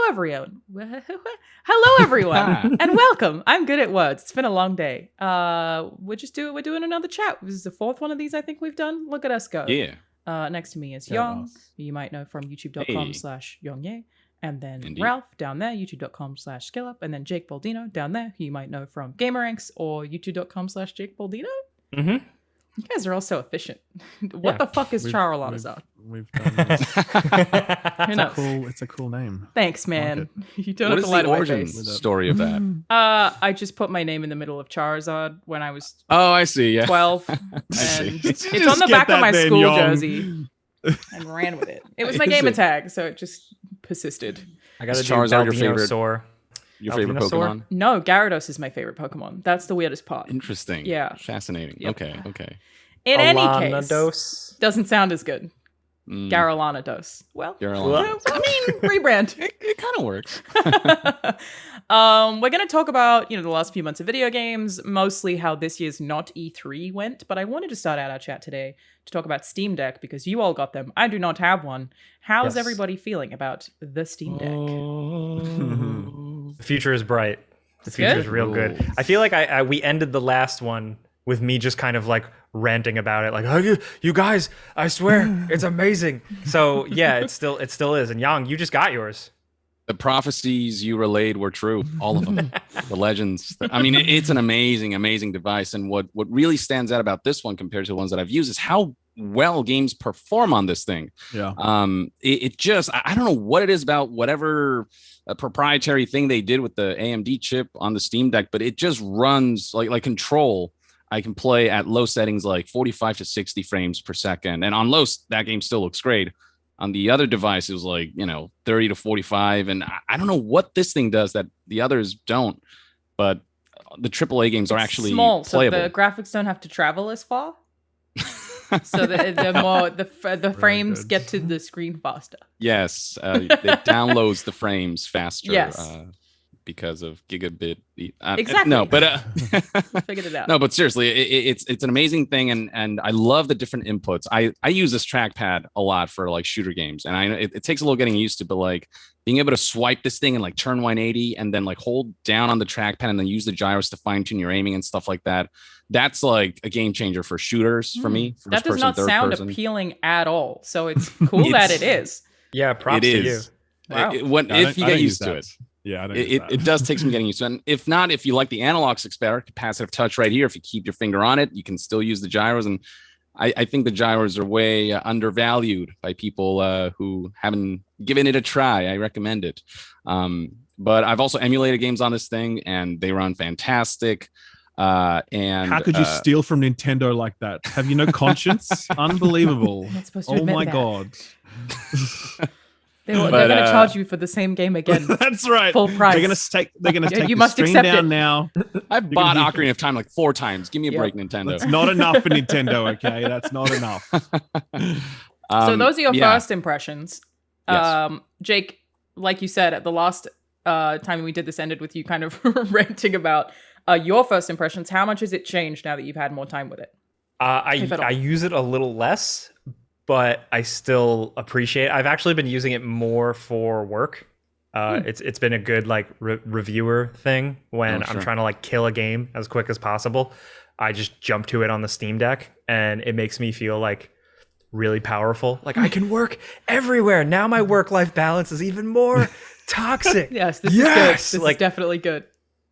everyone. Hello, everyone, and welcome. I'm good at words. It's been a long day. We're doing another chat. This is the fourth one of these I think we've done. Look at us go. Yeah. Next to me is Yong, who you might know from youtube.com/YongYea. And then Indeed. Ralph down there, youtube.com/SkillUp. And then Jake Baldino down there, who you might know from GamerRanks or youtube.com/Jake Baldino. Mm-hmm. You guys are all so efficient. What the fuck is Char-Alanah? We've done this. Who knows? It's a cool name. Thanks, man. You don't What have is to lie the to my origin face. story of that? I just put my name in the middle of Charizard when I was Oh, I see. Yeah. 12. see. And it's on the Just back get of my that then, school Yong. jersey. And ran with it. It was my Is gamer it? tag, so it just persisted. I got to Is do Charizard your Baldino favorite? Sore. Your favorite Baldinosaur? Pokemon? No, Gyarados is my favorite Pokemon. That's the weirdest part. Interesting. Yeah. Fascinating. Yep. Okay. In any Alanah case, dose. doesn't sound as good. Mm. Alanah does. Well, Alanah. I mean, rebrand. It kind of works. We're going to talk about, the last few months of video games, mostly how this year's not E3 went, but I wanted to start out our chat today to talk about Steam Deck because you all got them. I do not have one. How's Yes. everybody feeling about the Steam Deck? The future is bright. The It's future good? is real good. I feel like we ended the last one with me just kind of like ranting about it, like, oh, you guys, I swear, it's amazing. So yeah, it still is. And Yang, you just got yours. The prophecies you relayed were true, all of them. The legends. I mean, it's an amazing device. And what really stands out about this one compared to the ones that I've used is how well games perform on this thing. Yeah. It just, I don't know what it is about whatever proprietary thing they did with the AMD chip on the Steam Deck, but it just runs like Control. I can play at low settings like 45 to 60 frames per second. And on low, that game still looks great. On the other device, it was like, 30 to 45. And I don't know what this thing does that the others don't, but the AAA games are actually small, playable. so the graphics don't have to travel as far. So the frames good. get to the screen faster. Yes, it downloads the frames faster. Yes. Because of gigabit. Exactly. No, but Figured it out. no, but seriously, it's an amazing thing, and I love the different inputs. I use this trackpad a lot for like shooter games, and I know it takes a little getting used to, but like being able to swipe this thing and like turn 180 and then like hold down on the trackpad and then use the gyros to fine tune your aiming and stuff like that. That's like a game changer for shooters for me. That does not third sound person. appealing at all. So it's cool that it is. Yeah, props It to you. is. Wow. If you get used to it. Yeah, I don't use that. It does take some getting used to. And if not, if you like the analog sticks better, capacitive touch right here, if you keep your finger on it, you can still use the gyros. And I think the gyros are way undervalued by people who haven't given it a try. I recommend it. But I've also emulated games on this thing, and they run fantastic. And how could you steal from Nintendo like that? Have you no conscience? Unbelievable. I'm not supposed to Oh admit my that. god. They're going to charge you for the same game again. That's right. Full price. They're gonna take You the must stream accept down it. now. I've bought hear- Ocarina of Time like 4 times. Give me a Yeah. break, Nintendo. That's not enough for Nintendo, okay? That's not enough. So those are your yeah. first impressions. Yes. Jake, like you said, at the last time we did this ended with you kind of ranting about your first impressions. How much has it changed now that you've had more time with it? If at all. I use it a little less, but I still appreciate it. I've actually been using it more for work. It's been a good like reviewer thing when I'm sure. trying to like kill a game as quick as possible. I just jump to it on the Steam Deck, and it makes me feel like really powerful. Like I can work everywhere. Now my work-life balance is even more toxic. Yes, this is good. This is definitely good.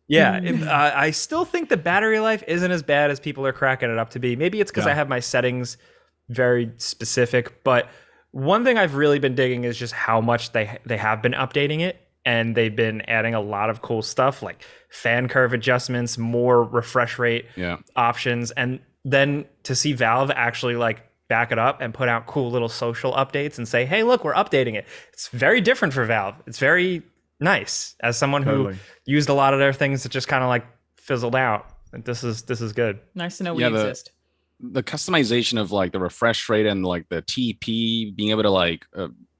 Yeah, I still think the battery life isn't as bad as people are cracking it up to be. Maybe it's because I have my settings very specific, but one thing I've really been digging is just how much they have been updating it, and they've been adding a lot of cool stuff like fan curve adjustments, more refresh rate options, and then to see Valve actually like back it up and put out cool little social updates and say, hey, look, we're updating it. It's very different for Valve. It's very nice as someone who used a lot of their things that just kind of like fizzled out. This is good. Nice to know we exist. The customization of like the refresh rate and like the TP, being able to like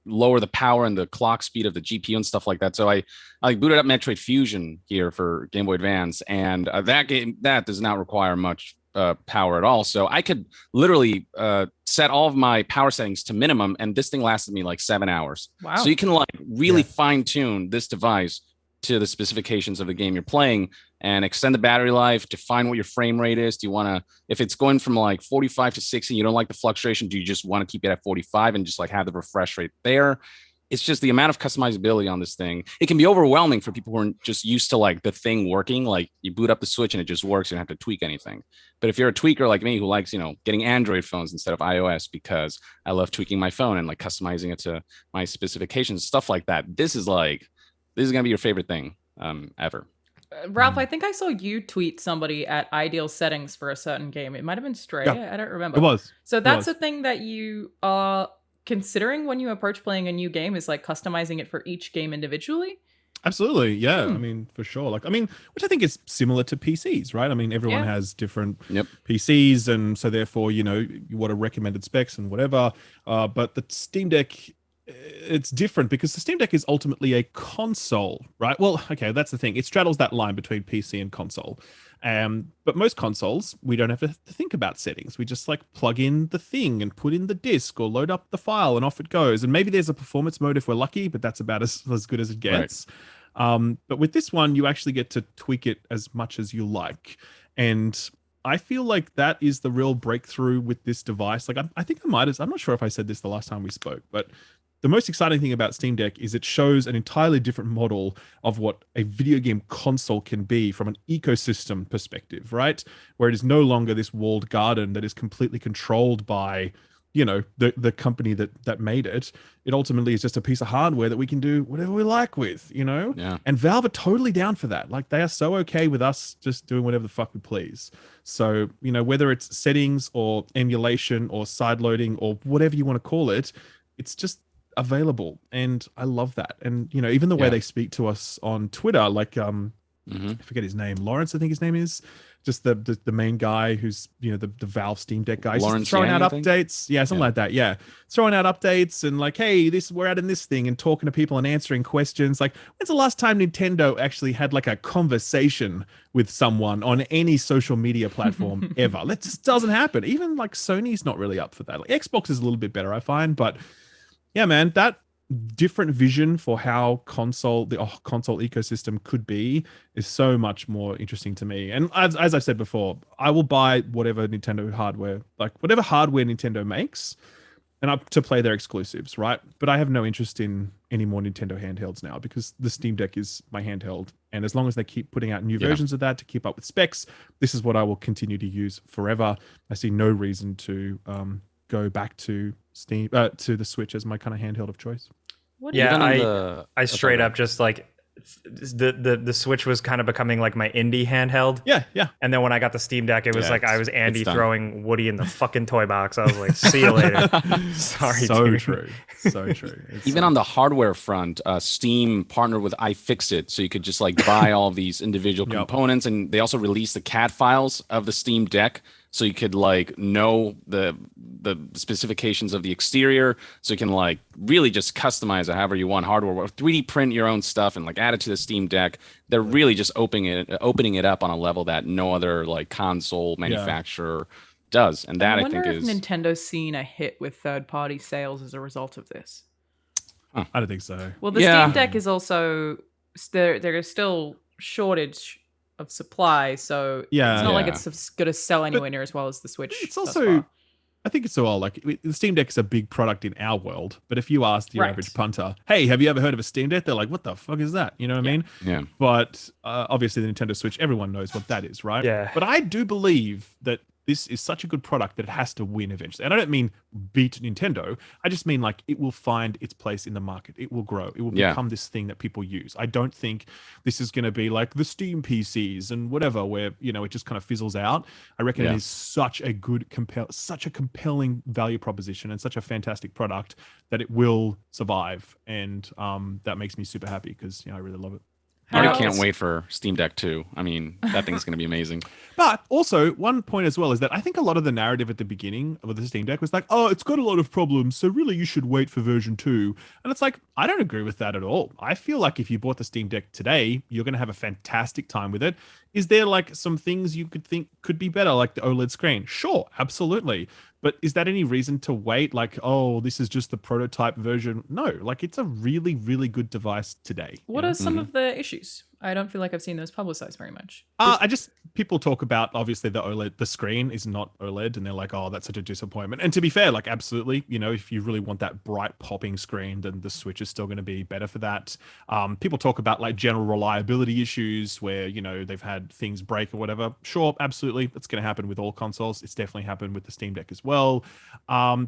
lower the power and the clock speed of the GPU and stuff like that. So I like booted up Metroid Fusion here for Game Boy Advance, and that game that does not require much power at all. So I could literally set all of my power settings to minimum, and this thing lasted me like 7 hours. Wow. So you can like really fine tune this device to the specifications of the game you're playing and extend the battery life, define what your frame rate is. Do you want to, if it's going from like 45 to 60, you don't like the fluctuation, do you just want to keep it at 45 and just like have the refresh rate there? It's just the amount of customizability on this thing. It can be overwhelming for people who are just used to like the thing working. Like you boot up the Switch and it just works. You don't have to tweak anything. But if you're a tweaker like me who likes, you know, getting Android phones instead of iOS because I love tweaking my phone and like customizing it to my specifications, stuff like that, this is going to be your favorite thing ever. Ralph, I think I saw you tweet somebody at ideal settings for a certain game. It might have been Stray. Yeah. I don't remember. It was. So that's a thing that you are considering when you approach playing a new game, is like customizing it for each game individually? Absolutely. Yeah. I mean, for sure. Like, I mean, which I think is similar to PCs, right? I mean, everyone has different PCs. And so therefore, you know, what are recommended specs and whatever. But the Steam Deck, it's different because the Steam Deck is ultimately a console, right? Well, okay, that's the thing. It straddles that line between PC and console. But most consoles, we don't have to think about settings. We just like plug in the thing and put in the disc or load up the file and off it goes. And maybe there's a performance mode if we're lucky, but that's about as good as it gets. Right. But with this one, you actually get to tweak it as much as you like. And I feel like that is the real breakthrough with this device. Like I think I'm not sure if I said this the last time we spoke, but the most exciting thing about Steam Deck is it shows an entirely different model of what a video game console can be from an ecosystem perspective, right? Where it is no longer this walled garden that is completely controlled by, you know, the company that made it. It ultimately is just a piece of hardware that we can do whatever we like with, you know? Yeah. And Valve are totally down for that. Like they are so okay with us just doing whatever the fuck we please. So, you know, whether it's settings or emulation or sideloading or whatever you want to call it, it's just available, and I love that. And you know, even the way they speak to us on Twitter, like I forget his name, Lawrence, I think his name is, just the main guy who's, you know, the Valve Steam Deck guy, Lawrence throwing Yang, out updates, something like that, throwing out updates and like, hey, we're out in this thing, and talking to people and answering questions. Like, when's the last time Nintendo actually had like a conversation with someone on any social media platform ever? That just doesn't happen. Even like Sony's not really up for that. Like Xbox is a little bit better, I find, but yeah, man, that different vision for how the console ecosystem could be is so much more interesting to me. And as I've said before, I will buy whatever Nintendo hardware, like whatever hardware Nintendo makes, and up to play their exclusives, right? But I have no interest in any more Nintendo handhelds now because the Steam Deck is my handheld. And as long as they keep putting out new versions of that to keep up with specs, this is what I will continue to use forever. I see no reason to go back to Steam to the Switch as my kind of handheld of choice. I straight up just like the Switch was kind of becoming like my indie handheld. Yeah. And then when I got the Steam Deck, it was like I was Andy throwing Woody in the fucking toy box. I was like, see you later. Sorry, so dude. True. So true. Even on the hardware front, Steam partnered with iFixit, so you could just like buy all these individual components, and they also released the CAD files of the Steam Deck, so you could like know the specifications of the exterior, so you can like really just customize it however you want, hardware, or 3D print your own stuff and like add it to the Steam Deck. They're really just opening it up on a level that no other like console manufacturer does, and that I think if is Nintendo's seen a hit with third-party sales as a result of this. I don't think so. Well, the Steam Deck is also there is still shortage of supply, so it's not like it's going to sell anywhere near as well as the Switch. It's also, I think it's so all like the Steam Deck is a big product in our world, but if you ask the average punter, hey, have you ever heard of a Steam Deck? They're like, what the fuck is that? You know what I mean? Yeah. But obviously the Nintendo Switch, everyone knows what that is, right? Yeah. But I do believe that this is such a good product that it has to win eventually. And I don't mean beat Nintendo. I just mean like it will find its place in the market. It will grow. It will become this thing that people use. I don't think this is going to be like the Steam PCs and whatever, where, you know, it just kind of fizzles out. I reckon it is such a good, such a compelling value proposition and such a fantastic product that it will survive. And that makes me super happy because, you know, I really love it. I can't wait for Steam Deck 2. I mean, that thing's going to be amazing. But also, one point as well is that I think a lot of the narrative at the beginning of the Steam Deck was like, oh, it's got a lot of problems, so really you should wait for version 2. And it's like, I don't agree with that at all. I feel like if you bought the Steam Deck today, you're going to have a fantastic time with it. Is there like some things you could think could be better, like the OLED screen? Sure, absolutely. But is that any reason to wait? Like, oh, this is just the prototype version? No, like it's a really, really good device today. What are some of the issues? I don't feel like I've seen those publicized very much. People talk about, obviously, the OLED, the screen is not OLED, and they're like, oh, that's such a disappointment. And to be fair, like, absolutely, if you really want that bright popping screen, then the Switch is still going to be better for that. People talk about like general reliability issues where, they've had things break or whatever. Sure, absolutely. That's going to happen with all consoles. It's definitely happened with the Steam Deck as well.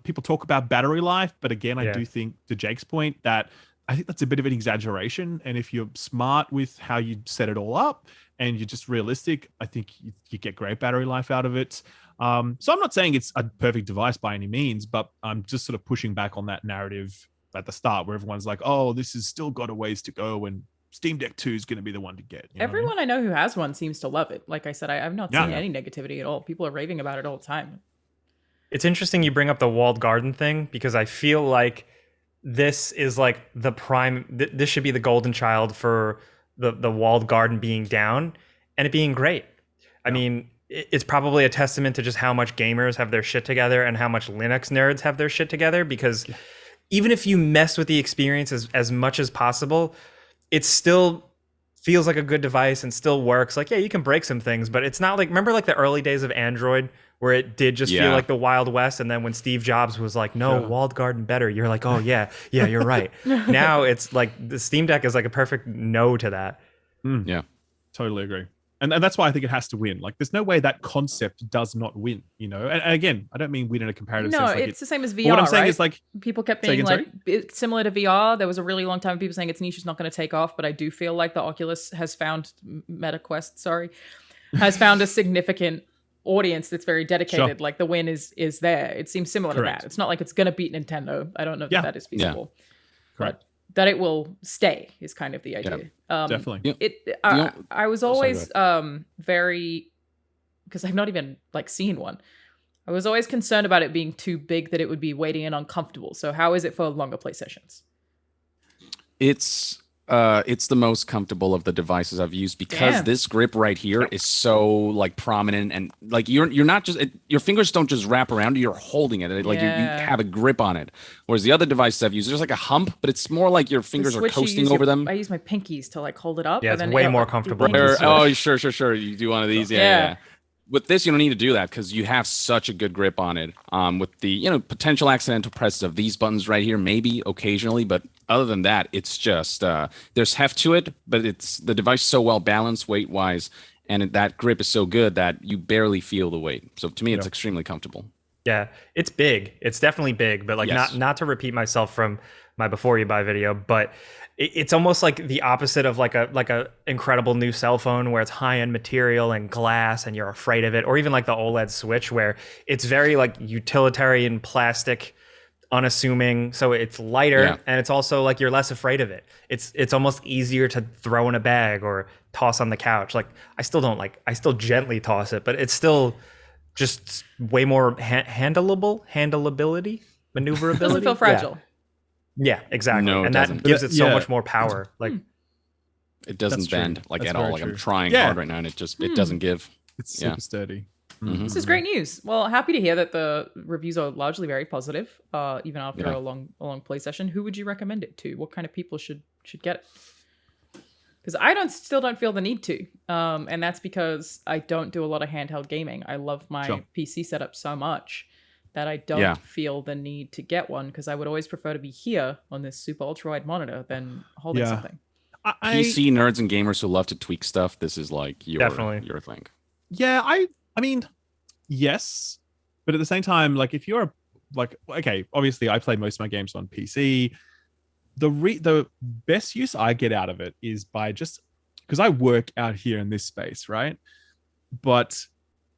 People talk about battery life, but again, I do think, to Jake's point, that I think that's a bit of an exaggeration. And if you're smart with how you set it all up and you're just realistic, I think you get great battery life out of it. So I'm not saying it's a perfect device by any means, but I'm just sort of pushing back on that narrative at the start where everyone's like, oh, this has still got a ways to go and Steam Deck 2 is going to be the one to get. Everyone I know who has one seems to love it. Like I said, I've not seen any negativity at all. People are raving about it all the time. It's interesting you bring up the walled garden thing because I feel like this is like the prime. This should be the golden child for the walled garden being down and it being great. I mean, it's probably a testament to just how much gamers have their shit together and how much Linux nerds have their shit together. Because even if you mess with the experience as much as possible, it still feels like a good device and still works. Like, yeah, you can break some things, but it's not like, remember like the early days of Android where it did just feel like the Wild West. And then when Steve Jobs was like, no, walled garden better, you're like, oh yeah, you're right. Now it's like the Steam Deck is like a perfect no to that. Yeah, totally agree. And that's why I think it has to win. Like, there's no way that concept does not win, And again, I don't mean win in a comparative sense. No, like it's the same as VR, what I'm saying right? is like... People kept being it's similar to VR. There was a really long time of people saying its niche is not going to take off, but I do feel like the Oculus has found... MetaQuest, has found a significant audience that's very dedicated. Sure. Like, the win is there. It seems similar to that. It's not like it's going to beat Nintendo. I don't know if that is feasible. Correct. That it will stay is kind of the idea. Definitely. I was always very, because I've not even like seen one. I was always concerned about it being too big that it would be weighty and uncomfortable. So how is it for longer play sessions? It's the most comfortable of the devices I've used because this grip right here is so like prominent and like you're not just your fingers don't just wrap around you, you're holding it like you have a grip on it. Whereas the other devices I've used, there's like a hump, but it's more like your fingers are coasting over them. I use my pinkies to like hold it up. Yeah, it's way more comfortable. Oh, sure. You do one of these, yeah. With this, you don't need to do that because you have such a good grip on it. With the potential accidental presses of these buttons right here, maybe occasionally, but other than that, it's just there's heft to it, but the device is so well balanced weight wise, and that grip is so good that you barely feel the weight. So to me, it's extremely comfortable. Yeah, it's big. It's definitely big, but like not to repeat myself from my before you buy video, but it's almost like the opposite of like a incredible new cell phone where it's high-end material and glass and you're afraid of it, or even like the OLED Switch where it's very like utilitarian plastic, unassuming, so it's lighter and it's also like you're less afraid of it. It's almost easier to throw in a bag or toss on the couch. Like I still gently toss it, but it's still just way more handleability, maneuverability. It doesn't feel fragile. Yeah, exactly. No, and that gives it so much more power. Like it doesn't bend like at all. Like I'm trying hard right now and it doesn't give. It's super sturdy. Mm-hmm. This is great news. Well, happy to hear that the reviews are largely very positive, even after a long play session. Who would you recommend it to? What kind of people should get it? Because I still don't feel the need to, and that's because I don't do a lot of handheld gaming. I love my PC setup so much that I don't feel the need to get one because I would always prefer to be here on this super ultra wide monitor than holding something. PC nerds and gamers who love to tweak stuff, this is like your thing. Yeah, I mean, yes, but at the same time, like if you're obviously I play most of my games on PC. The best use I get out of it is by just because I work out here in this space, right? But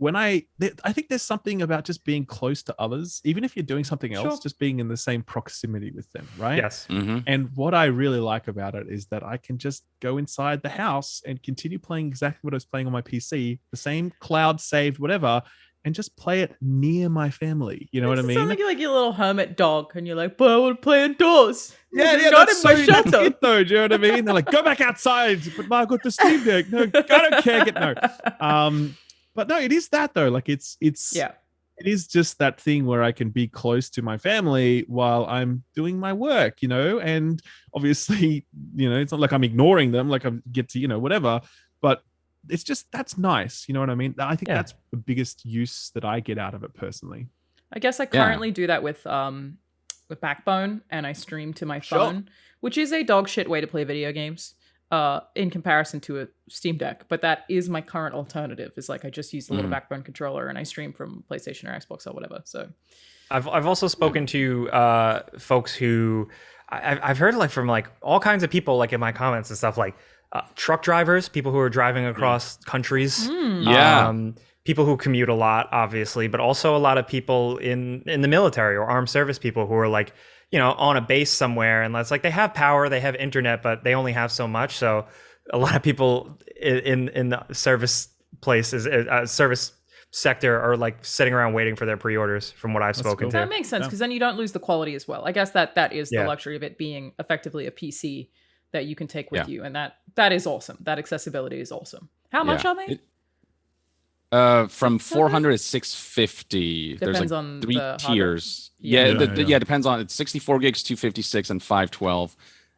I think there's something about just being close to others, even if you're doing something else, just being in the same proximity with them, right? Yes. Mm-hmm. And what I really like about it is that I can just go inside the house and continue playing exactly what I was playing on my PC, the same cloud saved, whatever, and just play it near my family. You know what I mean? Sound like you're like your little hermit dog, and you're like, but I want to play indoors. Yeah, not that's in my that's shelter. it though. Do you know what I mean? They're like, go back outside. But Mark got the Steam Deck. No, I don't care. No. But no, it is that though. Like it's it is just that thing where I can be close to my family while I'm doing my work, and obviously, it's not like I'm ignoring them, like I get to, whatever, but it's just, that's nice. You know what I mean? I think that's the biggest use that I get out of it personally. I guess I currently do that with Backbone, and I stream to my phone, which is a dog shit way to play video games. In comparison to a Steam Deck, but that is my current alternative. Is like I just use the little Backbone controller and I stream from PlayStation or Xbox or whatever. So, I've also spoken to folks who I've heard like from like all kinds of people like in my comments and stuff like truck drivers, people who are driving across countries, people who commute a lot, obviously, but also a lot of people in the military or armed service people who are like, on a base somewhere, and it's like they have power, they have internet, but they only have so much. So a lot of people in the service places, service sector, are like sitting around waiting for their pre-orders. From what I've spoken to, that makes sense because then you don't lose the quality as well. I guess that is the luxury of it being effectively a PC that you can take with you, and that is awesome. That accessibility is awesome. How much are they? From 400 to 650. Depends There's like on 3 the tiers. hardware. Yeah, depends on, it's 64 gigs, 256, and 512.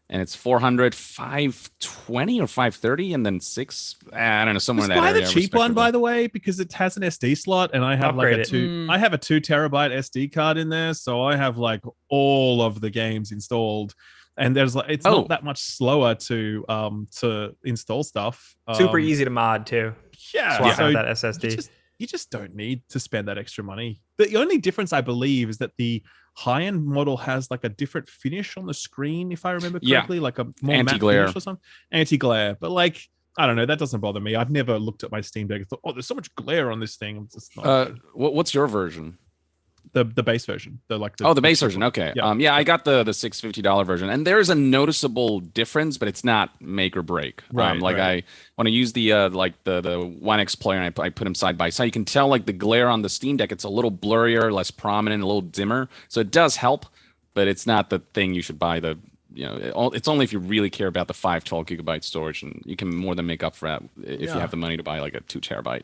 And it's 400, 520 or 530, and then 6. I don't know, somewhere in that area. Buy the cheap one, by the way, because it has an SD slot, and I have Upgrade like I have a 2 terabyte SD card in there, so I have like all of the games installed. And there's like, it's not that much slower to install stuff. Super easy to mod too. Yeah, swap out that SSD. You just don't need to spend that extra money. The only difference, I believe, is that the high-end model has like a different finish on the screen, if I remember correctly, like a more anti-glare matte finish or something. Anti-glare, but like, I don't know, that doesn't bother me. I've never looked at my Steam Deck and thought, there's so much glare on this thing. It's just not what's your version? The base version. The base version. Okay. Yeah. I got the $650 version, and there's a noticeable difference, but it's not make or break. Right. I when I use the the One X player and I put them side by side, you can tell like the glare on the Steam Deck, it's a little blurrier, less prominent, a little dimmer. So it does help, but it's not the thing you should buy. It's only if you really care about the 512 gigabyte storage, and you can more than make up for that if you have the money to buy like a 2 terabyte.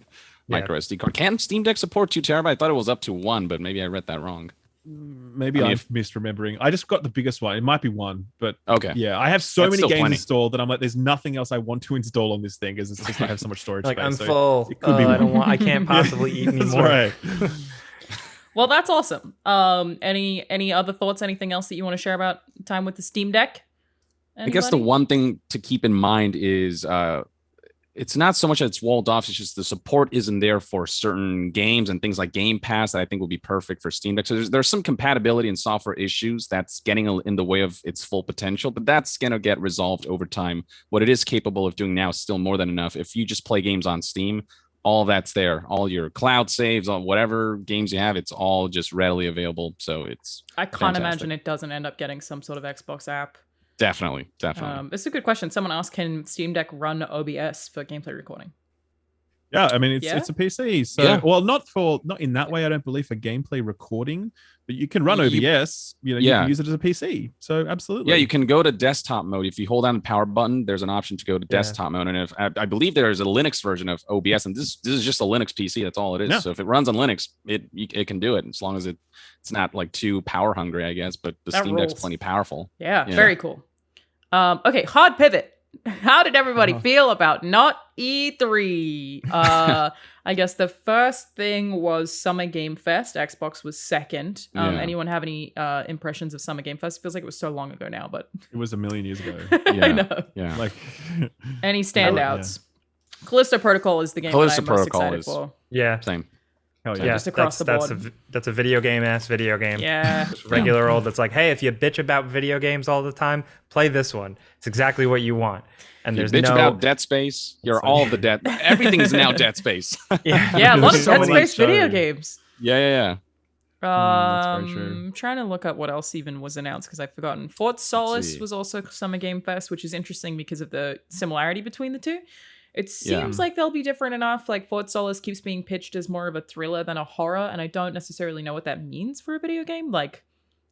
Micro SD card. Can Steam Deck support 2 terabyte? I thought it was up to 1, but maybe I read that wrong. Maybe I'm misremembering. I just got the biggest one. It might be 1, but okay. Yeah, I have so many games plenty installed that I'm like, there's nothing else I want to install on this thing because it's just I have so much storage like space. I'm full. It could be I can't possibly eat anymore. Right. Well, that's awesome. Any other thoughts? Anything else that you want to share about time with the Steam Deck? Anybody? I guess the one thing to keep in mind is it's not so much that it's walled off, it's just the support isn't there for certain games and things like Game Pass that I think will be perfect for Steam Deck. So there's some compatibility and software issues that's getting in the way of its full potential, but that's going to get resolved over time. What it is capable of doing now is still more than enough. If you just play games on Steam, all that's there. All your cloud saves, on whatever games you have, it's all just readily available. So I can't imagine it doesn't end up getting some sort of Xbox app. Definitely. It's a good question. Someone asked, can Steam Deck run OBS for gameplay recording? Yeah, I mean it's a PC, so well, not in that way. I don't believe for gameplay recording, but you can run OBS. You can use it as a PC. So absolutely, yeah, you can go to desktop mode. If you hold down the power button, there's an option to go to desktop mode. And if I believe there is a Linux version of OBS, and this is just a Linux PC. That's all it is. Yeah. So if it runs on Linux, it can do it as long as it's not like too power hungry, I guess. But the Steam Deck's plenty powerful. Yeah, very cool. Okay, hard pivot. How did everybody feel about not E3? I guess the first thing was Summer Game Fest. Xbox was second. Anyone have any impressions of Summer Game Fest? It feels like it was so long ago now, but it was a million years ago. I know. Yeah. Like any standouts? Callisto Protocol is the game that I'm most excited for. Yeah, same. Hell Yeah, yeah. just across the board. That's a video game ass video game. Yeah. Just regular old. That's like, hey, if you bitch about video games all the time, play this one. It's exactly what you want. And You there's bitch no about Dead Space. You're all the Dead. Everything is now Dead Space. Yeah, a lot of There's so Dead many Space video shows. games. Yeah. That's very true. I'm trying to look up what else even was announced because I've forgotten. Fort Solis see. was also Summer Game Fest, which is interesting because of the similarity between the two. It seems like they'll be different enough. Like Fort Solis keeps being pitched as more of a thriller than a horror, and I don't necessarily know what that means for a video game. Like,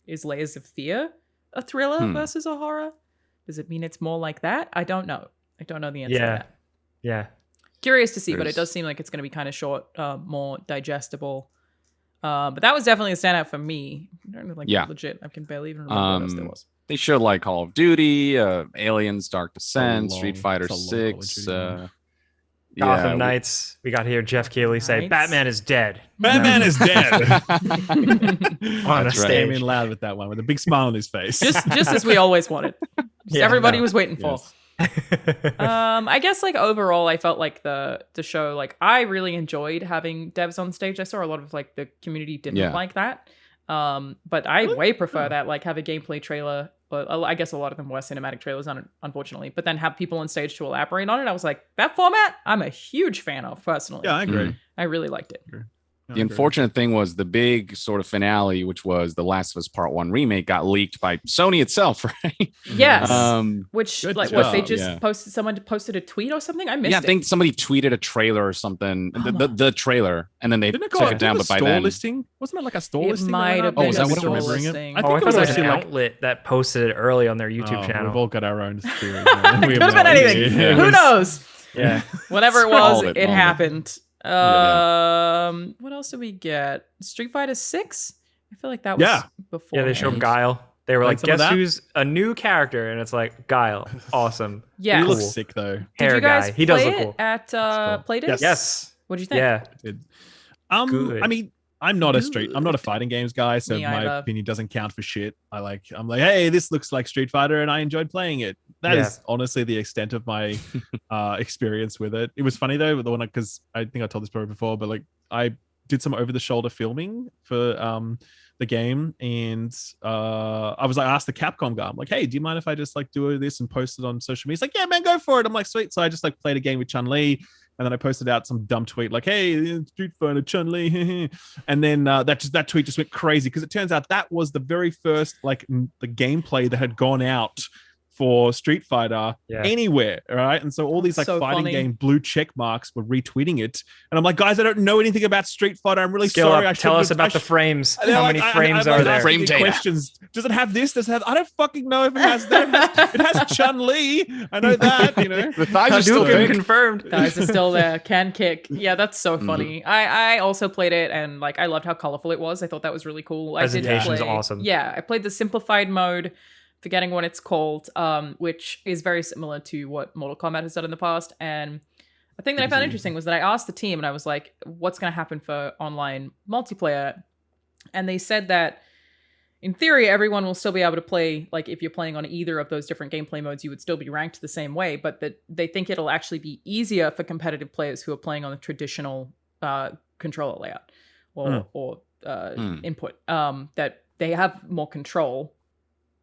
is Layers of Fear a thriller versus a horror? Does it mean it's more like that? I don't know. I don't know the answer to that. Yeah. Curious to see, but it does seem like it's going to be kind of short, more digestible. But that was definitely a standout for me. Legit. I can barely even remember what else there was. They showed like Call of Duty, Aliens, Dark Descent, Street Fighter it's a long 6. Gotham Knights. We got to hear Jeff Keighley say, Knights. Batman is dead. Batman is dead. On a That's right. Came stage. in loud with that one, with a big smile on his face. Just as we always wanted. Everybody was waiting for. Yes. I guess like overall I felt like the show, like I really enjoyed having devs on stage. I saw a lot of like the community didn't like that. But I way prefer that, like have a gameplay trailer, but I guess a lot of them were cinematic trailers unfortunately, but then have people on stage to elaborate on it. I was like, that format I'm a huge fan of personally. Yeah, I agree. I really liked it. The unfortunate thing was the big sort of finale, which was The Last of Us Part 1 remake, got leaked by Sony itself, right? Yes. Which Good like job. what they just posted, someone posted a tweet or something. I missed I it. think somebody tweeted a trailer or something, the trailer, and then they Didn't it took go it down. a But by store then, listing? Wasn't it like a store It listing? might have Oh, been is that a what it store was? listing. I Oh, I think thought it was it was actually an like outlet that posted it early on their YouTube channel. We've all got our own theories. Could have been anything. Who knows? Yeah. Whatever it All was, of it, it all of it. happened. What else did we get? Street Fighter 6? I feel like that was before. Yeah, they showed Guile. They were Like like, some of guess that? who's a new character? And it's like, Guile. Awesome. Yeah. He Cool. looks sick though. Did Hair you guys guy. He does play look it cool. at Playdays? Yes. Yes. What'd you think? Yeah. Good. Good. I mean, I'm not a fighting games guy, so Me my either. opinion doesn't count for shit. I'm like, hey, this looks like Street Fighter, and I enjoyed playing it. That is honestly the extent of my experience with it. It was funny though, the one because I think I told this story before, but like I did some over-the-shoulder filming for the game, and I was like, asked the Capcom guy, I'm like, hey, do you mind if I just like do this and post it on social media? He's like, yeah, man, go for it. I'm like, sweet. So I just like played a game with Chun-Li. And then I posted out some dumb tweet like, hey, Street Fighter Chun-Li. And then that tweet just went crazy because it turns out that was the very first, like the gameplay that had gone out for Street Fighter anywhere, right? And so all these like So fighting funny. game blue check marks were retweeting it. And I'm like, guys, I don't know anything about Street Fighter. I'm really Skill sorry. up. Tell us about the frames. How many frames are there? Frame data. Questions. Does it have this? Does it have? I don't fucking know if it has that. It has Chun-Li. I know that. You know. the thighs are still Hadouken big. confirmed. Guys are still there. Can kick. Yeah, that's so funny. I also played it and like I loved how colorful it was. I thought that was really cool. Presentation's awesome. Yeah, I played the simplified mode, forgetting what it's called, which is very similar to what Mortal Kombat has done in the past. And a thing that I found interesting was that I asked the team and I was like, what's going to happen for online multiplayer? And they said that in theory, everyone will still be able to play, like if you're playing on either of those different gameplay modes, you would still be ranked the same way, but that they think it'll actually be easier for competitive players who are playing on the traditional controller layout or input, that they have more control,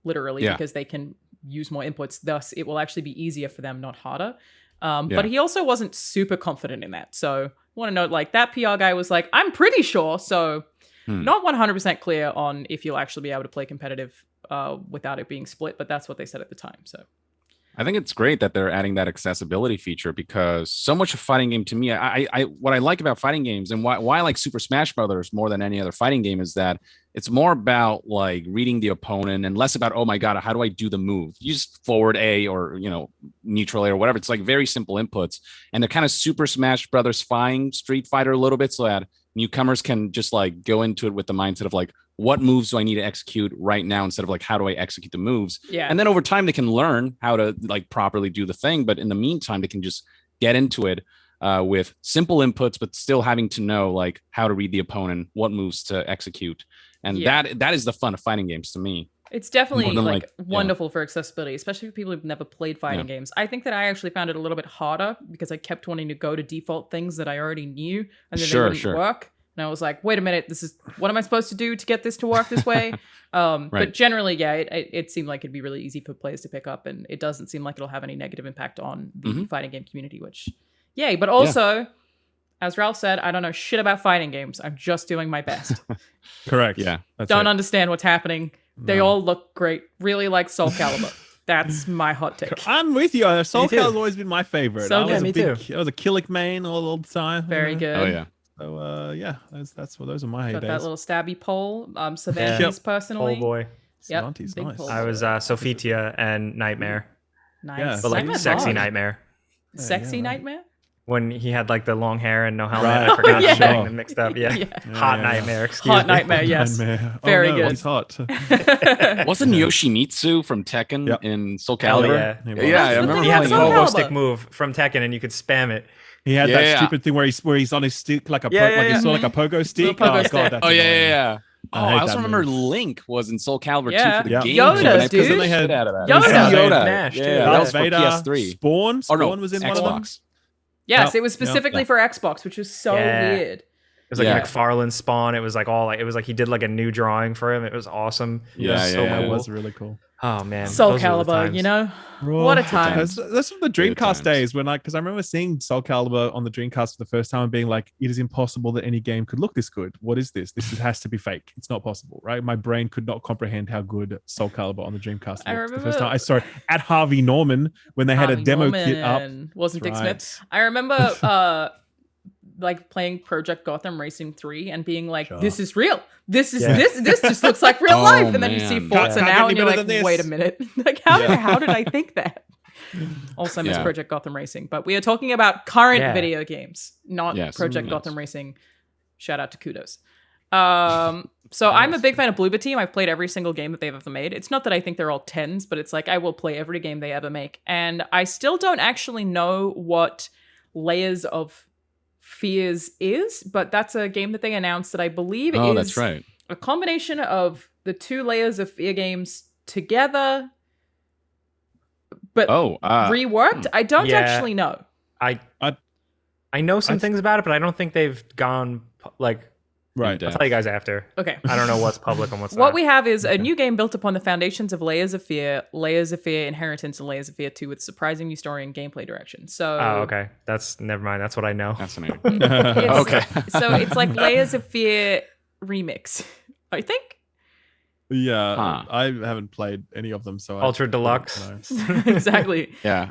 literally, because they can use more inputs. Thus, it will actually be easier for them, not harder. But he also wasn't super confident in that. So I want to note, like, that PR guy was like, I'm pretty sure. So not 100% clear on if you'll actually be able to play competitive without it being split, but that's what they said at the time. So I think it's great that they're adding that accessibility feature because so much of fighting game to me, I what I like about fighting games and why I like Super Smash Brothers more than any other fighting game is that it's more about like reading the opponent and less about, oh my God, how do I do the move? You just forward A or, you know, neutral A or whatever. It's like very simple inputs. And they're kind of Super Smash Brothers-fying Street Fighter a little bit so that newcomers can just like go into it with the mindset of like, what moves do I need to execute right now instead of like, how do I execute the moves? yeah. And then over time, they can learn how to like properly do the thing. But in the meantime, they can just get into it with simple inputs, but still having to know like how to read the opponent, what moves to execute. And that is the fun of fighting games to me. It's definitely More than, like like, wonderful for accessibility, especially for people who've never played fighting games. I think that I actually found it a little bit harder because I kept wanting to go to default things that I already knew and then they wouldn't work. And I was like, wait a minute, what am I supposed to do to get this to work this way? Right. But generally, yeah, it seemed like it'd be really easy for players to pick up, and it doesn't seem like it'll have any negative impact on the fighting game community, which, yay. But also, as Ralph said, I don't know shit about fighting games. I'm just doing my best. Correct. Yeah. Don't understand what's happening. They all look great. Really like Soul Calibur. That's my hot take. I'm with you. Soul Calibur's always been my favorite. So I was good. a big, I was a Killick main all the time. Very good. Oh yeah. So yeah, that's what those are my Got heydays. that little stabby pole. Cervantes personally. Oh boy. Cervantes, big nice. pole. I was Sophitia and Nightmare, Nice. Yeah. but like Nightmare's sexy hard. Nightmare. Sexy right. Nightmare? When he had like the long hair and no helmet, Right. I forgot Oh, yeah. the thing and mixed up. Yeah, Yeah. Hot yeah. Nightmare. Excuse Hot me. Nightmare, yes. Nightmare. Very no, good. He's hot. Wasn't Yoshimitsu from Tekken Yep. in Soul Hell Calibur? yeah. Yeah, I That's the remember thing He had the Soul playing pogo Calibur. stick move from Tekken, and you could spam it. He had Yeah. that stupid thing where he's on his stick like a Yeah, yeah, like yeah. he's sort of like a pogo stick. pogo Oh stick. god, that's Oh yeah, annoying. yeah, yeah. Oh, I hate I also that remember move. Link was in Soul Calibur 2 Yeah. for the Yeah. game. Yoda, and I dude. played the shit out of that. Yoda. Yeah. Yoda. Nash, Yeah, too. that Darth was for Vader, PS3. Spawn Oh no, was in one of them. Xbox. Yes, Yep. it was specifically Yep. for Xbox, which was so Yeah. weird. It was like Yeah. McFarlane Spawn. It was like he did like a new drawing for him. It was awesome. It Yeah, was yeah, so yeah. It cool. was really cool. Oh man, Soul those were the Calibur, times. you know? What a time. That's from the Good Dreamcast times. days when because I remember seeing Soul Calibur on the Dreamcast for the first time and being like, it is impossible that any game could look this good. What is this? Has to be fake. It's not possible, right? My brain could not comprehend how good Soul Calibur on the Dreamcast I looked. The remember- first time I saw it at Harvey Norman when they had a Harvey demo kit up. Norman. Wasn't Dick Right. Smith. I remember like playing Project Gotham Racing 3 and being like, Sure. this is real. This Yeah. just looks like real Oh, life. And then you see man. Forza Can't now get and any you're better like, than this. wait a minute. Like how Yeah. did I think that? Also miss Yeah. Project Gotham Racing. But we are talking about current Yeah. video games, not Yes. Project Yes. Gotham Racing. Shout out to Kudos. So I'm a big fan of Bloober Team. I've played every single game that they've ever made. It's not that I think they're all 10s, but it's like I will play every game they ever make. And I still don't actually know what Layers of Fears is, but that's a game that they announced that I believe Oh, is that's right. a combination of the two Layers of Fear games together, but Oh, reworked. I don't Yeah. actually know. I know some things about it, but I don't think they've gone like. Right. I'll tell you guys after. Okay. I don't know what's public and what's What not. we have is a new game built upon the foundations of Layers of Fear Inheritance, and Layers of Fear 2 with surprising new story and gameplay direction. So Oh, okay. That's never mind. That's what I know. fascinating. it's- Okay. So it's like Layers of Fear remix, I think. Yeah, Huh. I haven't played any of them, so Ultra I Deluxe. don't know. Exactly. Yeah.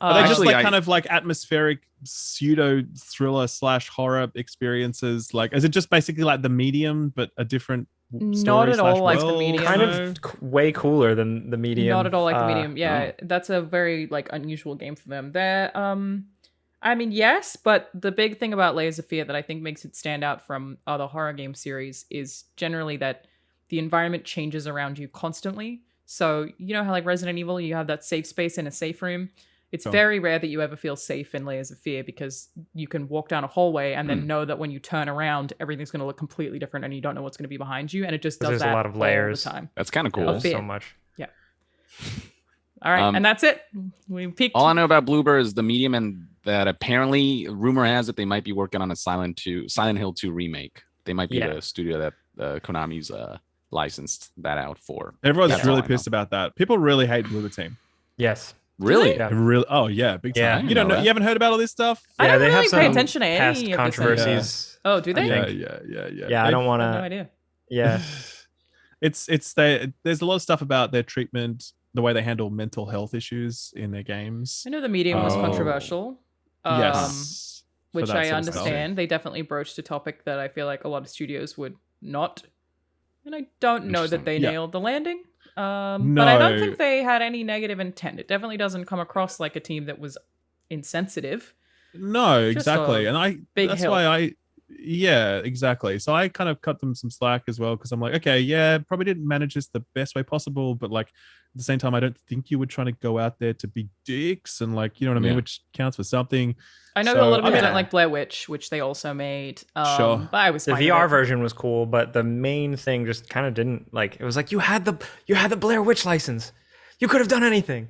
Are they just Actually, like I- kind of like atmospheric pseudo thriller / horror experiences? Like, is it just basically like The Medium, but a different Not story at all / like The world? Medium. Kind No? of way cooler than the medium. Not at all like the medium. Yeah, no. that's a very like unusual game for them. They're I mean, yes, but the big thing about Layers of Fear that I think makes it stand out from other horror game series is generally that the environment changes around you constantly. So, you know how like Resident Evil, you have that safe space in a safe room. It's Sure. very rare that you ever feel safe in Layers of Fear because you can walk down a hallway and then know that when you turn around, everything's going to look completely different and you don't know what's going to be behind you. And it just does There's a that lot of all layers. the time. That's kind of cool. Of fear. so much. All right, Um, and that's it. We peaked. All I know about Bloober is the medium, and that apparently rumor has it they might be working on a Silent Hill 2 remake. They might be Yeah. the studio that Konami's licensed that out for. Everyone's That's really all I know. pissed about that. People really hate Bloober Team. Yes. Really? Yeah. Really? Oh yeah, big time. Yeah. You don't know? that. You haven't heard about all this stuff? I don't they really have pay some attention to any past of this controversies. Oh, do they? I Yeah, think. yeah. Yeah, I don't want I have no to. idea. Yeah. There's a lot of stuff about their treatment, the way they handle mental health issues in their games. I know the medium was Oh. controversial. Yes. for Which that I sort of stuff. understand. They definitely broached a topic that I feel like a lot of studios would not. And I don't know that they Yeah. nailed the landing. But I don't No. think they had any negative intent. It definitely doesn't come across like a team that was insensitive. No, Just exactly. a And big hill. yeah, exactly. So I kind of cut them some slack as well because I'm like, okay, yeah, probably didn't manage this the best way possible, but like at the same time, I don't think you were trying to go out there to be dicks and like, you know what I mean, Yeah. which counts for something. I know So, a lot of people I mean, don't like Blair Witch, which they also made. Sure. But I was The fine with VR it. version was cool, but the main thing just kind of didn't like. It was like you had the Blair Witch license. You could have done anything.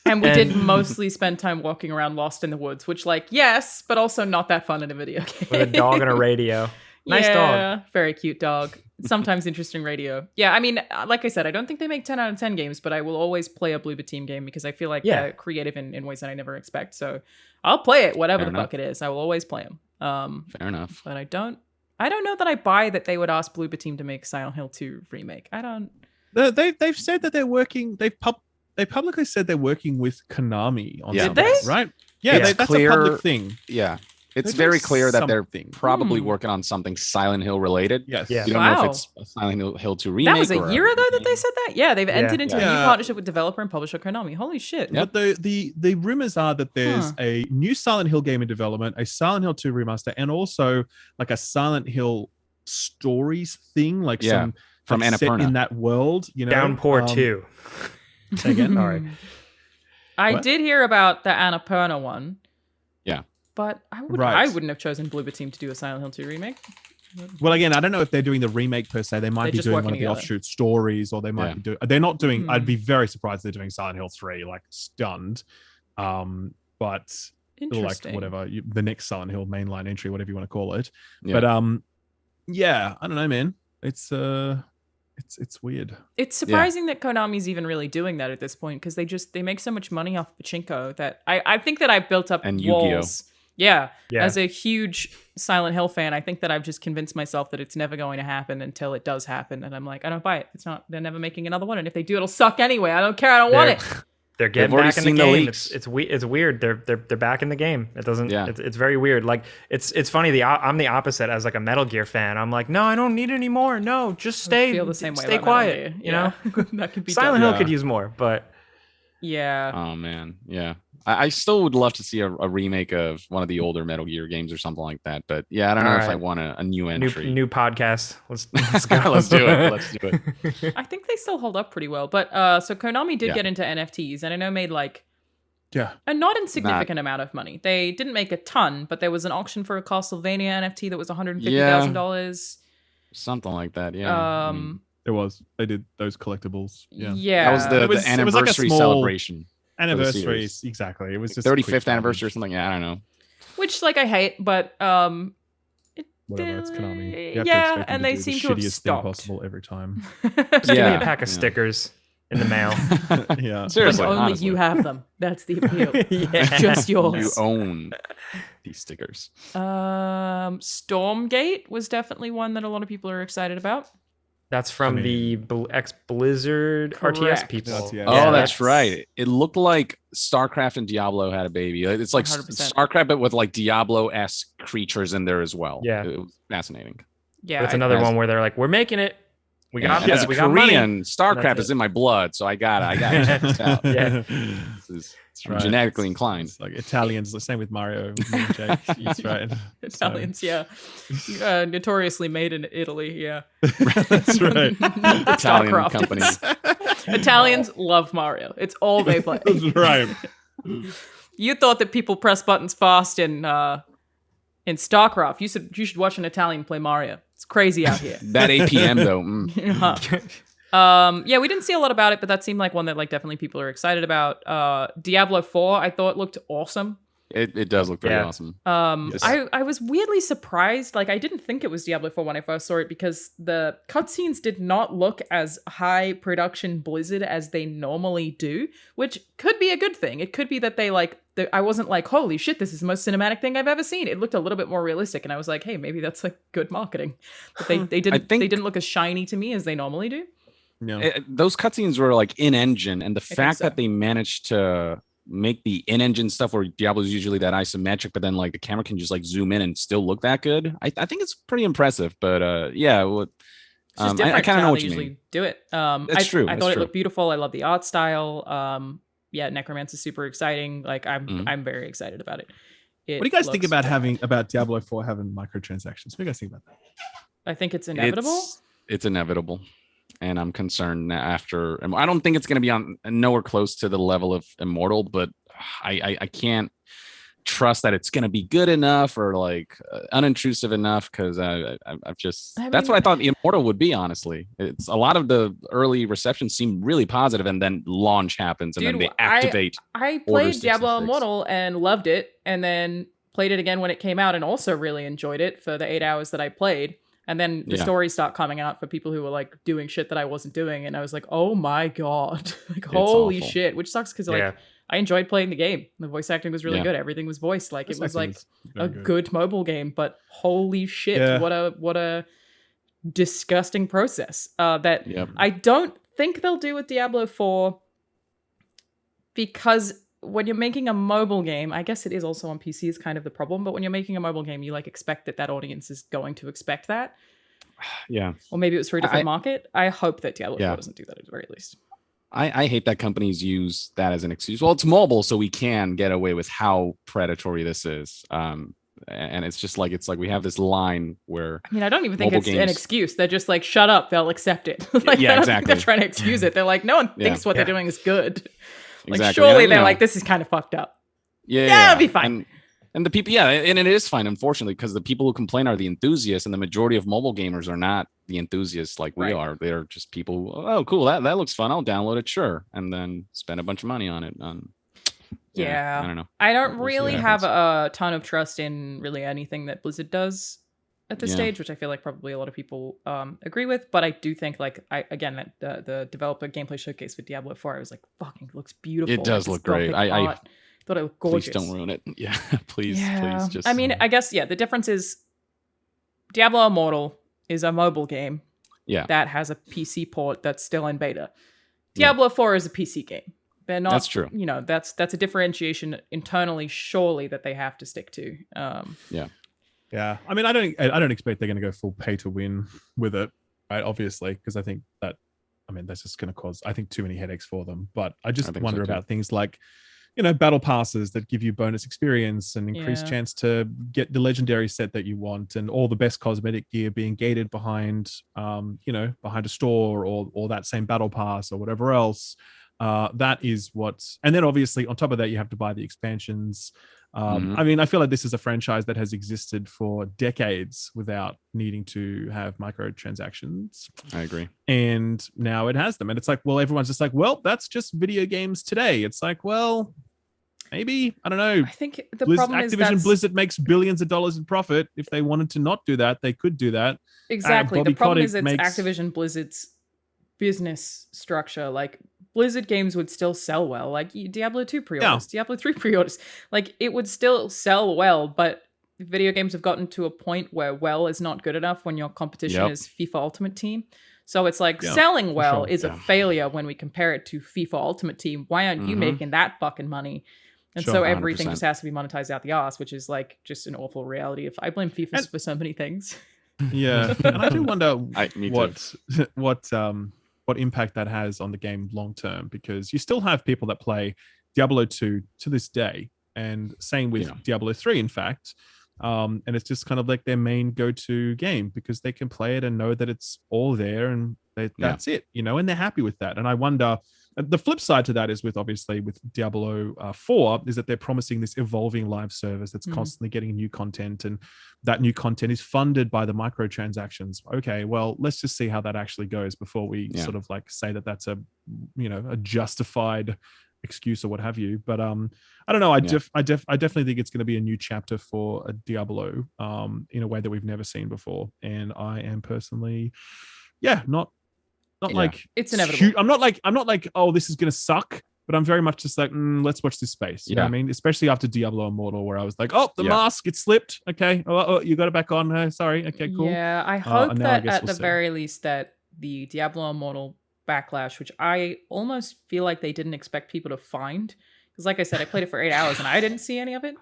And we And- did mostly spend time walking around lost in the woods, which, like, yes, but also not that fun in a video game. With a dog and a radio. Nice dog. Very cute dog. Sometimes interesting radio. Yeah, I mean, like I said, I don't think they make 10 out of 10 games, but I will always play a Bloober Team game because I feel like they're creative in ways that I never expect. So I'll play it, whatever Fair the enough. fuck it is. I will always play them. Fair enough. But I don't know that I buy that they would ask Bloober Team to make Silent Hill 2 remake. I don't. They've said that they're working. They publicly said they're working with Konami on Yeah. something, Did they? right? Yeah, It's that's clear- a public thing. Yeah. It's They're very doing clear that they're something. probably working on something Silent Hill related. Yes. Yeah. You don't know Wow. if it's a Silent Hill 2 remake. That was a or year ago that they said that? Yeah, they've entered into a new Yeah. partnership with developer and publisher Konami. Holy shit. Yep. But the rumors are that there's a new Silent Hill game in development, a Silent Hill 2 remaster, and also like a Silent Hill stories thing, like some from like set Annapurna. in that world. You know, Downpour 2. Say again. Sorry. I What? did hear about the Annapurna one. Yeah. But I Right. wouldn't have chosen Bloober Team to do a Silent Hill 2 remake. Well, again, I don't know if they're doing the remake per se. They might They're be just doing one working of the together. offshoot stories, or they might Yeah. be doing. They're not doing. Hmm. I'd be very surprised if they're doing Silent Hill 3. Like stunned. But like Interesting. whatever the next Silent Hill mainline entry, whatever you want to call it. Yeah. But yeah, I don't know, man. It's weird. It's surprising that Konami's even really doing that at this point because they make so much money off pachinko that I think that I've built up And Yu-Gi-Oh. walls. Yeah. Yeah. As a huge Silent Hill fan, I think that I've just convinced myself that it's never going to happen until it does happen. And I'm like, I don't buy it. It's not. They're never making another one. And if they do, it'll suck anyway. I don't care. I don't want it. They're getting already back in the seen the game. leaks. It's weird. They're back in the game. It doesn't. Yeah. It's very weird. Like it's funny. I'm the opposite as like a Metal Gear fan. I'm like, no, I don't need any more. No, just stay. I feel the same way. Stay about quiet. Metal Gear. You know, that could be Silent done. Hill could use more, but Yeah. Oh man, yeah. I still would love to see a remake of one of the older Metal Gear games or something like that. But yeah, I don't know All if I right. want a new entry. new podcast. Let's go. Let's do it. Let's do it. I think they still hold up pretty well. But so Konami did Yeah. get into NFTs, and I know made like Yeah. a not insignificant amount of money. They didn't make a ton, but there was an auction for a Castlevania NFT that was $150,000. Something like that. Yeah. I mean, It was. They did those collectibles. Yeah. Yeah. that was It was the like a anniversary small- celebration. Anniversaries. series. Exactly. It was just a quick 35th anniversary or challenge. something. Yeah, I don't know. Which like I hate, but Whatever. It's Konami. You have to yeah, expect them and to they do seem the to have shittiest thing stopped. possible every time. Just give me Yeah. a pack of Yeah. stickers in the mail. Yeah. But Seriously, only honestly. you have them. That's the appeal. Yeah. Just You yours. own these stickers. Stormgate was definitely one that a lot of people are excited about. That's from I the ex-Blizzard RTS Correct. people. RTS. Oh, Yeah, that's right. It looked like StarCraft and Diablo had a baby. It's like 100%. StarCraft, but with like Diablo-esque creatures in there as well. Yeah. It was fascinating. Yeah, That's another As- one where they're like, "We're making it. We got As a we got money." Korean, StarCraft That's is it. in my blood, so I got to check this out. Yeah. I'm genetically inclined. It's like Italians. The same with Mario. With me and Jake. That's right. Italians, yeah. Notoriously made in Italy, yeah. That's right. Italian StarCraft. companies. Italians love Mario. It's all they play. That's right. You thought that people press buttons fast in StarCraft. You should watch an Italian play Mario. It's crazy out here. That 8 p.m. though. Yeah, we didn't see a lot about it, but that seemed like one that like definitely people are excited about. Diablo 4, I thought looked awesome. It does look pretty Yeah. awesome. Yes. I was weirdly surprised. Like I didn't think it was Diablo 4 when I first saw it because the cutscenes did not look as high production Blizzard as they normally do, which could be a good thing. It could be that they like I wasn't like, holy shit, this is the most cinematic thing I've ever seen. It looked a little bit more realistic, and I was like, hey, maybe that's like good marketing. But they didn't think- they didn't look as shiny to me as they normally do. No. Those cutscenes were like in engine, and the think fact so. that they managed to make the in engine stuff where Diablo is usually that isometric, but then like the camera can just like zoom in and still look that good. I think it's pretty impressive. But yeah, well, It's just I different kind to of know how what they you usually mean. do it. That's true, I that's thought it true. looked beautiful. I love the art style. Yeah, Necromancer's super exciting. Like I'm very excited about it. What do you guys think looks about rad. about Diablo 4 having microtransactions? What do you guys think about that? I think it's inevitable. It's inevitable, and I'm concerned after. I don't think it's going to be on nowhere close to the level of Immortal, but I can't trust that it's going to be good enough or like unintrusive enough because I've just that's what I thought the Immortal would be. Honestly, it's a lot of the early reception seemed really positive, and then launch happens, and then Dude, they activate. I Order played Diablo 66. Immortal and loved it, and then played it again when it came out and also really enjoyed it for the 8 hours that I played. And then the stories start coming out for people who were like doing shit that I wasn't doing. And I was like, oh my God, like, holy shit, which sucks because like I enjoyed playing the game. The voice acting was really good. Everything was voiced. Like it was like a good mobile game, but holy shit, what a disgusting process that I don't think they'll do with Diablo 4 because when you're making a mobile game, I guess it is also on PC is kind of the problem, but when you're making a mobile game, you like expect that audience is going to expect that. Yeah. Or maybe it was for a different market. I hope that Diablo 4 doesn't do that at the very least. I hate that companies use that as an excuse. Well, it's mobile, so we can get away with how predatory this is. And it's just like, we have this line where... I mean, I don't even think it's an excuse. They're just like, shut up, they'll accept it. Like, I don't think they're trying to excuse it. They're like, no one thinks what they're doing is good. Like, surely they're like, this is kind of fucked up. Yeah, it'll be fine. And the people, and it is fine, unfortunately, because the people who complain are the enthusiasts, and the majority of mobile gamers are not the enthusiasts like we are. They're just people who, oh, cool, that looks fun, I'll download it, sure, and then spend a bunch of money on it. I don't know. I don't really have a ton of trust in really anything that Blizzard does at this stage, which I feel like probably a lot of people agree with. But I do think, like, that the developer gameplay showcase for Diablo 4, I was like, fucking looks beautiful. It does look great. I thought it looked gorgeous. Please don't ruin it. Yeah, please just... I mean, I guess, the difference is Diablo Immortal is a mobile game that has a PC port that's still in beta. Diablo 4 is a PC game. They're not... That's true. You know, that's a differentiation internally, surely, that they have to stick to. Yeah. I mean, I don't expect they're going to go full pay to win with it, right? Obviously, because I think that's just going to cause, I think, too many headaches for them. But I just wonder about things like, battle passes that give you bonus experience and increased chance to get the legendary set that you want, and all the best cosmetic gear being gated behind, behind a store or that same battle pass or whatever else. That is what, and then obviously on top of that, you have to buy the expansions. I mean, I feel like this is a franchise that has existed for decades without needing to have microtransactions. I agree. And now it has them. And it's like, well, everyone's just like, well, that's just video games today. It's like, well, maybe, I don't know. I think the problem is Activision Blizzard makes billions of dollars in profit. If they wanted to not do that, they could do that. Exactly. The problem is it's Activision Blizzard's business structure. Like, Blizzard games would still sell well, like Diablo 2 pre-orders, Diablo 3 pre-orders. Like, it would still sell well, but video games have gotten to a point where well is not good enough when your competition is FIFA Ultimate Team. So it's like selling well is a failure when we compare it to FIFA Ultimate Team. Why aren't you making that fucking money? And so everything 100%. Just has to be monetized out the arse, which is like just an awful reality. If I blame FIFA for so many things. Yeah, and I do wonder what impact that has on the game long term, because you still have people that play Diablo 2 to this day, and same with Diablo 3, in fact. And it's just kind of like their main go-to game because they can play it and know that it's all there and that's it, and they're happy with that. And I wonder, the flip side to that is with Diablo 4 is that they're promising this evolving live service that's constantly getting new content, and that new content is funded by the microtransactions. Okay, well, let's just see how that actually goes before we sort of like say that that's a justified excuse or what have you. But I don't know. I definitely think it's going to be a new chapter for a Diablo in a way that we've never seen before, and I am personally, not like it's inevitable. I'm not like, oh, this is gonna suck, but I'm very much just like, let's watch this space. You know what I mean? Especially after Diablo Immortal, where I was like, oh, the mask, it slipped. Okay, oh, you got it back on. Sorry. Okay, cool. Yeah, I hope that at the very least that the Diablo Immortal backlash, which I almost feel like they didn't expect people to find, because like I said, I played it for 8 hours and I didn't see any of it.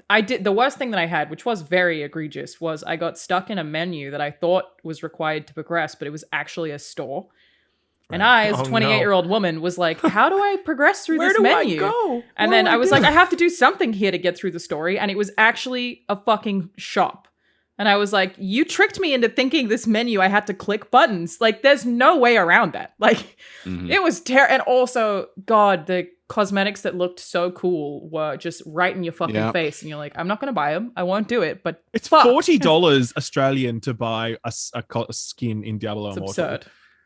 The worst thing that I had, which was very egregious, was I got stuck in a menu that I thought was required to progress, but it was actually a store. Right. And I, as a 28-year-old woman, was like, how do I progress through this menu? Where do I go? And then I was like, I have to do something here to get through the story. And it was actually a fucking shop. And I was like, you tricked me into thinking this menu, I had to click buttons. Like, there's no way around that. Like, it was terrible. And also, God, the cosmetics that looked so cool were just right in your fucking face. And you're like, I'm not going to buy them. I won't do it. But it's $40 Australian to buy a skin in Diablo Immortal. It's absurd.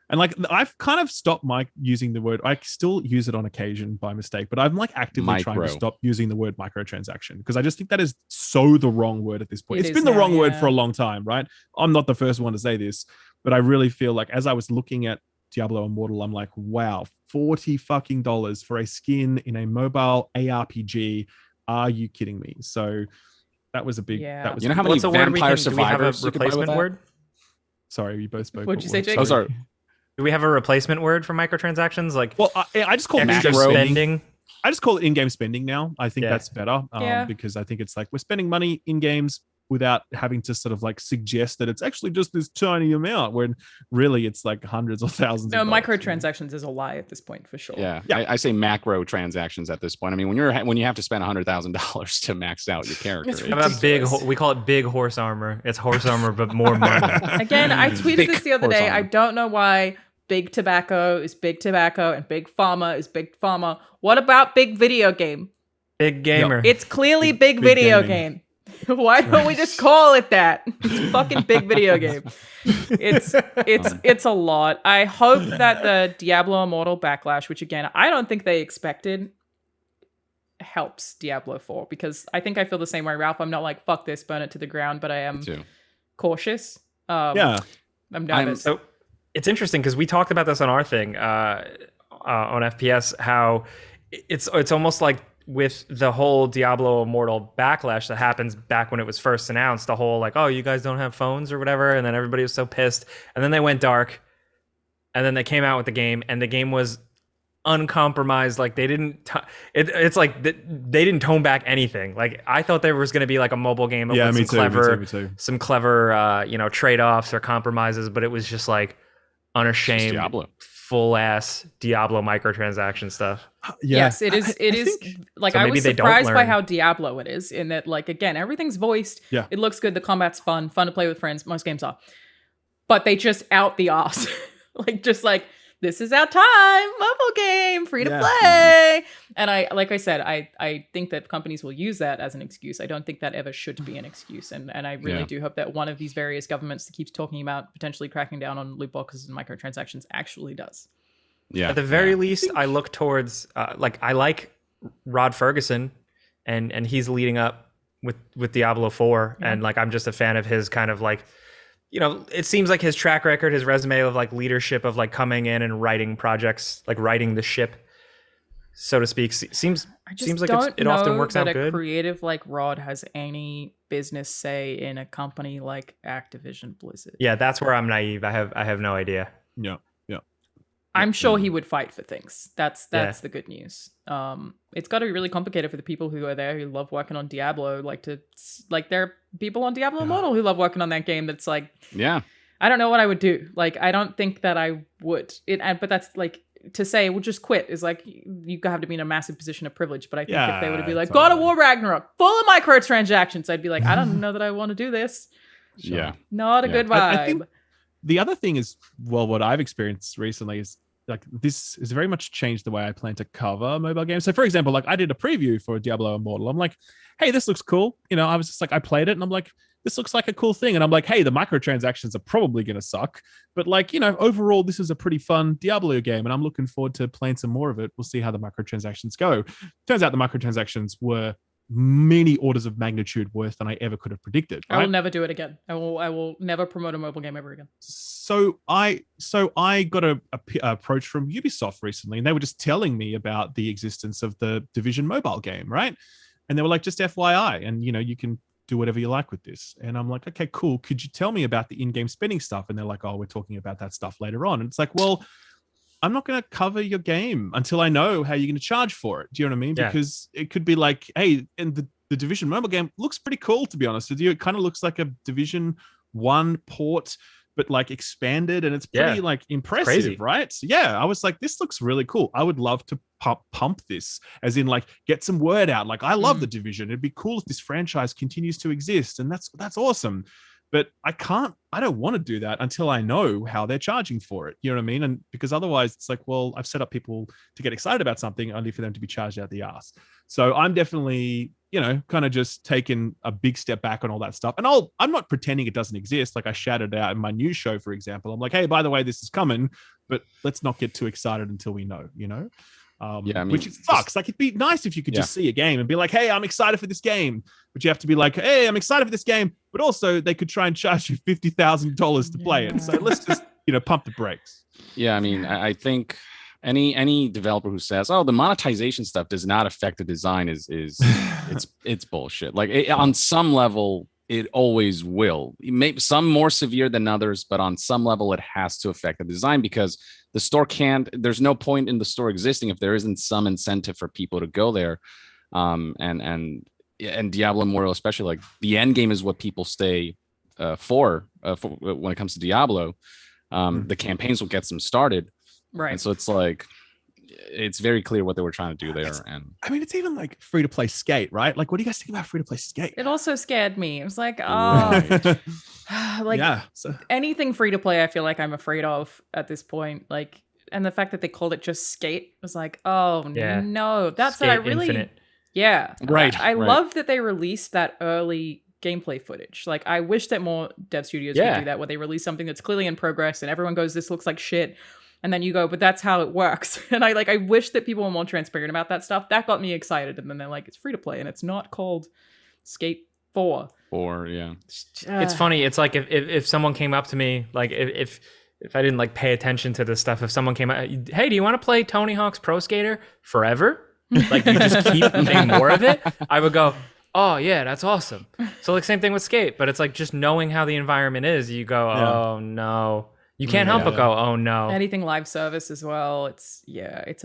And like I've kind of stopped using the word. I still use it on occasion by mistake, but I'm like actively trying to stop using the word microtransaction because I just think that is so the wrong word at this point. It's been the wrong word for a long time, right? I'm not the first one to say this, but I really feel like as I was looking at Diablo Immortal, I'm like, wow, $40 fucking for a skin in a mobile ARPG. Are you kidding me? So that was a big. That was. You know how many Vampire Survivors? Do we have a replacement word? Sorry, we both spoke. What'd you say, Jake? Oh, sorry. Do we have a replacement word for microtransactions? Like, well, I just call it extra spending. I just call it in-game spending now. I think that's better because I think it's like we're spending money in games without having to sort of like suggest that it's actually just this tiny amount when really it's like hundreds or thousands. No, of dollars, microtransactions is a lie at this point for sure. Yeah. I say macro transactions at this point. I mean, when you have to spend $100,000 to max out your character, we call it big horse armor. It's horse armor, but more money. Again, I tweeted this the other day. Armor. I don't know why big tobacco is big tobacco and big pharma is big pharma. What about big video game? Big gamer. It's clearly big video game. Why don't we just call it that? It's fucking big video game. It's a lot. I hope that the Diablo Immortal backlash, which again I don't think they expected, helps Diablo 4 because I think I feel the same way, Ralph. I'm not like fuck this, burn it to the ground, but I am cautious. I'm nervous. So it's interesting because we talked about this on our thing on FPS. How it's almost like with the whole Diablo Immortal backlash that happens back when it was first announced, the whole like, oh, you guys don't have phones or whatever, and then everybody was so pissed, and then they went dark, and then they came out with the game, and the game was uncompromised. Like they didn't, it's like they didn't tone back anything. Like I thought there was going to be like a mobile game with some clever, trade-offs or compromises, but it was just like unashamed Diablo. Full ass Diablo microtransaction stuff. Yes, it is. It is like I was surprised by how Diablo it is in that, like, again, everything's voiced. Yeah. It looks good. The combat's fun to play with friends. Most games are, but they just out the arse, this is our time, mobile game, free to play. And I said, I think that companies will use that as an excuse. I don't think that ever should be an excuse. And I really do hope that one of these various governments that keeps talking about potentially cracking down on loot boxes and microtransactions actually does. Yeah. At the very least, I look towards, I like Rod Ferguson and he's leading up with Diablo 4. Yeah. And like, I'm just a fan of his kind of like, it seems like his track record, his resume of like leadership of like coming in and writing projects, like writing the ship, so to speak, seems like it often works out good. A creative like Rod has any business say in a company like Activision Blizzard. Yeah, that's where I'm naive. I have no idea. Yeah. I'm sure he would fight for things. That's the good news. It's got to be really complicated for the people who are there who love working on Diablo. There are people on Diablo Immortal who love working on that game. That's like, I don't know what I would do. Like, I don't think that I would. But that's like to say, well, just quit is like you have to be in a massive position of privilege. But I think if they would be like, God of War Ragnarok, full of microtransactions, I'd be like, I don't know that I want to do this. Yeah, not a good vibe. I think the other thing is, well, what I've experienced recently is like this has very much changed the way I plan to cover mobile games. So for example, like I did a preview for Diablo Immortal. I'm like, hey, this looks cool. I was just like, I played it and I'm like, this looks like a cool thing. And I'm like, hey, the microtransactions are probably going to suck. But like, overall, this is a pretty fun Diablo game. And I'm looking forward to playing some more of it. We'll see how the microtransactions go. Turns out the microtransactions were many orders of magnitude worse than I ever could have predicted. Right? I will never do it again. I will never promote a mobile game ever again. So I got a approach from Ubisoft recently, and they were just telling me about the existence of the Division mobile game, right? And they were like, just FYI, and you can do whatever you like with this. And I'm like, okay, cool. Could you tell me about the in-game spending stuff? And they're like, oh, we're talking about that stuff later on. And it's like, well, I'm not going to cover your game until I know how you're going to charge for it. Do you know what I mean? Yeah. Because it could be like, hey, and the Division mobile game looks pretty cool, to be honest with you. It kind of looks like a Division 1 port, but like expanded, and it's pretty like impressive, right? So yeah, I was like, this looks really cool. I would love to pump this, as in like get some word out. Like, I love the Division. It'd be cool if this franchise continues to exist, and that's awesome. But I don't want to do that until I know how they're charging for it. You know what I mean? And because otherwise it's like, well, I've set up people to get excited about something only for them to be charged out the ass. So I'm definitely kind of just taken a big step back on all that stuff. And I'm not pretending it doesn't exist. Like I shouted out in my news show, for example, I'm like, hey, by the way, this is coming, but let's not get too excited until we know, which sucks. Like it'd be nice if you could just see a game and be like, hey, I'm excited for this game. But you have to be like, hey, I'm excited for this game. But also they could try and charge you $50,000 to play it. So let's just, pump the brakes. Yeah, I mean, I think any developer who says, "Oh, the monetization stuff does not affect the design," is it's bullshit. Like on some level, it always will. Maybe some more severe than others, but on some level, it has to affect the design because the store can't. There's no point in the store existing if there isn't some incentive for people to go there. And Diablo Immortal, especially, like the end game is what people stay for when it comes to Diablo. The campaigns will get them started. Right. And so it's like, it's very clear what they were trying to do there. And I mean, it's even like free to play Skate, right? Like, what do you guys think about free to play Skate? It also scared me. It was like, oh, anything free to play, I feel like I'm afraid of at this point. Like, and the fact that they called it just Skate was like, oh no, that's Skate what I really, Infinite. I love that they released that early gameplay footage. Like, I wish that more dev studios would do that, where they release something that's clearly in progress and everyone goes, this looks like shit. And then you go, but that's how it works. And I wish that people were more transparent about that stuff. That got me excited. And then they're like, it's free to play and it's not called Skate 4. It's funny. It's like if someone came up to me, like if I didn't like pay attention to this stuff, if someone came out, hey, do you want to play Tony Hawk's Pro Skater forever? Like you just keep playing more of it? I would go, oh yeah, that's awesome. So like same thing with Skate, but it's like just knowing how the environment is, you go, oh no. You can't help but go, oh no. Anything live service as well. It's a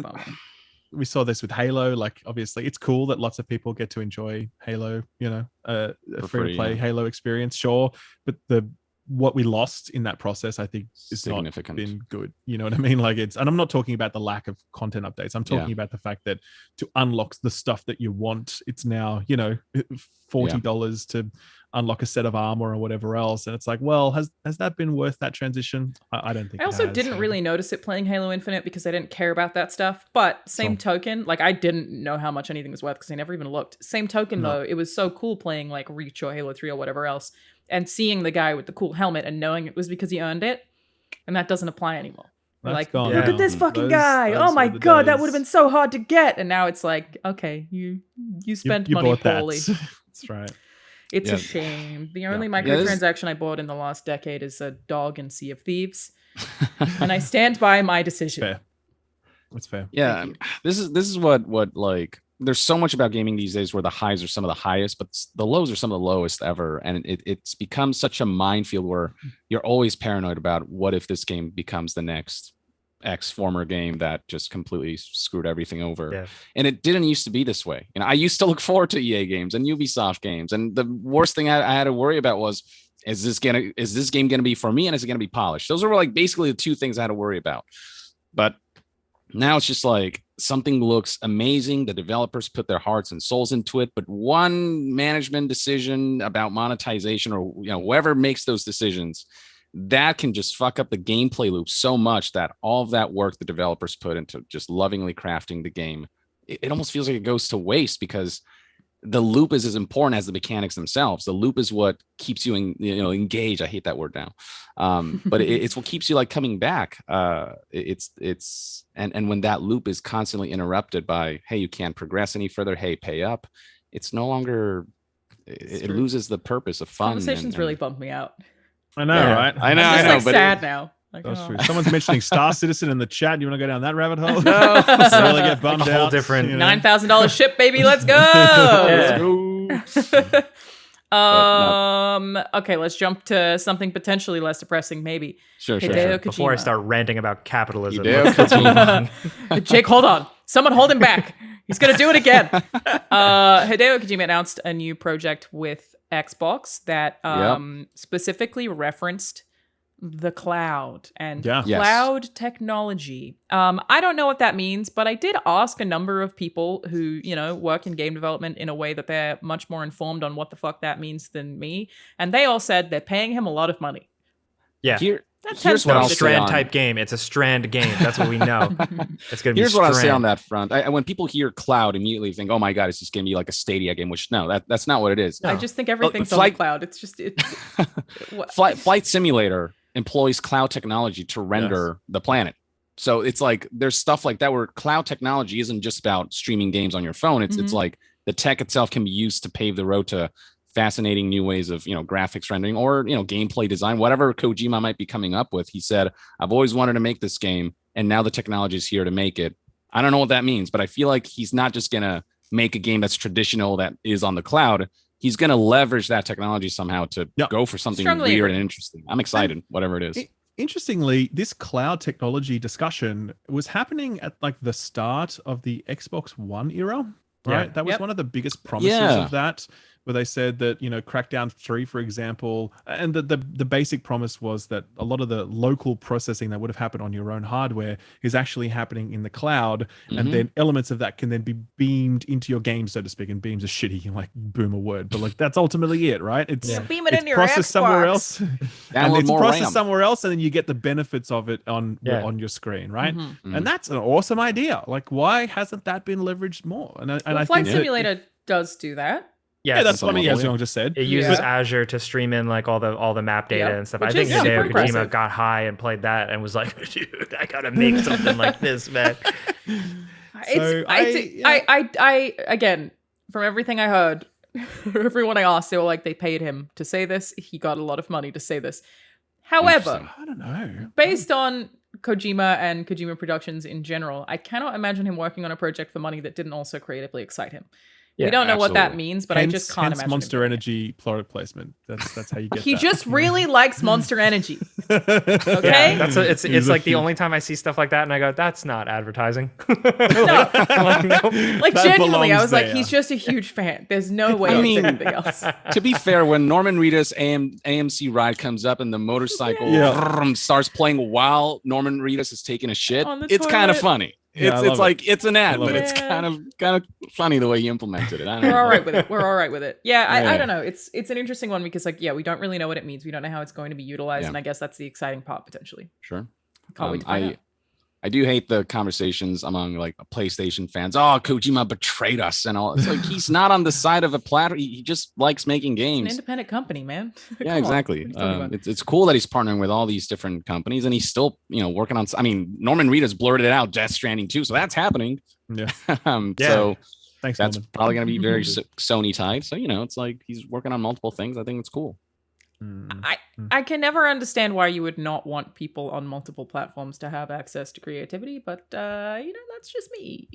bummer. We saw this with Halo. Like, obviously, it's cool that lots of people get to enjoy Halo. A free to play Halo experience, sure. But what we lost in that process, I think, is significant. Not been good. You know what I mean? Like and I'm not talking about the lack of content updates. I'm talking about the fact that to unlock the stuff that you want, it's now $40 to unlock a set of armor or whatever else, and it's like, well, has that been worth that transition? I don't think. I also didn't really notice it playing Halo Infinite because I didn't care about that stuff. But same token, like I didn't know how much anything was worth because I never even looked. Same token though, it was so cool playing like Reach or Halo 3 or whatever else, and seeing the guy with the cool helmet and knowing it was because he earned it, and that doesn't apply anymore. Like, look at this fucking guy! Oh my god, that would have been so hard to get. And now it's like, okay, you spent money poorly. That's right. It's a shame. The only microtransaction I bought in the last decade is a dog in Sea of Thieves, and I stand by my decision. Fair. That's fair. Yeah, this is what like. There's so much about gaming these days where the highs are some of the highest, but the lows are some of the lowest ever, and it's become such a minefield where you're always paranoid about what if this game becomes the next X former game that just completely screwed everything over. Yeah. And it didn't used to be this way. I used to look forward to EA games and Ubisoft games, and the worst thing I had to worry about was, is this game gonna be for me, and is it gonna be polished? Those were like basically the two things I had to worry about. But now it's just like something looks amazing, the developers put their hearts and souls into it, but one management decision about monetization, or whoever makes those decisions, that can just fuck up the gameplay loop so much that all of that work the developers put into just lovingly crafting the game, it almost feels like it goes to waste, because the loop is as important as the mechanics themselves. The loop is what keeps you engaged. I hate that word now, but it's what keeps you like coming back. And when that loop is constantly interrupted by, hey, you can't progress any further, hey, pay up, it's no longer. It loses the purpose of fun. Conversations really bump me out. I know, right? I know. I'm just but sad now. Like, that's true. Someone's mentioning Star Citizen in the chat. You want to go down that rabbit hole? No. Really get bummed out. Whole different $9,000 ship, baby. Let's go. Let's go. Okay, let's jump to something potentially less depressing, maybe. Sure. Before I start ranting about capitalism. Jake, hold on. Someone hold him back. He's gonna do it again. Hideo Kojima announced a new project with Xbox that specifically referenced the cloud and cloud technology. I don't know what that means, but I did ask a number of people who, work in game development in a way that they're much more informed on what the fuck that means than me. And they all said they're paying him a lot of money. Yeah. Here's what I'll say Strand on type game. It's a Strand game. That's what we know. It's gonna be. Here's what I'll say Strand. on that front. When people hear cloud, immediately think, "Oh my god, it's just gonna be like a Stadia game." Which no, that's not what it is. I just think everything's on the cloud. It's just Flight Simulator employs cloud technology to render the planet. So it's like there's stuff like that where cloud technology isn't just about streaming games on your phone. It's like the tech itself can be used to pave the road to fascinating new ways of graphics rendering or gameplay design, whatever Kojima might be coming up with. He said, I've always wanted to make this game, and now the technology is here to make it. I don't know what that means, but I feel like he's not just gonna make a game that's traditional that is on the cloud. He's gonna leverage that technology somehow to go for something weird and interesting. I'm excited, whatever it is. Interestingly, this cloud technology discussion was happening at like the start of the Xbox One era, right? Yeah. That was one of the biggest promises of that, where they said that, Crackdown 3, for example, and the basic promise was that a lot of the local processing that would have happened on your own hardware is actually happening in the cloud. And then elements of that can then be beamed into your game, so to speak. And beams a shitty, like, boomer word, but like that's ultimately it, right? It's beam it into your processed Xbox. somewhere else. And it's processed RAM. somewhere else, and then you get the benefits of it on your screen, right? And that's an awesome idea. Like, why hasn't that been leveraged more? And I Flight think Simulator does do that. Yeah, that's what I mean. As Yong just said, it uses Azure to stream in like all the map data and stuff. Which I think is Hideo super Kojima impressive. got high and played that and was like, "Dude, I gotta make something like this, man." I again, from everything I heard, everyone I asked, they were like, they paid him to say this. He got a lot of money to say this. However, I don't know. Based on Kojima and Kojima Productions in general, I cannot imagine him working on a project for money that didn't also creatively excite him. We don't know what that means, but I just can't imagine. Monster Energy product placement. That's how you get. He just really likes Monster Energy. Okay, it's like the only time I see stuff like that, and I go, "That's not advertising." Like genuinely, I was like, he's just a huge fan. There's no way it's anything else. To be fair, when Norman Reedus AMC ride comes up and the motorcycle starts playing while Norman Reedus is taking a shit, it's kind of funny. It's like it's an ad, but it's kind of funny the way he implemented it. We're all right with it. We're all right with it. Yeah, I don't know. It's an interesting one because we don't really know what it means. We don't know how it's going to be utilized, and I guess that's the exciting part potentially. Sure. Can't wait to find out. I do hate the conversations among like PlayStation fans. Oh, Kojima betrayed us and all. It's like he's not on the side of a platform. He just likes making games. It's an independent company, man. Yeah, exactly. It's cool that he's partnering with all these different companies, and he's still working on. I mean, Norman Reedus blurted it out, Death Stranding 2, so that's happening. Yeah. So thanks. That's Norman. probably going to be very Sony tied. So it's like he's working on multiple things. I think it's cool. I can never understand why you would not want people on multiple platforms to have access to creativity, but that's just me.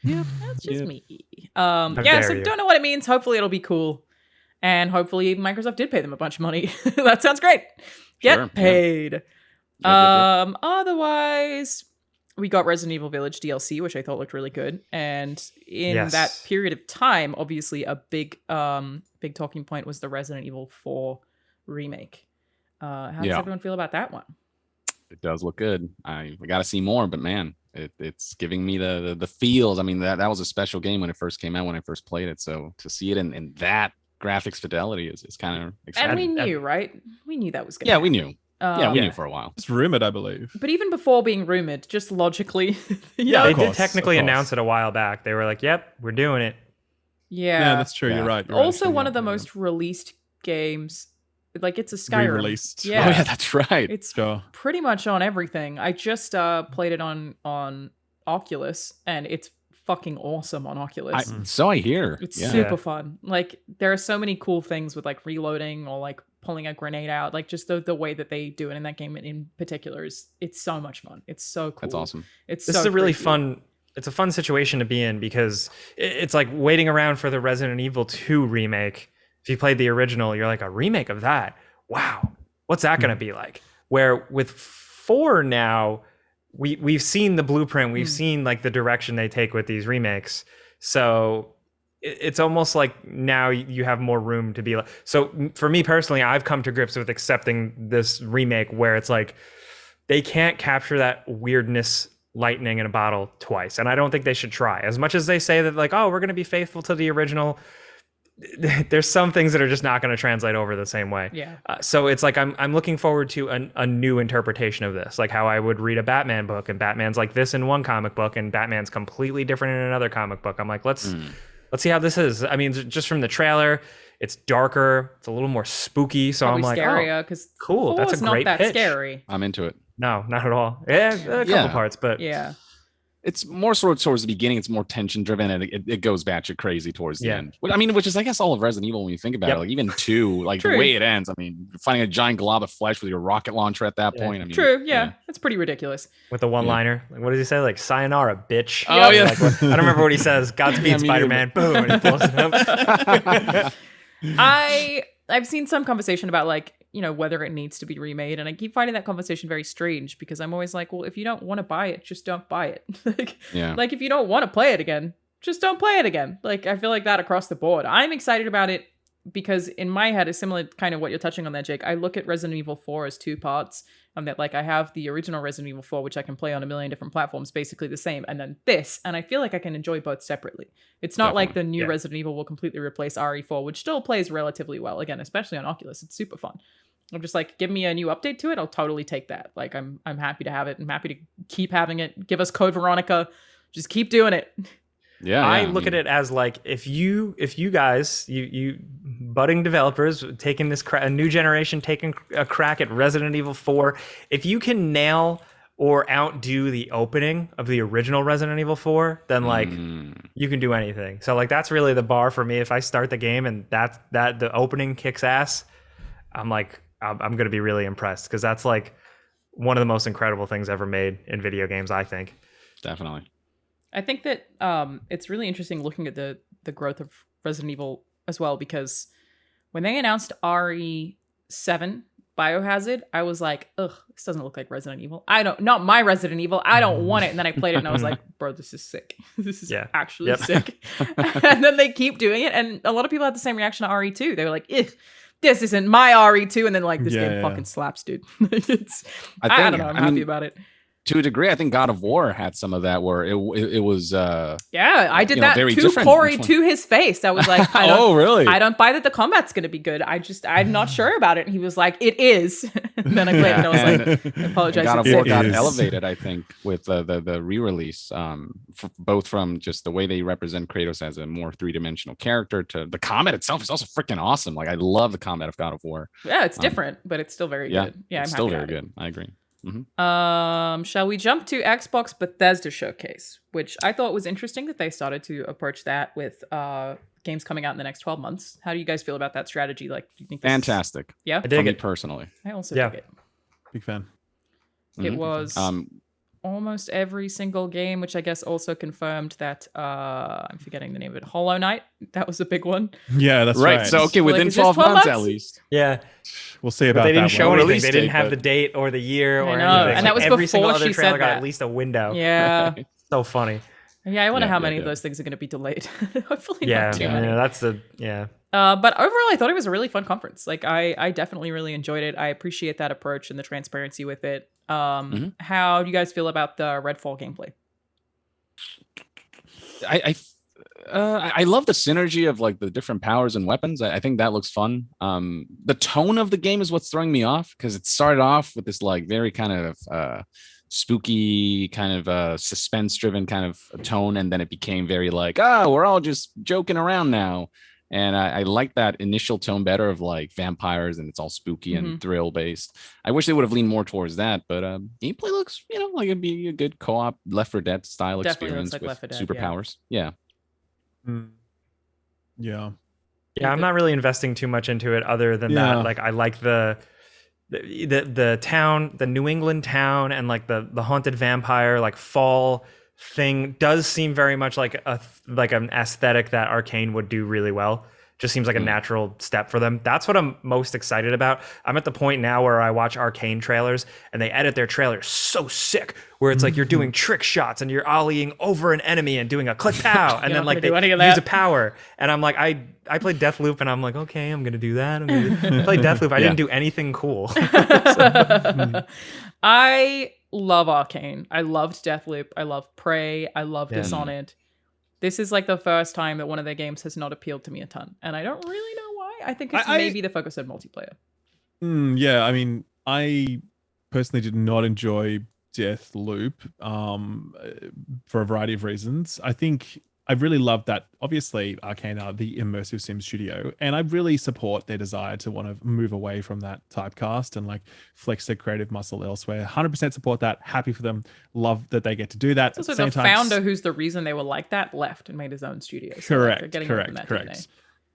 That's just me. So don't know what it means. Hopefully it'll be cool. And hopefully Microsoft did pay them a bunch of money. That sounds great. Get paid. Otherwise, we got Resident Evil Village DLC, which I thought looked really good. And in that period of time, obviously a big talking point was the Resident Evil 4 remake. How does everyone feel about that one? It does look good. I got to see more, but man, it's giving me the feels. I mean, that was a special game when it first came out, when I first played it. So to see it in that graphics fidelity is kind of exciting. And we knew, right? We knew that was going to happen. We knew. We knew for a while. It's rumored, I believe. But even before being rumored, just logically. They did technically announce it a while back. They were like, yep, we're doing it. Yeah, that's true. You're right. Also, one of the most released games. Like, it's a Skyrim. Re-released. Yeah. Oh, yeah, that's right. It's pretty much on everything. I just played it on Oculus, and it's fucking awesome on Oculus. So I hear. It's super fun. Like, there are so many cool things with, like, reloading or, like, pulling a grenade out. Like, just the way that they do it in that game in particular it's so much fun. It's so cool. That's awesome. This is a really fun... It's a fun situation to be in because it's like waiting around for the Resident Evil 2 remake. If you played the original, you're like, a remake of that? Wow. What's that going to be like? Where with 4 now, we've seen the blueprint. We've seen like the direction they take with these remakes. So it's almost like now you have more room to be like. So for me personally, I've come to grips with accepting this remake where it's like they can't capture that weirdness lightning in a bottle twice. And I don't think they should try. As much as they say that like, oh, we're going to be faithful to the original, there's some things that are just not going to translate over the same way. Yeah. So it's like I'm looking forward to a new interpretation of this, like how I would read a Batman book, and Batman's like this in one comic book, and Batman's completely different in another comic book. I'm like, let's see how this is. I mean, just from the trailer, it's darker, it's a little more spooky. So Probably I'm like, scarier, because cool. That's a great not that pitch. scary. I'm into it. No, not at all. Yeah, a couple parts, but Yeah. It's more sort of towards the beginning. It's more tension driven, and it goes batshit crazy towards the end. I mean, which is, I guess, all of Resident Evil when you think about it. Like even 2, like the way it ends. I mean, finding a giant glob of flesh with your rocket launcher at that point. I mean, True. Yeah, that's pretty ridiculous. With the one-liner, like, what does he say? Like, "Sayonara, bitch." Oh yeah. Like, I don't remember what he says. Godspeed, Spider-Man. Boom, and he pulls it up. I've seen some conversation about, like, you know, whether it needs to be remade, and I keep finding that conversation very strange, because I'm always like, well, if you don't want to buy it, just don't buy it. Like if you don't want to play it again, just don't play it again. Like, I feel like that across the board. I'm excited about it because in my head is similar kind of what you're touching on there, Jake. I look at Resident Evil 4 as 2 parts. That, like, I have the original Resident Evil 4, which I can play on a million different platforms, basically the same, and then this, and I feel like I can enjoy both separately. It's not like the new Resident Evil will completely replace RE4, which still plays relatively well, again, especially on Oculus. It's super fun. I'm just like, give me a new update to it, I'll totally take that. Like, I'm happy to have it. I'm happy to keep having it. Give us Code Veronica. Just keep doing it. Yeah, I look at it as like, if you guys, you budding developers taking this a new generation taking a crack at Resident Evil 4, if you can nail or outdo the opening of the original Resident Evil 4, then like you can do anything. So like that's really the bar for me. If I start the game and that the opening kicks ass, I'm like, I'm going to be really impressed, because that's like one of the most incredible things ever made in video games, I think. Definitely. I think that it's really interesting looking at the growth of Resident Evil as well, because when they announced RE7 Biohazard, I was like, ugh, this doesn't look like Resident Evil. Not my Resident Evil. I don't want it. And then I played it and I was like, bro, this is sick. This is actually sick. And then they keep doing it. And a lot of people had the same reaction to RE2. They were like, ugh, this isn't my RE2. And then like, this game fucking slaps, dude. I don't know. I'm happy about it. To a degree, I think God of War had some of that, where it was I did that very to different. Corey to his face. I was like, really? I don't buy that the combat's gonna be good. I'm not sure about it. And he was like, it is. And then I played it and I was like, I apologize. God of War got elevated, I think, with the re-release, both from just the way they represent Kratos as a more 3-dimensional character, to the combat itself is also freaking awesome. Like, I love the combat of God of War. Yeah, it's different, but it's still very good. Yeah, it's still very good. I agree. Shall we jump to Xbox Bethesda Showcase, which I thought was interesting that they started to approach that with games coming out in the next 12 months. How do you guys feel about that strategy? Like, do you think fantastic? Yeah, I dig it personally. I also dig it. Big fan. It was almost every single game, which I guess also confirmed that I'm forgetting the name of it. Hollow Knight, that was a big one. Yeah, that's right. So okay, within 12 months at least. Yeah. We'll see about that. They didn't show anything. They didn't have but the date or the year or anything. And that was every before single other she trailer said got that. at least a window. Yeah. So funny. Yeah, I wonder how many of those things are going to be delayed. Hopefully not too many. But overall, I thought it was a really fun conference. Like, I definitely really enjoyed it. I appreciate that approach and the transparency with it. How do you guys feel about the Redfall gameplay? I love the synergy of like the different powers and weapons. I think that looks fun. The tone of the game is what's throwing me off, because it started off with this like very kind of spooky kind of suspense driven kind of tone, and then it became very like, we're all just joking around now. And I like that initial tone better of like vampires and it's all spooky and thrill based. I wish they would have leaned more towards that, but gameplay looks, like it'd be a good co-op Left 4 Dead style experience like with superpowers. Yeah. Yeah. Yeah, I'm not really investing too much into it other than that. Like, I like the town, the New England town, and like the haunted vampire like fall thing does seem very much like an aesthetic that Arcane would do really well. Just seems like a natural step for them. That's what I'm most excited about. I'm at the point now where I watch Arcane trailers and they edit their trailers so sick, where it's like you're doing trick shots and you're ollieing over an enemy and doing a click pow, and then like they use a power. And I'm like, I played Deathloop and I'm like, okay, I'm gonna do that. I played Deathloop. I didn't do anything cool. I love Arcane. I loved Deathloop. I love Prey. I love Dishonored. This is like the first time that one of their games has not appealed to me a ton, and I don't really know why. I think it's maybe the focus on multiplayer. Yeah, I mean, I personally did not enjoy Deathloop for a variety of reasons. I think I really love that. Obviously, Arcane are the immersive sim studio, and I really support their desire to want to move away from that typecast and like flex their creative muscle elsewhere. 100% support that. Happy for them. Love that they get to do that. It's also the founder who's the reason they were like that left and made his own studio. So correct. Like, correct. DNA.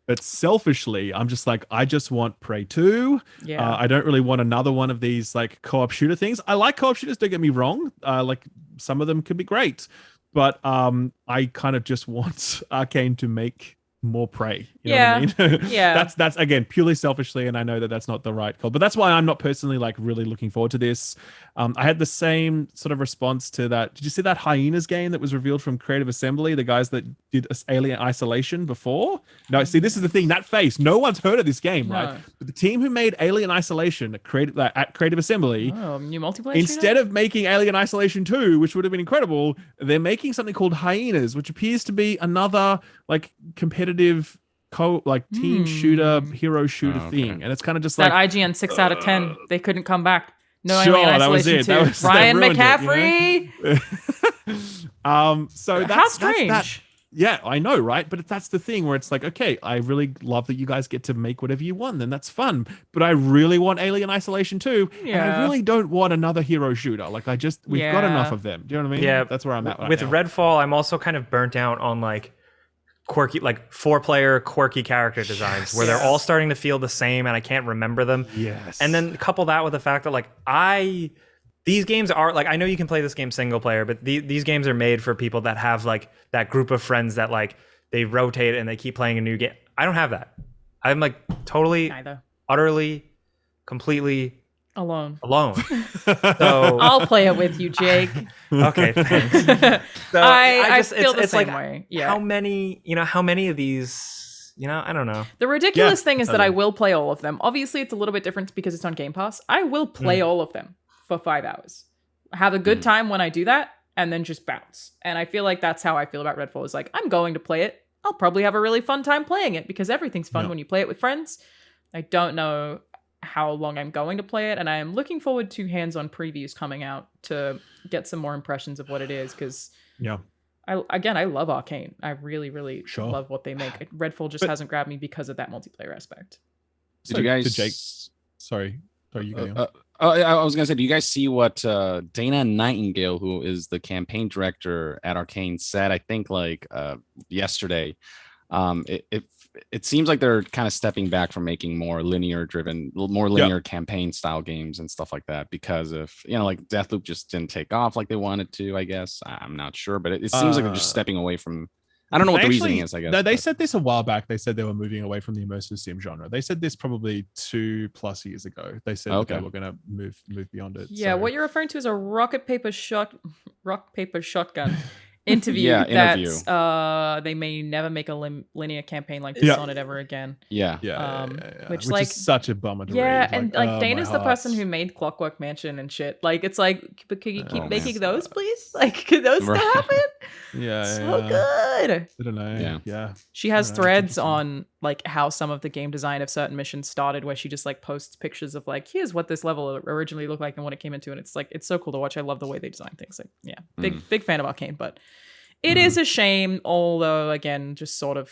But selfishly, I'm just like, I just want Prey 2. Yeah. I don't really want another one of these like co-op shooter things. I like co-op shooters, don't get me wrong. Like some of them could be great. But I kind of just want Arcane to make more Prey. You know what I mean? Yeah. That's again purely selfishly, and I know that that's not the right call. But that's why I'm not personally like really looking forward to this. I had the same sort of response to that. Did you see that Hyenas game that was revealed from Creative Assembly? The guys that did Alien Isolation before? No, see, this is the thing. That face. No one's heard of this game, right? But the team who made Alien Isolation at Creative Assembly, new multiplayer instead of making Alien Isolation 2, which would have been incredible, they're making something called Hyenas, which appears to be another like competitive team shooter, hero shooter thing. And it's kind of just that like IGN 6 out of 10. They couldn't come back. No, sure, Alien that was Isolation it. 2. Ryan McCaffrey. So how strange. That. Yeah, I know, right? But that's the thing where it's like, okay, I really love that you guys get to make whatever you want, then that's fun. But I really want Alien Isolation 2, and I really don't want another hero shooter. Like we've got enough of them. Do you know what I mean? Yeah, that's where I'm at. With Redfall, I'm also kind of burnt out on like quirky, like 4-player quirky character designs where they're all starting to feel the same and I can't remember them. Yes. And then couple that with the fact that like these games are like, I know you can play this game single player, but these games are made for people that have like that group of friends that like they rotate and they keep playing a new game. I don't have that. I'm like totally, utterly, completely alone. So I'll play it with you, Jake. Okay, thanks. So I feel the same way. Yeah. How many of these, I don't know. The ridiculous thing is that I will play all of them. Obviously, it's a little bit different because it's on Game Pass. I will play all of them for 5 hours. Have a good time when I do that, and then just bounce. And I feel like that's how I feel about Redfall. Is like, I'm going to play it. I'll probably have a really fun time playing it because everything's fun when you play it with friends. I don't know how long I'm going to play it, and I am looking forward to hands-on previews coming out to get some more impressions of what it is, because I love Arcane. I really, really love what they make. Redfall just hasn't grabbed me because of that multiplayer aspect. Did you guys... Jake, sorry, you go. I was gonna say, do you guys see what Dana Nightingale, who is the campaign director at Arcane, said? I think like yesterday. It seems like they're kind of stepping back from making more linear campaign style games and stuff like that because of like Deathloop just didn't take off like they wanted to. I guess I'm not sure, but it seems like they're just stepping away from. I don't know what the reasoning is, I guess. They said this a while back. They said they were moving away from the immersive sim genre. They said this probably 2+ years ago. They said they were going to move beyond it. Yeah, what you're referring to is a rock paper shotgun interview that they may never make a linear campaigin like this on it ever again. Which like is such a bummer to read. And like Dana's the person who made Clockwork Mansion and shit. Like it's like, but could you keep making those, please? Like, could those still happen? So good. I don't know. Yeah. She has threads on like how some of the game design of certain missions started, where she just like posts pictures of like, here's what this level originally looked like and what it came into, and it's like, it's so cool to watch. I love the way they design things. Like, big fan of Arcane, but it is a shame, although again, just sort of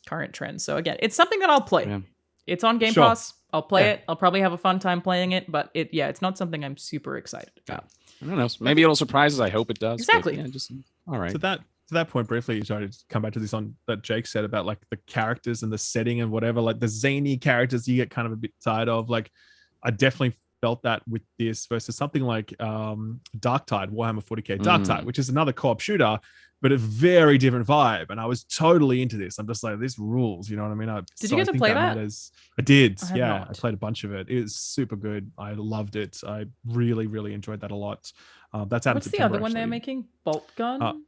current trends. So again, it's something that I'll play. It's on Game Pass. I'll play it. I'll probably have a fun time playing it, but it's not something I'm super excited about. I don't know. Maybe it'll surprise us. I hope it does. Exactly. But, just all right. So to that point, briefly, sorry to come back to this on that Jake said about like the characters and the setting and whatever, like the zany characters you get kind of a bit tired of. Like, I definitely felt that with this versus something like Darktide, Warhammer 40k Darktide, which is another co-op shooter, but a very different vibe. And I was totally into this. I'm just like, this rules, you know what I mean? Did you get to play that? I did. I played a bunch of it. It was super good. I loved it. I really, really enjoyed that a lot. That's out. What's the other one they're making? Bolt Gun?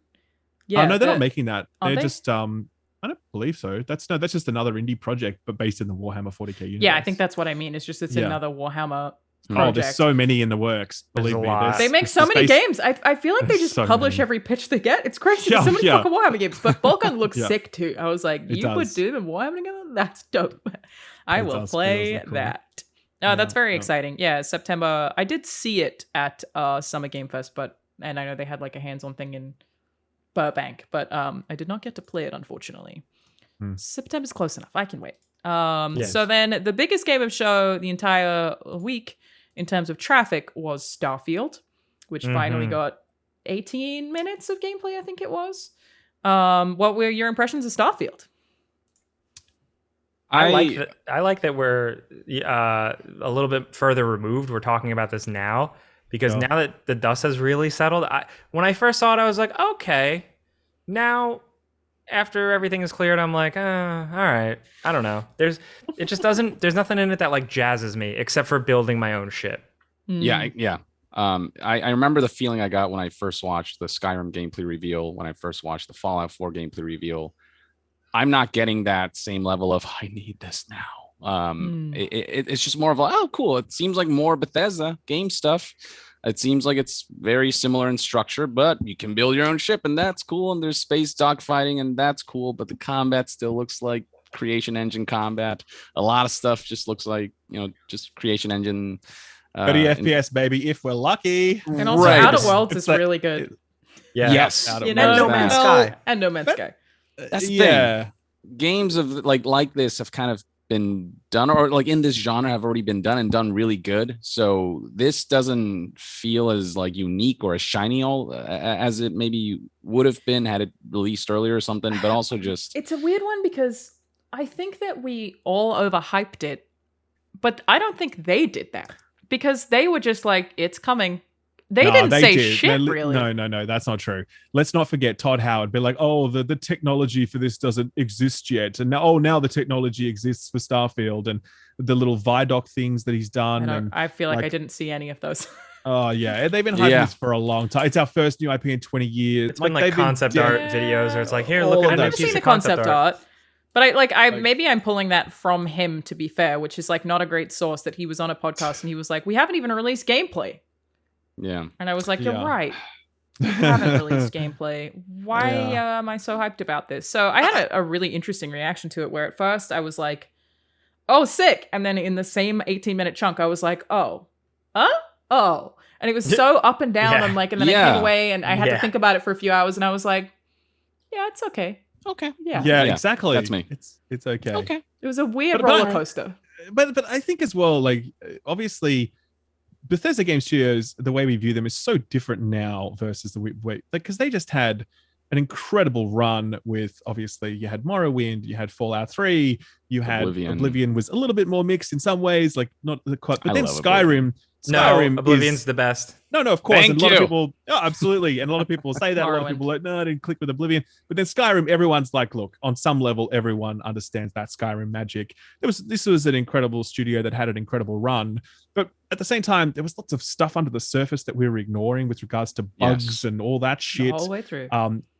No, they're not making that. They're just I don't believe so. That's just another indie project, but based in the Warhammer 40k universe. Yeah, I think that's what I mean. It's just another Warhammer Oh, project. there's so many in the works. Believe me, They make so many games. I feel like they just publish every pitch they get. It's crazy. There's so many fucking Warhammer games. But Balkan looks sick too. I was like, you put Doom and Warhammer together? That's dope. I will play that. Oh, that's very exciting. Yeah, September. I did see it at Summer Game Fest, and I know they had like a hands-on thing in Burbank, but I did not get to play it, unfortunately. September's close enough. I can wait. So then the biggest game of show the entire week in terms of traffic was Starfield, which finally got 18 minutes of gameplay, I think it was. What were your impressions of Starfield? I like that we're a little bit further removed. We're talking about this now because now that the dust has really settled, when I first saw it, I was like, okay. Now, after everything is cleared, I'm like, all right. I don't know. There's nothing in it that like jazzes me except for building my own shit. Yeah. I remember the feeling I got when I first watched the Skyrim gameplay reveal, when I first watched the Fallout 4 gameplay reveal. I'm not getting that same level of I need this now. It's just more of like, oh, cool. It seems like more Bethesda game stuff. It seems like it's very similar in structure, but you can build your own ship, and that's cool. And there's space dogfighting, and that's cool. But the combat still looks like Creation Engine combat. A lot of stuff just looks like, just Creation Engine. 30 FPS, baby, if we're lucky. And also, Outer Worlds is really good. Yes. No Man's Sky. And No Man's Sky. That's the thing. Games of like this have kind of been done, or like in this genre have already been done and done really good. So this doesn't feel as like unique or as shiny as it maybe would have been had it released earlier or something. But also just it's a weird one because I think that we all overhyped it, but I don't think they did that because they were just like, it's coming. They didn't say shit, really. No, that's not true. Let's not forget Todd Howard be like, oh, the technology for this doesn't exist yet. And now the technology exists for Starfield and the little Vidoc things that he's done. I feel like I didn't see any of those. Oh, yeah. They've been hyping this for a long time. It's our first new IP in 20 years. It's been like concept art videos where it's like, here, look at I've never seen the concept art. But maybe I'm pulling that from him, to be fair, which is like not a great source, that he was on a podcast and he was like, we haven't even released gameplay. Yeah. And I was like, you're right. We haven't released gameplay. Why am I so hyped about this? So I had a really interesting reaction to it where at first I was like, oh, sick. And then in the same 18-minute chunk, I was like, oh. And it was so up and down. And then it came away and I had to think about it for a few hours. And I was like, yeah, it's okay. Okay. Yeah, exactly. That's me. It's okay. Okay. It was a weird roller coaster. But I think as well, like, obviously, Bethesda Game Studios, the way we view them is so different now versus the way, because they just had an incredible run with, obviously, you had Morrowind, you had Fallout 3, you had Oblivion was a little bit more mixed in some ways, like not quite, but then Skyrim. Oblivion's the best. No, of course. And a lot of people, absolutely. And a lot of people say that. A lot of people are like, no, I didn't click with Oblivion. But then Skyrim, everyone's like, look, on some level, everyone understands that Skyrim magic. This was an incredible studio that had an incredible run. But at the same time, there was lots of stuff under the surface that we were ignoring with regards to bugs and all that shit. The whole way through.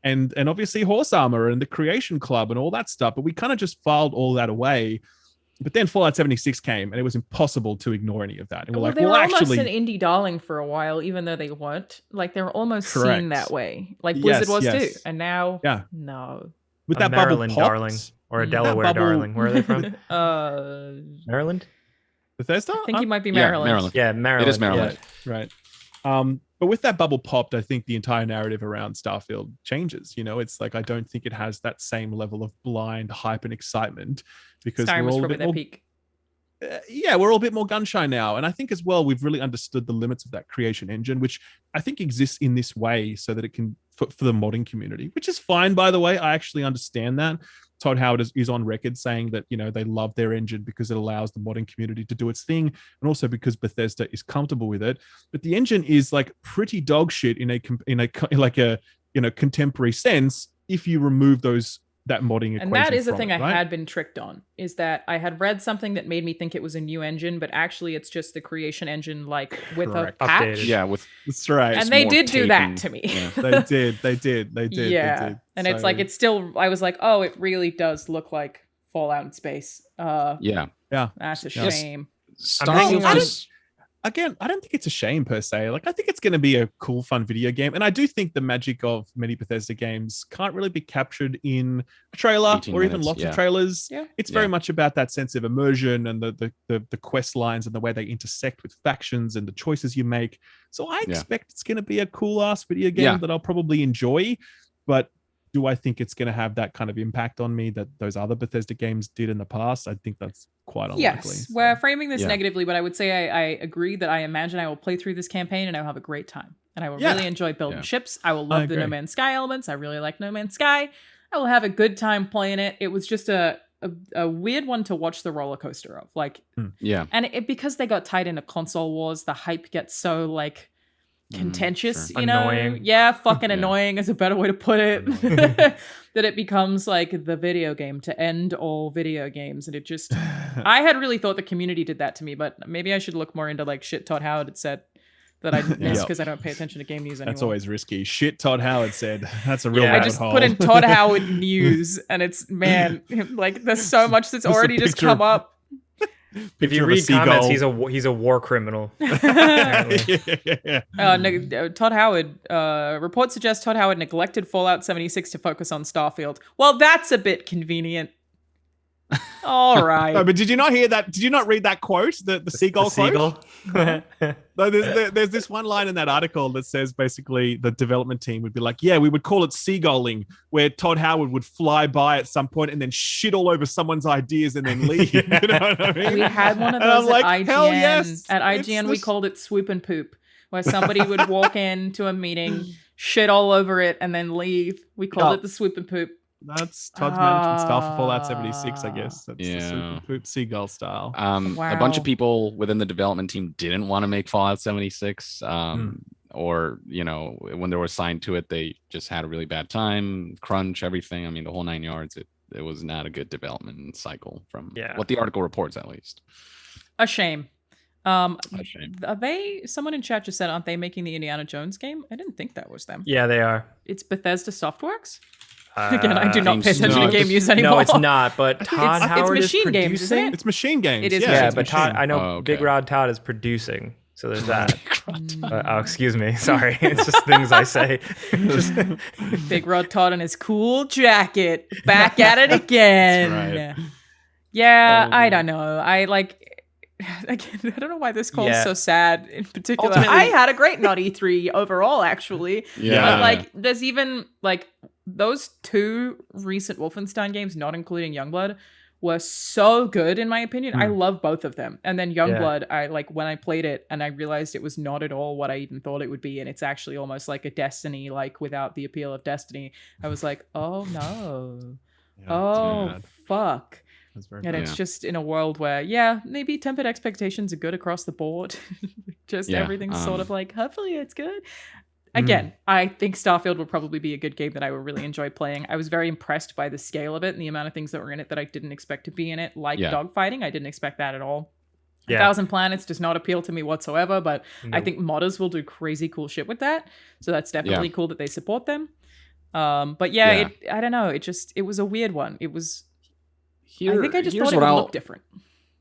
And obviously Horse Armor and the Creation Club and all that stuff. But we kind of just filed all that away. But then Fallout 76 came, and it was impossible to ignore any of that. And they were almost an indie darling for a while, even though they weren't. Like, they were almost seen that way. Like Blizzard was too. And now, no. With that Maryland bubble darling, or a Delaware darling. Where are they from? Maryland? Bethesda? I think he might be Maryland. Yeah, Maryland. It is Maryland. Yeah, right. But with that bubble popped, I think the entire narrative around Starfield changes. It's like, I don't think it has that same level of blind hype and excitement because Skyrim was probably their peak. We're all a bit more gun shy now. And I think as well, we've really understood the limits of that creation engine, which I think exists in this way so that it can, for the modding community, which is fine, by the way. I actually understand that. Todd Howard is on record saying that, they love their engine because it allows the modding community to do its thing. And also because Bethesda is comfortable with it. But the engine is like pretty dog shit in a contemporary sense if you remove that modding equation. And that is the thing I had been tricked on, is that I had read something that made me think it was a new engine, but actually it's just the creation engine, like with a patch. Updated. Yeah, that's right. And they did do that to me. Yeah. They did. Yeah. And it's like, it's still, I was like, oh, it really does look like Fallout in space. Yeah. That's a shame. again, I don't think it's a shame per se. Like, I think it's going to be a cool, fun video game. And I do think the magic of many Bethesda games can't really be captured in a trailer or even lots of trailers. Yeah. It's very much about that sense of immersion and the quest lines and the way they intersect with factions and the choices you make. So I expect it's going to be a cool ass video game that I'll probably enjoy. But do I think it's going to have that kind of impact on me that those other Bethesda games did in the past? I think that's quite unlikely. Yes, we're framing this negatively, but I would say I agree that I imagine I will play through this campaign and I will have a great time. And I will really enjoy building ships. I will love the No Man's Sky elements. I really like No Man's Sky. I will have a good time playing it. It was just a weird one to watch the roller coaster of. Like, and because they got tied into console wars, the hype gets so like contentious, you know, annoying is a better way to put it. That it becomes like the video game to end all video games, and it just I had really thought the community did that to me, but maybe I should look more into like shit Todd Howard had said that I missed because I don't pay attention to game news anymore. That's always risky. Shit Todd Howard said. That's a real I just put in Todd Howard news, and it's like there's so much that's already just come up. If you read comments, he's a war criminal. Todd Howard report suggests Todd Howard neglected Fallout 76 to focus on Starfield. Well, that's a bit convenient. All right. No, but did you not hear that? Did you not read that quote? The seagull quote? No, there's this one line in that article that says basically the development team would be like, yeah, we would call it seagulling, where Todd Howard would fly by at some point and then shit all over someone's ideas and then leave. You know what I mean? We had one of those at IGN. Hell yes. At IGN, we called it swoop and poop, where somebody would walk into a meeting, shit all over it, and then leave. We called it the swoop and poop. That's Todd's management style for Fallout 76, I guess. That's the super poop seagull style. A bunch of people within the development team didn't want to make Fallout 76, or when they were assigned to it, they just had a really bad time, crunch, everything. I mean, the whole 9 yards. It was not a good development cycle from what the article reports, at least. A shame. Are they? Someone in chat just said, aren't they making the Indiana Jones game? I didn't think that was them. Yeah, they are. It's Bethesda Softworks. Again, I do not pay attention to game news anymore. No, it's not. But Todd Howard it's machine is games, producing. isn't it? It's machine games. It is. Yeah, but Todd, I know Big Rod Todd is producing. So there's that. Excuse me. Sorry. It's just things I say. Big Rod Todd in his cool jacket. Back at it again. That's right. Yeah, I don't know. Again, I don't know why this call is so sad in particular. Ultimately, I had a great not E3 overall, actually. Yeah. But there's even those two recent Wolfenstein games, not including Youngblood, were so good in my opinion. I love both of them. And then Youngblood, I when I played it and I realized it was not at all what I even thought it would be, and it's actually almost like a Destiny, without the appeal of Destiny. I was like, oh no. Fuck. And it's just in a world where, maybe tempered expectations are good across the board. Everything's sort of hopefully it's good. Again, I think Starfield will probably be a good game that I will really enjoy playing. I was very impressed by the scale of it and the amount of things that were in it that I didn't expect to be in it, like dogfighting. I didn't expect that at all. 1,000 Planets does not appeal to me whatsoever, but I think modders will do crazy cool shit with that. So that's definitely cool that they support them. I don't know. It was a weird one. It was... I think I just thought it would look different.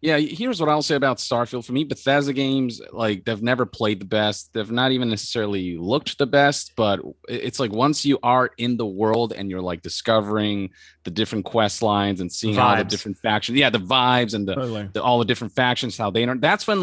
Yeah, here's what I'll say about Starfield. For me, Bethesda games, they've never played the best. They've not even necessarily looked the best, but it's once you are in the world and you're discovering the different quest lines and seeing all the different factions. Yeah, the vibes and all the different factions, how they that's when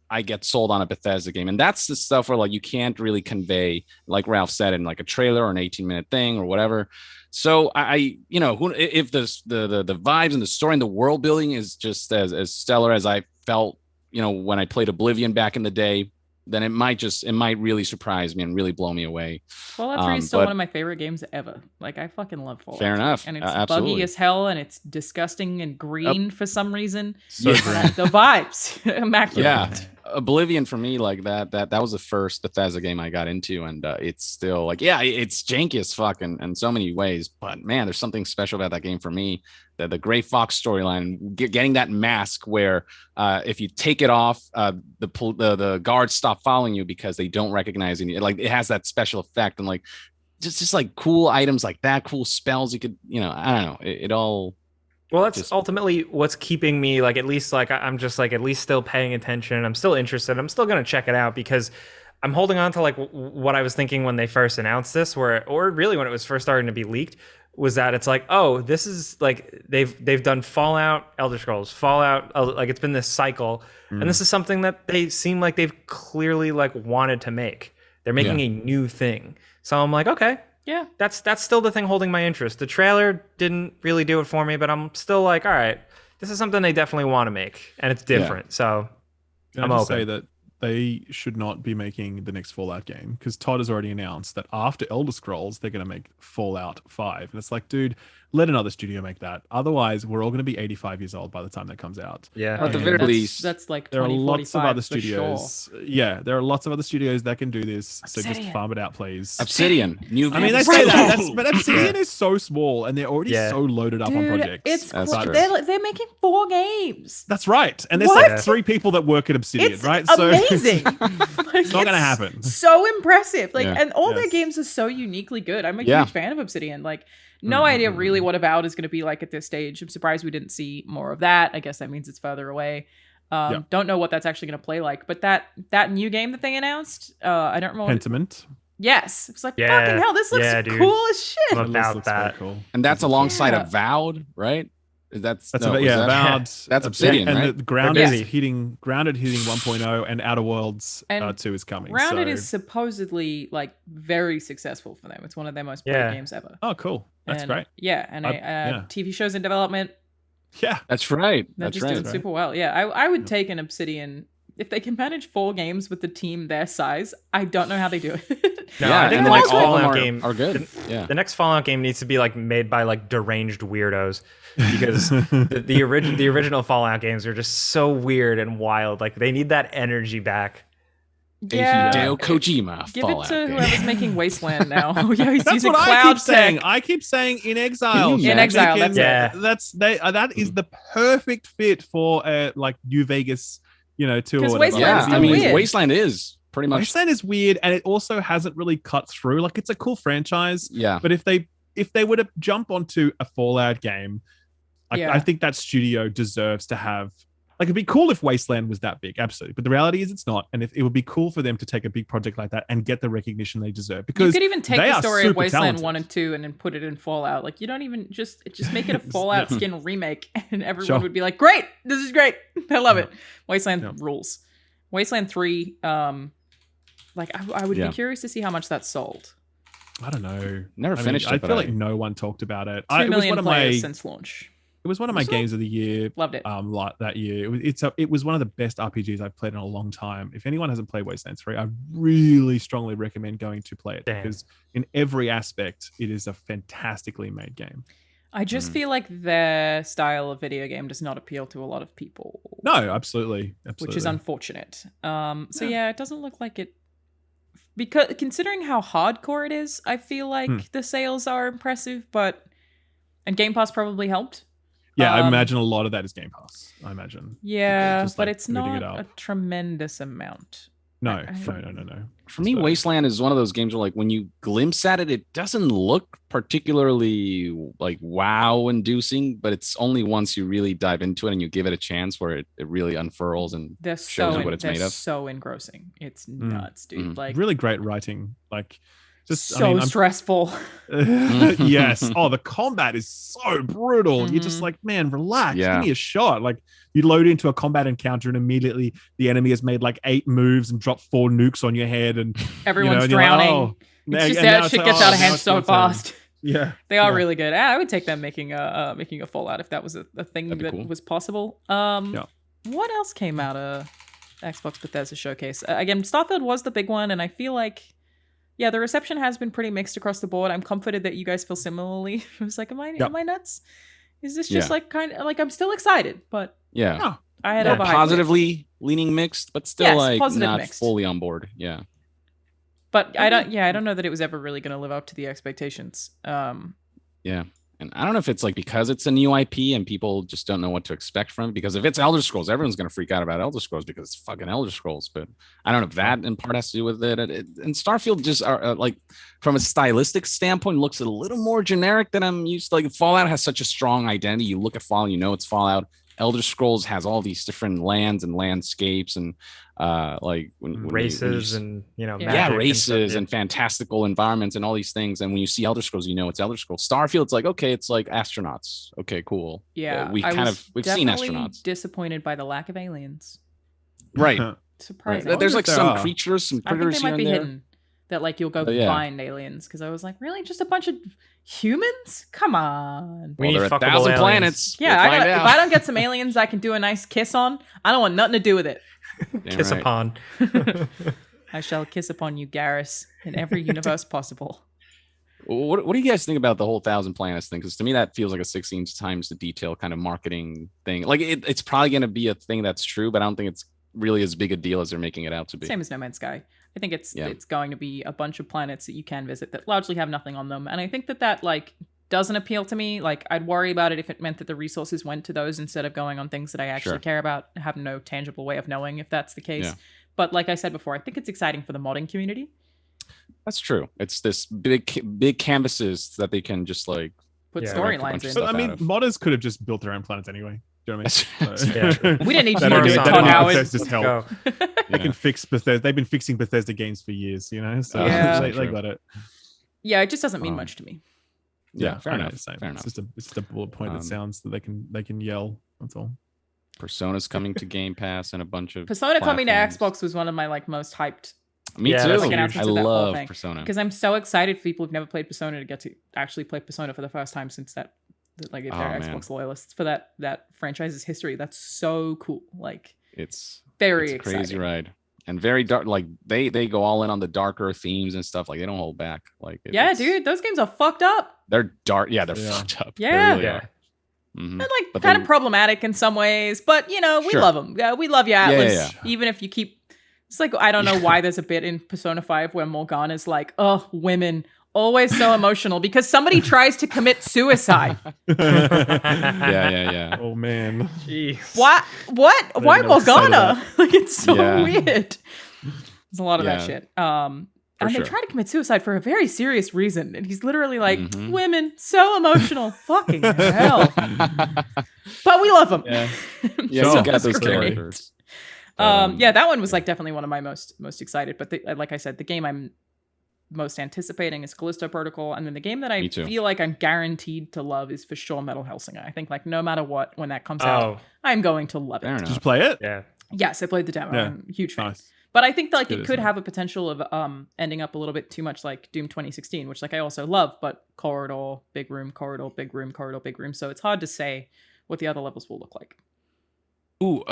I get sold on a Bethesda game. And that's the stuff where you can't really convey, like Ralph said, in a trailer or an 18-minute thing or whatever. So if the vibes and the story and the world building is just as stellar as I felt, when I played Oblivion back in the day, then it might really surprise me and really blow me away. Fallout 3 is still one of my favorite games ever. I fucking love Fallout. Fair enough. And it's buggy as hell and it's disgusting and green for some reason. So green. The vibes, immaculate. Yeah. Oblivion for me, that was the first Bethesda game I got into, and it's still it's janky as fuck in so many ways, but man, there's something special about that game for me. The Gray Fox storyline, getting that mask where if you take it off, the guards stop following you because they don't recognize you. It has that special effect, and just cool items like that, cool spells you could, I don't know, it all Well, that's Just- ultimately what's keeping me like at least like I'm just like at least still paying attention. I'm still interested. I'm still gonna check it out because I'm holding on to like what I was thinking when they first announced this, or really when it was first starting to be leaked, was that it's like, oh, this is like they've done Fallout, Elder Scrolls, Fallout, like it's been this cycle, and this is something that they seem like they've clearly like wanted to make. They're making a new thing, so I'm like, okay. Yeah, that's still the thing holding my interest. The trailer didn't really do it for me, but I'm still like, all right, this is something they definitely want to make, and it's different. So Can I just say that they should not be making the next Fallout game because Todd has already announced that after Elder Scrolls, they're going to make Fallout 5. And it's like, dude, let another studio make that. Otherwise, we're all going to be 85 years old by the time that comes out. Yeah. At the very least. That's like there are lots of other for studios. sure. Yeah, there are lots of other studios that can do this. Obsidian. So just farm it out, please. Obsidian. New. I mean, they say that, but Obsidian is so small and they're already so loaded up on Dude, projects. it's That's true. they're making 4 games. That's right. And there's What? like 3 people that work at Obsidian, It's right? amazing. It's not going to happen. So impressive. Like, Yeah. and all their Yes. games are so uniquely good. I'm a Yeah. huge fan of Obsidian. Like, no idea really what Avowed is going to be like at this stage. I'm surprised we didn't see more of that. I guess that means it's further away. Don't know what that's actually going to play like. But that new game that they announced, I don't remember. Pentiment. Yes, it's like Yeah. fucking hell. This looks Dude. cool as shit. I'm That about looks very that. cool. And that's alongside Yeah. Avowed, right? That's That's no, about, was yeah, that- Avowed. That's Obsidian, and right? the Grounded They're busy. hitting 1.0 and Outer Worlds And 2 is coming. Grounded so. is supposedly like very successful for them. It's one of their most played Yeah. games ever. Oh, cool. That's And, great. Yeah, and yeah. TV shows in development. Yeah. That's right. They're That's just right. doing super well. Yeah, I would take an Obsidian if they can manage 4 games with the team their size. I don't know how they do it. No, Yeah, I think and the like next all of them Fallout are- game are good. Yeah. The next Fallout game needs to be like made by like deranged weirdos because the original Fallout games are just so weird and wild. Like they need that energy back. Yeah. Hideo Kojima. Give Fallout it to game. whoever's making Wasteland now. Oh, yeah, he's That's using what I cloud keep saying. tech. I keep saying In Exile. In They're Exile, making- that's it. that is the perfect fit for like New Vegas, tour. or 'Cause whatever. Wasteland's Yeah, still I mean, weird. Wasteland is pretty much. Wasteland is weird, and it also hasn't really cut through. Like it's a cool franchise, Yeah. but if they were to jump onto a Fallout game, Yeah. I think that studio deserves to have. Like it'd be cool if Wasteland was that big, absolutely. But the reality is it's not, and if it would be cool for them to take a big project like that and get the recognition they deserve. You Because could even take they the are story of super Wasteland talented. 1 and 2 and then put it in Fallout. Like you don't even just make it a Fallout skin remake, and everyone Sure. would be like, "Great, this is great. I love it." Wasteland Yeah. rules. Wasteland 3, like I would Yeah. be curious to see how much that sold. I don't know. Never finished I it, but feel like no one talked about it. 2 It was million one of players my. since launch. It was one of my games of the year. Loved it. Like that year. It was one of the best RPGs I've played in a long time. If anyone hasn't played Wasteland 3, I really strongly recommend going to play it Damn. because in every aspect, it is a fantastically made game. I just feel like their style of video game does not appeal to a lot of people. No, absolutely. Which is unfortunate. So yeah, it doesn't look like it. Because considering how hardcore it is, I feel like the sales are impressive, and Game Pass probably helped. Yeah, I imagine a lot of that is Game Pass. I imagine. Yeah, Just, but like, it's booting not it up. a tremendous amount. No. For me, Wasteland is one of those games where, like, when you glimpse at it, it doesn't look particularly like wow-inducing, but it's only once you really dive into it and you give it a chance where it really unfurls and shows you what it's made of. So engrossing. It's nuts, dude. Like really great writing. Like just so stressful. Yes. Oh, the combat is so brutal. You're just like, man, relax. Yeah. Give me a shot. Like you load into a combat encounter and immediately the enemy has made like 8 moves and dropped 4 nukes on your head and everyone's and you're like, drowning. oh. It's just And now that it's shit like, gets oh, out of now hand it's so my turn. fast. Yeah. They are really good. I would take them making a Fallout if that was a thing That'd be that cool. was possible. What else came out of Xbox Bethesda showcase? Again, Starfield was the big one, and I feel like the reception has been pretty mixed across the board. I'm comforted that you guys feel similarly. I was like, am I nuts? Is this just like kind of like I'm still excited, but Yeah. I had More overhyped it. positively leaning mixed, but still Yes, like positive not mixed. fully on board. Yeah. But I don't know that it was ever really going to live up to the expectations. Yeah. And I don't know if it's like because it's a new IP and people just don't know what to expect from it. Because if it's Elder Scrolls, everyone's going to freak out about Elder Scrolls because it's fucking Elder Scrolls. But I don't know if that in part has to do with it. And Starfield just are like from a stylistic standpoint looks a little more generic than I'm used to. Like Fallout has such a strong identity. You look at Fallout, you know it's Fallout. Elder Scrolls has all these different lands and landscapes and like when races and races and fantastical environments and all these things. And when you see Elder Scrolls, you know it's Elder Scrolls. Starfield, it's like okay, it's like astronauts. Okay, cool. Yeah, we've seen astronauts. Disappointed by the lack of aliens. Right. Surprising. Right. There's like some creatures, some critters. I think they might be there. hidden. That like you'll go find aliens because I was like, really, just a bunch of humans? Come on. We need 1,000 aliens. planets. Yeah, if I don't get some aliens I can do a nice kiss on, I don't want nothing to do with it. Kiss upon. I shall kiss upon you, Garrus, in every universe possible. What do you guys think about the whole 1,000 planets thing? Because to me, that feels like a 16 times the detail kind of marketing thing. Like it's probably going to be a thing that's true, but I don't think it's really as big a deal as they're making it out to be. Same as No Man's Sky. I think it's going to be a bunch of planets that you can visit that largely have nothing on them. And I think that like doesn't appeal to me. Like I'd worry about it if it meant that the resources went to those instead of going on things that I actually care about. I have no tangible way of knowing if that's the case. Yeah. But like I said before, I think it's exciting for the modding community. That's true. It's this big canvases that they can just like put storylines in. But, I mean, modders could have just built their own planets anyway. Do you know what I mean? So, we didn't need you to do it, Todd Howard. Just help. They can fix Bethesda. They've been fixing Bethesda games for years, you know. So they got it. Yeah, it just doesn't mean much to me. Yeah, fair enough. It's just a bullet point that sounds that they can yell. That's all. Persona's coming to Game Pass and a bunch of Persona coming to Xbox was one of my like most hyped. Me too. I love Persona because I'm so excited for people who've never played Persona to get to actually play Persona for the first time since that. Like if they're Xbox loyalists for that franchise's history, that's so cool. Like it's very a crazy ride and very dark. Like they go all in on the darker themes and stuff. Like they don't hold back. Like dude, those games are fucked up. They're dark. Yeah, they're fucked up. Yeah, they really are. Mm-hmm. And like kind of problematic in some ways, but you know we love them. Yeah, we love you, Atlas. Even if you keep, it's like I don't know why there's a bit in Persona 5 where Morgana's like, oh, women. Always so emotional because somebody tries to commit suicide. Yeah. Oh man. Jeez. What? Why Morgana? Like it's so weird. There's a lot of that shit. And they try to commit suicide for a very serious reason. And he's literally like, women, so emotional. Fucking hell. But we love him. Yeah, so got those characters. That one was like definitely one of my most excited. But like I said, the game I'm most anticipating is Callisto Protocol, and then the game that I feel like I'm guaranteed to love is for sure Metal Hellsinger. I think like no matter what, when that comes out, I'm going to love it. Did you play it? Yeah. Yes, I played the demo. I'm a huge fan. Nice. But I think that, like it could have a potential of ending up a little bit too much like Doom 2016, which like I also love, but corridor, big room, corridor, big room, corridor, big room. So it's hard to say what the other levels will look like. Ooh,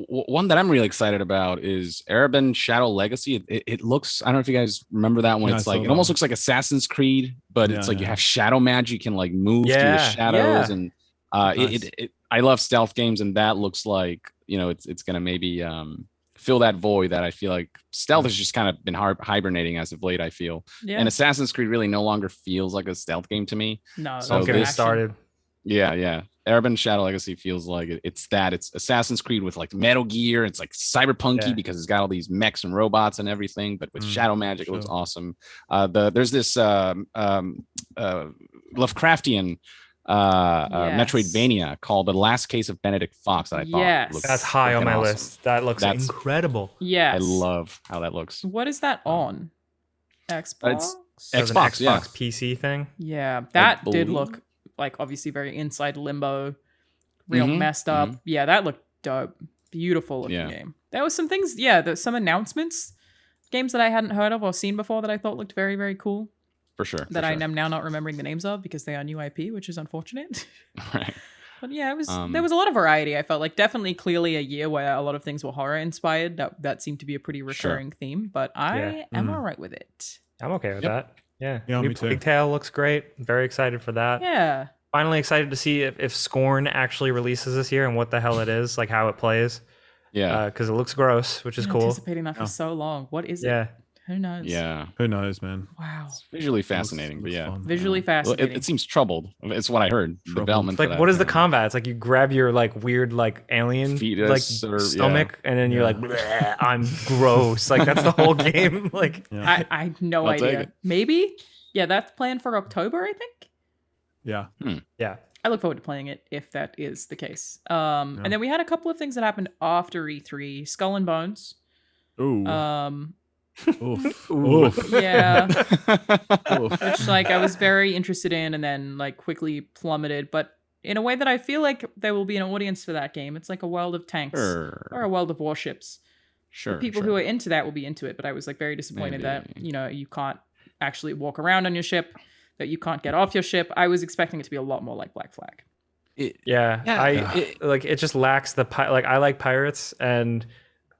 one that I'm really excited about is Erebin Shadow Legacy. It looks, I don't know if you guys remember that one. It's like, it almost looks like Assassin's Creed, but it's like you have shadow magic, you can like move through the shadows. And I love stealth games, and that looks like, you know, it's going to maybe fill that void that I feel like stealth has just kind of been hibernating as of late, I feel. Yeah. And Assassin's Creed really no longer feels like a stealth game to me. No, so don't get me started. Yeah. Erebin Shadow Legacy feels like it's Assassin's Creed with like Metal Gear. It's like cyberpunky because it's got all these mechs and robots and everything, but with shadow magic, it looks awesome. There's this Lovecraftian Metroidvania called The Last Case of Benedict Fox that I thought looked that's high on my list. That looks incredible. Yeah, I love how that looks. What is that on? Xbox? Xbox PC thing. Yeah, that did look like obviously very inside Limbo, real messed up. Yeah, that looked dope. Beautiful looking game. There was some things, there's some announcements, games that I hadn't heard of or seen before that I thought looked very, very cool. For sure. I am now not remembering the names of because they are new IP, which is unfortunate. Right. But yeah, it was there was a lot of variety. I felt like definitely clearly a year where a lot of things were horror inspired. That seemed to be a pretty recurring theme, but I am all right with it. I'm okay with that. Yeah, me too. Pigtail looks great. Very excited for that. Yeah. Finally excited to see if Scorn actually releases this year and what the hell it is, like how it plays. Yeah. Because it looks gross, which is cool. Anticipating that for so long. What is it? Yeah. Who knows? Yeah. Who knows, man? Wow. It's visually fascinating, but looks yeah. fun. Visually Well, fascinating. it seems troubled. It's what I heard. Troubled. Development. Like, for that, what is the apparently. combat? It's like you grab your like weird like alien Fetus like or- stomach, and then you're Yeah. like, "Bleh, I'm gross. Like that's the whole game. Like, Yeah. I have no I'll take idea. it. Maybe. Yeah, that's planned for October, I think. Yeah. yeah. I look forward to playing it if that is the case. And then we had a couple of things that happened after E3. Skull and Bones. Ooh. Oof. Oof. Yeah. Oof. Which like I was very interested in and then like quickly plummeted, but in a way that I feel like there will be an audience for that game. It's like a world of tanks or a world of warships. Sure. People who are into that will be into it, but I was like very disappointed that, Maybe. you can't actually walk around on your ship, that you can't get off your ship. I was expecting it to be a lot more like Black Flag. Yeah, it just lacks the like I like pirates, and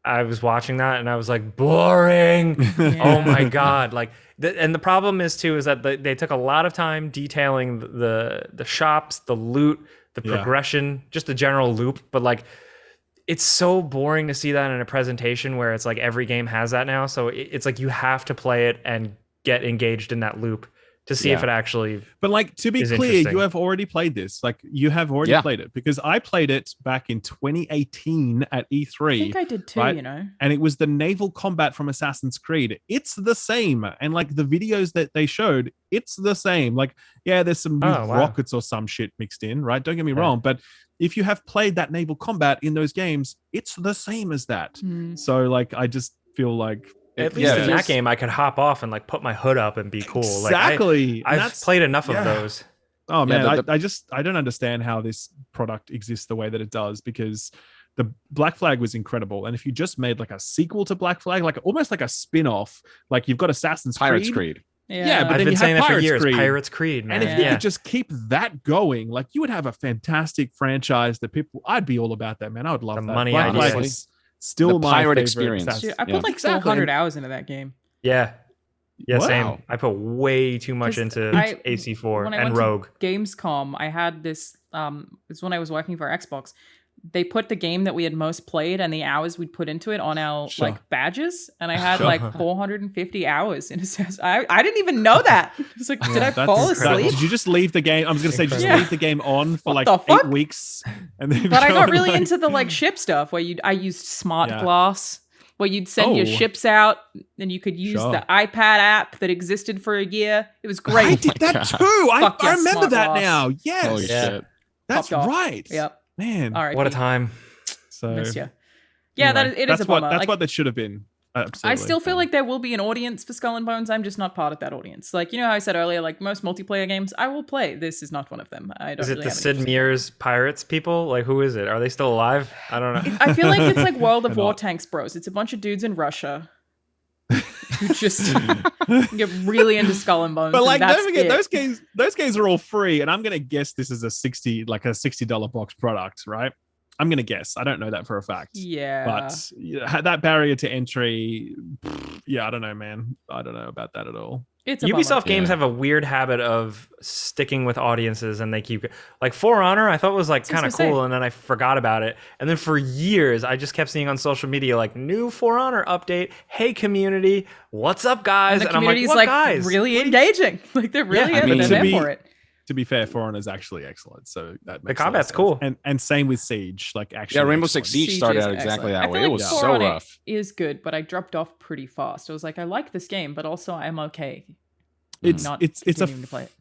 I was watching that and I was like, boring. Oh my god! Like, and the problem is too is that they took a lot of time detailing the shops, the loot, the progression, just the general loop. But like, it's so boring to see that in a presentation where it's like every game has that now. So it's like you have to play it and get engaged in that loop to see if it actually. But like, to be clear, you have already played this. Like, you have already played it, because I played it back in 2018 at E3. I think I did too, right? And it was the naval combat from Assassin's Creed. It's the same. And like the videos that they showed, it's the same. Like, yeah, there's some rockets or some shit mixed in, right? Don't get me wrong. But if you have played that naval combat in those games, it's the same as that. So like, I just feel like, at least in that game, I could hop off and like put my hood up and be cool. Exactly. Like, I've played enough of those. Oh man, I don't understand how this product exists the way that it does, because the Black Flag was incredible. And if you just made like a sequel to Black Flag, like almost like a spin-off, like you've got Assassin's Pirates Creed. Creed. Yeah, but I've then been you saying have that for Pirates years. Creed. Pirates Creed, man. And if you could just keep that going, like you would have a fantastic franchise that people. I'd be all about that, man. I would love The that. money Black Flag idea. is still The my pirate favorite experience. Assassin's- Dude, I put like 400 hours into that game. Yeah, Wow. same. I put way too much into AC4 when I and went Rogue. to Gamescom, I had this. It's when I was working for Xbox. They put the game that we had most played and the hours we'd put into it on our like badges, and I had like 450 hours in Assassin's. I didn't even know that. It's like, did I fall asleep? Did you just leave the game? I was gonna say, just leave the game on for like the fuck? 8 weeks, and then. But I got really into the like ship stuff where I used smart glass, where you'd send your ships out and you could use the iPad app that existed for a year. It was great. I did that too. I remember that now. Yes. Holy shit. That's right. Yep. Man. All right. What a time. So miss you. Yeah, anyway, it is a bummer. That's what that should have been. Absolutely. I still feel like there will be an audience for Skull and Bones. I'm just not part of that audience. Like, you know how I said earlier, like most multiplayer games, I will play. This is not one of them. I don't. Is it really the have Sid any Meier's Pirates people? Like, who is it? Are they still alive? I don't know. I feel like it's like World of War Tanks Bros. It's a bunch of dudes in Russia who just get really into Skull and Bones. But like, and don't forget, it. those games are all free, and I'm gonna guess this is a $60 box product, right? I'm gonna guess. I don't know that for a fact. Yeah. But that barrier to entry, I don't know, man. I don't know about that at all. It's a Ubisoft bummer. games have a weird habit of sticking with audiences, and they keep like For Honor. I thought was like kind of cool, and then I forgot about it. And then for years, I just kept seeing on social media like new For Honor update. Hey community, what's up, guys? And the I'm like, community's what like guys? really engaging. Like they're really there for it. To be fair, For Honor is actually excellent. So that makes the combat's cool, and same with Siege. Like actually, Rainbow Six Siege started out exactly that way. It was so rough. It is good, but I dropped off pretty fast. I was like, I like this game, but also I'm okay. It's continuing to play it.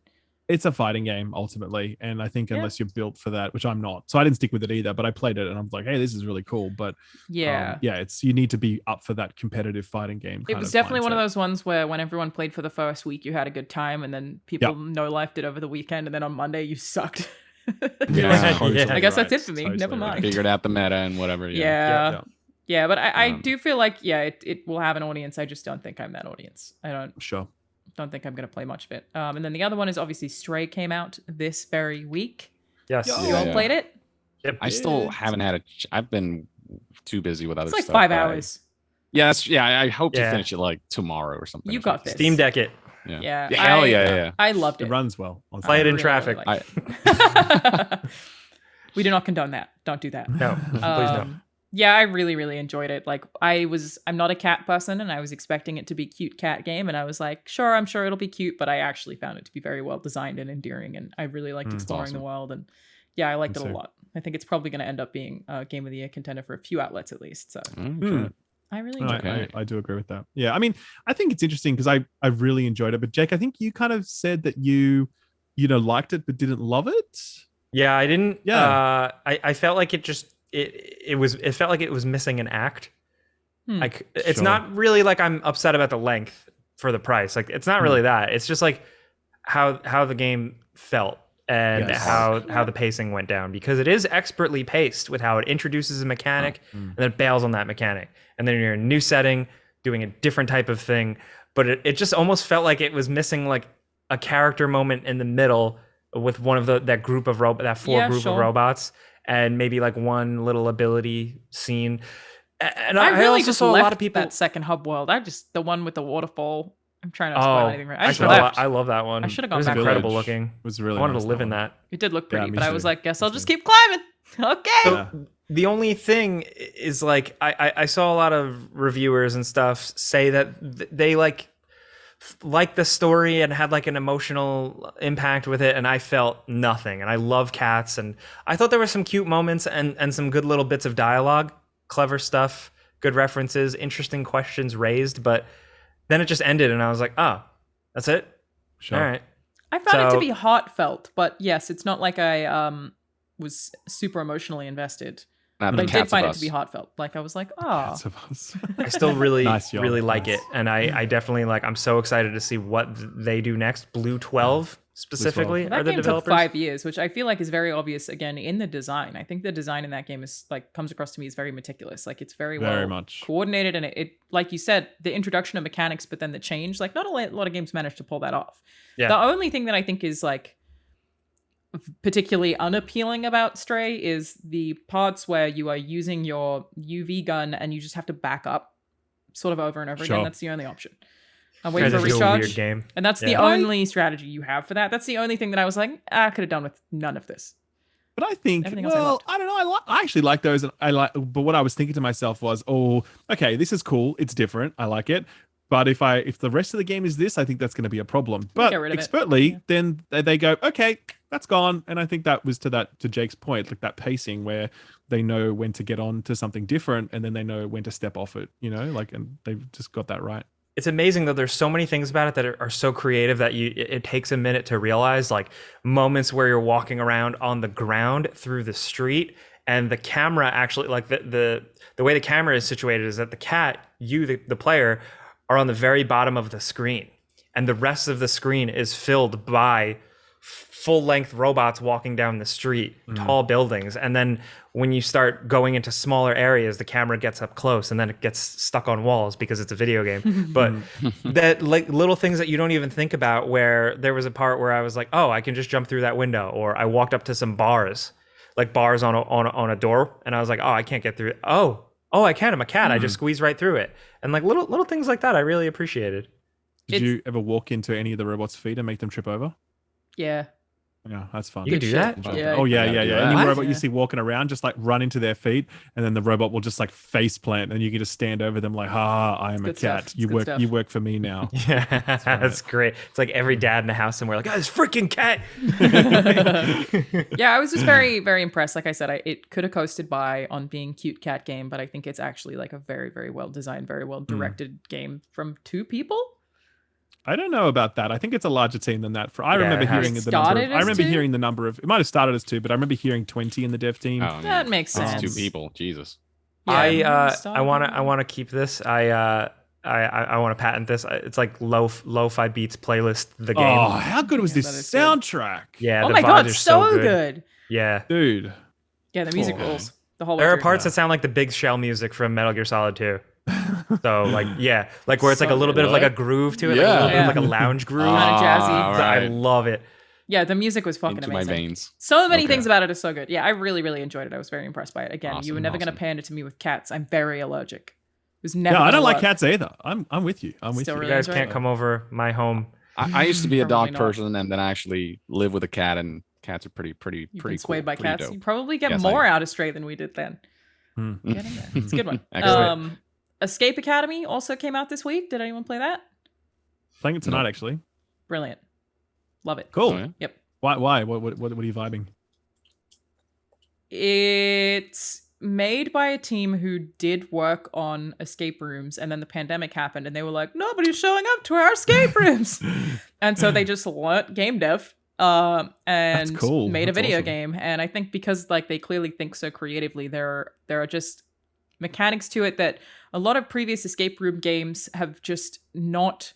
It's a fighting game ultimately, and I think unless you're built for that, which I'm not, so I didn't stick with it either. But I played it, and I was like, "Hey, this is really cool." But it's you need to be up for that competitive fighting game. It was definitely one of those ones where when everyone played for the first week, you had a good time, and then people no-lifed it over the weekend, and then on Monday you sucked. I guess that's it for me. Totally Never mind. Figured out the meta and whatever. Yeah, but I do feel like it will have an audience. I just don't think I'm that audience. I don't think I'm going to play much of it. And then the other one is obviously Stray came out this very week. Yes. You all played it? Yep. I still haven't had I've been too busy with other stuff. It's like 5 hours. I hope to finish it like tomorrow or something. You got this. Steam Deck it. Yeah. Hell yeah. I loved it. It runs well. Play it in traffic. We do not condone that. Don't do that. No, please no. Yeah, I really, really enjoyed it. Like I'm not a cat person, and I was expecting it to be a cute cat game, and I was like, sure, I'm sure it'll be cute, but I actually found it to be very well designed and endearing, and I really liked exploring the world, and yeah, I liked it a lot. I think it's probably going to end up being a Game of the Year contender for a few outlets at least. So I really enjoyed it. I do agree with that. Yeah, I mean, I think it's interesting because I really enjoyed it, but Jake, I think you kind of said that you liked it but didn't love it. Yeah, I didn't. Yeah, I felt like it felt like it was missing an act. Like it's not really like I'm upset about the length for the price. Like it's not really that. It's just like how the game felt and how the pacing went down, because it is expertly paced with how it introduces a mechanic and then bails on that mechanic, and then you're in a new setting doing a different type of thing. But it just almost felt like it was missing like a character moment in the middle with one of that group of that four group of robots, and maybe like one little ability scene. And I really also just saw left a lot of people that second hub world. The one with the waterfall. I'm trying not to spoil anything. Right? I love that one. I should have gone back. back. It was incredible looking. It was really. I wanted nice, to live in that. It did look pretty, me but I too. was like, guess I'll just keep climbing. Okay. So the only thing is, like, I saw a lot of reviewers and stuff say that they like the story and had like an emotional impact with it, and I felt nothing. And I love cats, and I thought there were some cute moments and some good little bits of dialogue, clever stuff, good references, interesting questions raised, but then it just ended, and I was like, oh, that's it? Sure. All right. I found it to be heartfelt, but yes, it's not like I was super emotionally invested. But I did find it to be heartfelt. Like I was like, oh. I still really, Nice, really like it. And I definitely I'm so excited to see what they do next. Blue 12 specifically That are the game took developers. 5 years, which I feel like is very obvious again in the design. I think the design in that game is like comes across to me as very meticulous. Like it's very well much coordinated, and it like you said, the introduction of mechanics, but then the change. Like not a lot of games manage to pull that off. Yeah. The only thing that I think is like particularly unappealing about Stray is the parts where you are using your UV gun and you just have to back up sort of over and over again. That's the only option. I'm waiting for a recharge. Weird game. And that's the only strategy you have for that. That's the only thing that I was like, I could have done with none of this. But I think, well, I don't know. I actually like those. And but what I was thinking to myself was, oh, okay, this is cool. It's different. I like it. But if the rest of the game is this, I think that's going to be a problem. But expertly, then they go, okay, that's gone. And I think that was to Jake's point, like that pacing where they know when to get on to something different, and then they know when to step off it. And they've just got that right. It's amazing that there's so many things about it that are so creative that it takes a minute to realize, like moments where you're walking around on the ground through the street, and the camera actually, like the way the camera is situated is that the cat, the player, are on the very bottom of the screen, and the rest of the screen is filled by full-length robots walking down the street, tall buildings. And then when you start going into smaller areas, the camera gets up close, and then it gets stuck on walls because it's a video game. But that like little things that you don't even think about, where there was a part where I was like, oh, I can just jump through that window, or I walked up to some bars on a door, and I was like, oh, I can't get through it. Oh, I can. I'm a cat. I just squeeze right through it. And like little things like that, I really appreciated. Did you ever walk into any of the robots' feet and make them trip over? Yeah. Yeah, that's fun. You can do that? Yeah. Oh, yeah. Any robot you see walking around, just like run into their feet, and then the robot will just like face plant, and you can just stand over them like, I am a cat. You work for me now. Yeah, that's great. It's like every dad in the house somewhere like, oh, this freaking cat. Yeah, I was just very, very impressed. Like I said, it could have coasted by on being cute cat game, but I think it's actually like a very, very well designed, very well directed game from 2 people. I don't know about that. I think it's a larger team than that. I remember hearing the number of. It might have started as 2, but I remember hearing 20 in the dev team. Oh, that makes sense. 2 people. Jesus. Yeah, I want to keep this. I want to patent this. It's like lo-fi beats playlist. The game. Oh, how good was this soundtrack? Yeah. Oh my god, so good. Yeah, dude. Yeah, the music rules. The whole. There are parts that sound like the Big Shell music from Metal Gear Solid 2. So like where it's like a little bit of like a groove to it, like a little bit of like a lounge groove, kind of jazzy. Right. I love it. Yeah, the music was fucking Into amazing. my veins. So many things about it are so good. Yeah, I really, really enjoyed it. I was very impressed by it. Again, you were never going to pander to me with cats. I'm very allergic. It was never. No, I don't like cats either. I'm with you. I'm with you. You guys can't come over my home. I used to be a dog person, and then I actually live with a cat, and cats are pretty You've been swayed cool, by cats. dope. You probably get more out of Stray than we did then. Get in there. It's a good one. Excellent. Escape Academy also came out this week. Did anyone play that? Playing it tonight, actually. Brilliant. Love it. Cool. Oh, yeah? Yep. Why? What are you vibing? It's made by a team who did work on escape rooms, and then the pandemic happened, and they were like, nobody's showing up to our escape rooms. And so they just learnt game dev and cool. made a That's video awesome. game. And I think because like they clearly think so creatively, there are just mechanics to it that a lot of previous escape room games have just not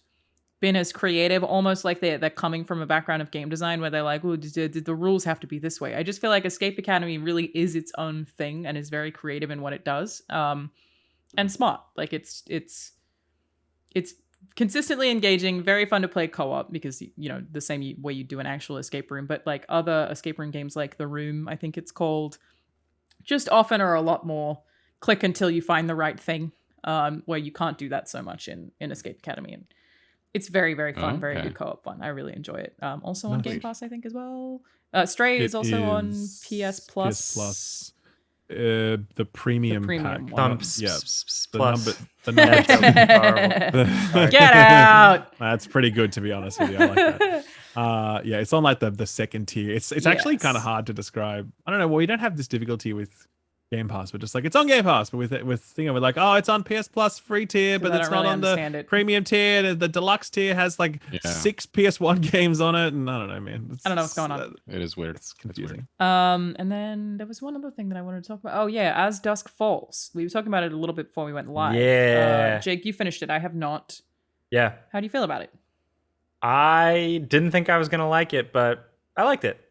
been as creative, almost like they're coming from a background of game design where they're like, oh, the rules have to be this way. I just feel like Escape Academy really is its own thing and is very creative in what it does, and smart. Like it's consistently engaging, very fun to play co-op because, you know, the same way you do an actual escape room. But like other escape room games like The Room, I think it's called, just often are a lot more click until you find the right thing, where you can't do that so much in Escape Academy. And it's very, very fun, very good co-op fun. I really enjoy it. Also on Game Pass, I think, as well. Stray is also on PS Plus. PS Plus. The premium pack. One. The number. Get out! That's pretty good, to be honest with you. I like that. Yeah, it's on like the second tier. It's actually kind of hard to describe. I don't know. Well, you don't have this difficulty with Game Pass, but just like it's on Game Pass, but with we're like, oh, it's on PS Plus free tier, but it's not on the premium tier. The deluxe tier has like 6 PS1 games on it, and I don't know, man. I don't know what's going on. It is weird. It's confusing. And then there was one other thing that I wanted to talk about. Oh yeah, As Dusk Falls. We were talking about it a little bit before we went live. Yeah. Jake, you finished it. I have not. Yeah. How do you feel about it? I didn't think I was gonna like it, but I liked it.